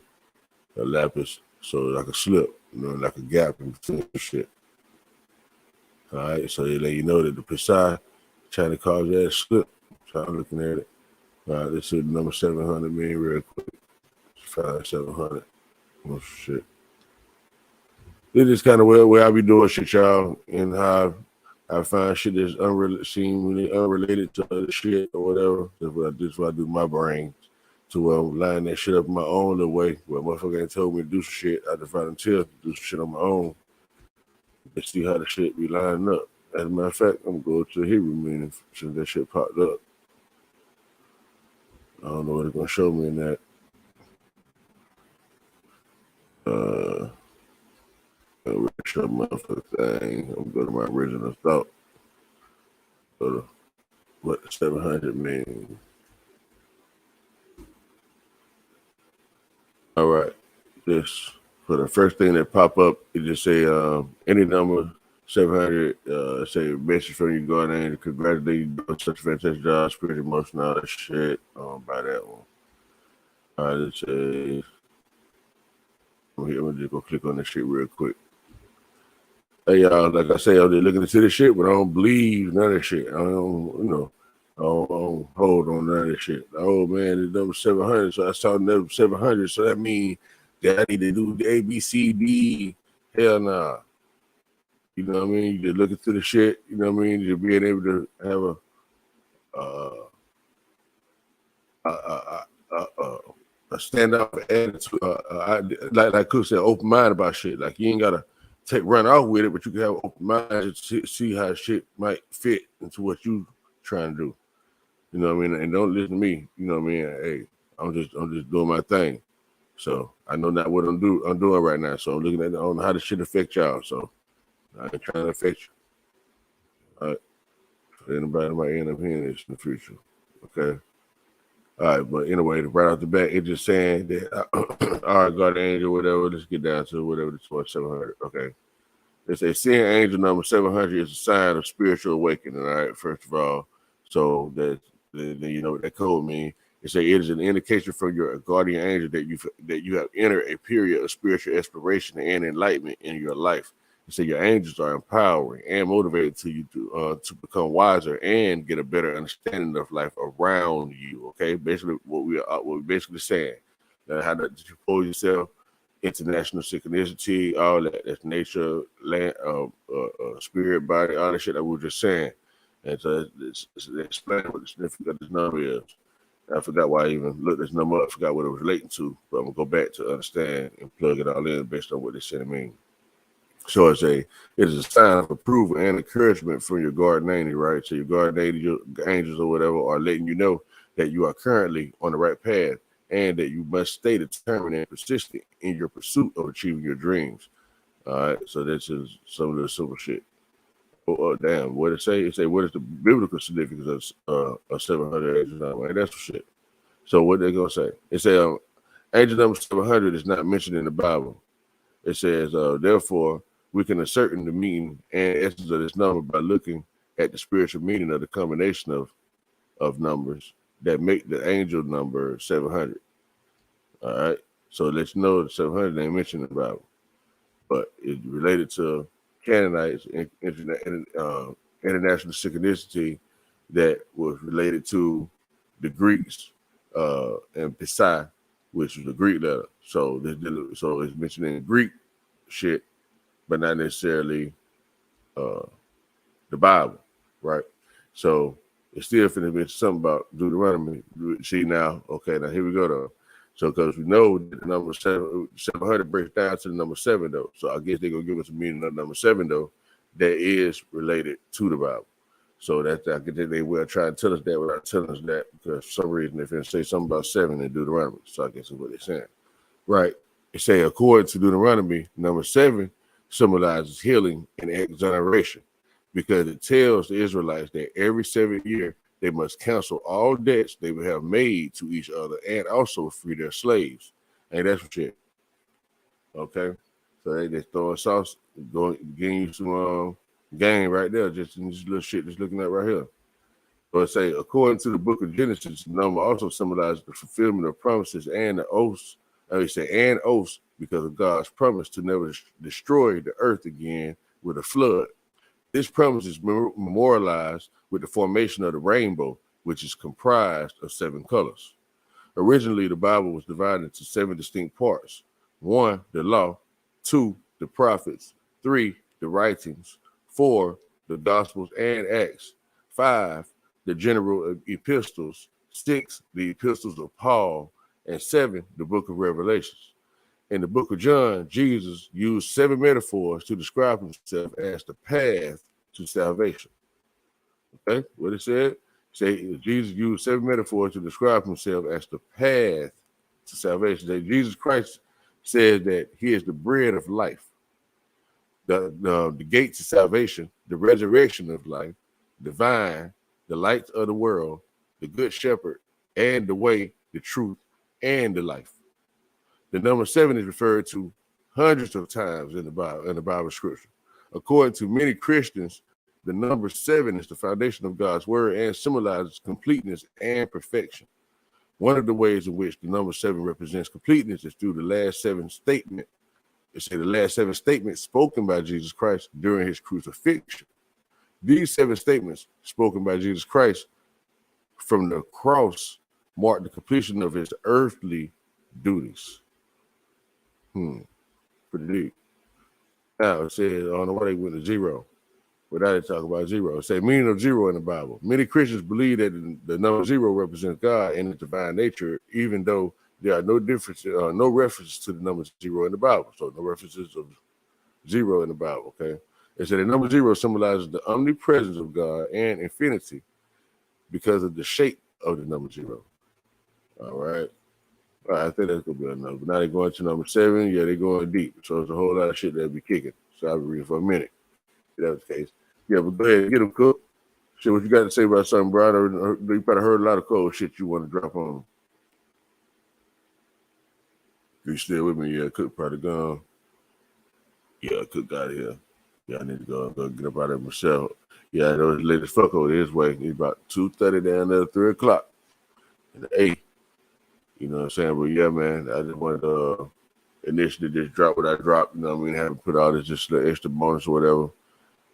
Speaker 2: lapis. So like a slip, like a gap in between shit. All right, so they let you know that the Psi trying to cause that slip. So I'm looking at it. All right, let's see the number 700 mean real quick. 700. Oh shit. This is kind of where I be doing shit, y'all, and how I find shit that's seemingly unrelated to other shit or whatever. That's what I do with my brain. To where I'm lining that shit up in my own little way. Where motherfucker ain't told me to do some shit. I just volunteer to do some shit on my own. And see how the shit be lining up. As a matter of fact, I'm going to the Hebrew meeting since that shit popped up. I don't know what it's gonna show me in that. Show motherfucker thing. I'm going to my original thought. Go to what the 700 means. All right. This for the first thing that pop up, it just say any number 700. Say message from you, God, and congratulate you on such a fantastic job, spirit, emotion, all that shit. By that one. All right, let's say. I'm gonna just go click on this shit real quick. Hey y'all, like I say, I'm just looking into this shit, but I don't believe none of this shit. I don't hold on none of this shit. Oh man, it's number 700, so I saw number 700, so that means that I need to do the A, B, C, D. Hell nah. You know what I mean? You just looking through the shit. You know what I mean? Just being able to have a standout attitude, like Cook said, open mind about shit. Like you ain't gotta run off with it, but you can have an open mind to see how shit might fit into what you trying to do. You know what I mean? And don't listen to me. You know what I mean? Hey, I'm just doing my thing. So I know not what I'm doing right now. So I'm looking at on how this shit affect y'all. So I ain't trying to affect you. All right. For anybody might end up hearing this in the future. Okay. All right, but anyway, right off the bat, it's just saying that, all right, God angel, whatever, let's get down to whatever it's for 700. Okay. It's a seeing angel number 700 is a sign of spiritual awakening, all right, first of all. So that you know what that code means. It is an indication from your guardian angel that you have entered a period of spiritual exploration and enlightenment in your life. Your angels are empowering and motivated to you to become wiser and get a better understanding of life around you. Okay, basically what we're basically saying. How to pose yourself, international synchronicity, all that. That's nature, land, spirit, body, all that shit that we were just saying. And so it's explain what the significance of this number is. I forgot why I even looked this number up. I forgot what it was relating to, but I'm gonna go back to understand and plug it all in based on what they said it means. So it is a sign of approval and encouragement from your guardian angel, right? So your guardian angels or whatever are letting you know that you are currently on the right path and that you must stay determined and persistent in your pursuit of achieving your dreams. All right, so this is some of the simple shit. Oh, damn, what it say? It say, what is the biblical significance of 700 angels? Right? That's shit. So what they gonna say? It say angel number 700 is not mentioned in the Bible. It says, therefore, we can ascertain the meaning and essence of this number by looking at the spiritual meaning of the combination of numbers that make the angel number 700. All right. So let you know the 700 ain't mentioned in the Bible, but it's related to Canaanites and international synchronicity that was related to the Greeks and Psi, which was the Greek letter. So it's mentioned in Greek shit, but not necessarily the Bible, right? So it's still finna be something about Deuteronomy. See now, okay, now here we go though. So because we know that the number 700 breaks down to the number 7 though. So I guess they're gonna give us a meaning of number 7 though that is related to the Bible. So that's I think they will try to tell us that without telling us that, because for some reason they're finna say something about 7 in Deuteronomy. So I guess that's what they're saying. Right. It say according to Deuteronomy, number 7 symbolizes healing and exoneration, because it tells the Israelites that every 7th year they must cancel all debts they would have made to each other and also free their slaves. And that's what shit. Okay. So they just throwing sauce, getting you some game right there, just in this little shit just looking at right here. So it say, according to the book of Genesis, the number also symbolizes the fulfillment of promises and the oaths. And oaths because of God's promise to never destroy the earth again with a flood. This promise is memorialized with the formation of the rainbow, which is comprised of 7 colors. Originally, the Bible was divided into 7 distinct parts. 1, the law. 2, the prophets. 3, the writings. 4, the Gospels and Acts. 5, the general epistles. 6, the epistles of Paul. And 7, the book of Revelations. In the book of John, Jesus used 7 metaphors to describe himself as the path to salvation. Okay, what it said? Say Jesus used 7 metaphors to describe himself as the path to salvation. That Jesus Christ says that he is the bread of life, the gate to salvation, the resurrection of life, the vine, the light of the world, the good shepherd, and the way, the truth, and the life. The number 7 is referred to hundreds of times in the Bible scripture. According to many Christians, the number 7 is the foundation of God's word and symbolizes completeness and perfection. One of the ways in which the number 7 represents completeness is through the last 7 statement. It says the last 7 statements spoken by Jesus Christ during his crucifixion. These 7 statements spoken by Jesus Christ from the cross mark the completion of his earthly duties. Pretty deep. Now it says, I don't know why they went to 0. Without it talking about 0. It says meaning of 0 in the Bible. Many Christians believe that the number 0 represents God and his divine nature, even though there are no references to the number 0 in the Bible. So no references of 0 in the Bible. Okay. It said the number 0 symbolizes the omnipresence of God and infinity because of the shape of the number 0. All right. I think that's gonna be enough. But now they're going to number 7. Yeah, they're going deep. So it's a whole lot of shit that'll be kicking. So I'll be reading for a minute. If that was the case. Yeah, but go ahead, get them cooked. Shit, what you got to say about something, Brian? You probably heard a lot of cold shit you want to drop on. You still with me? Yeah, Cook probably gone. Yeah, Cook got here. Yeah, I need to go get up out of myself. Yeah, those ladies fuck over his way. It's about 2:30 down there, 3 o'clock. And the 8. You know what I'm saying? But yeah, man, I just wanted to initially just drop what I dropped. You know what I mean? Haven't put all this just the extra bonus or whatever.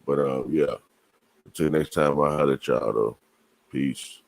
Speaker 2: But yeah. Until next time, I'll holler at y'all though. Peace.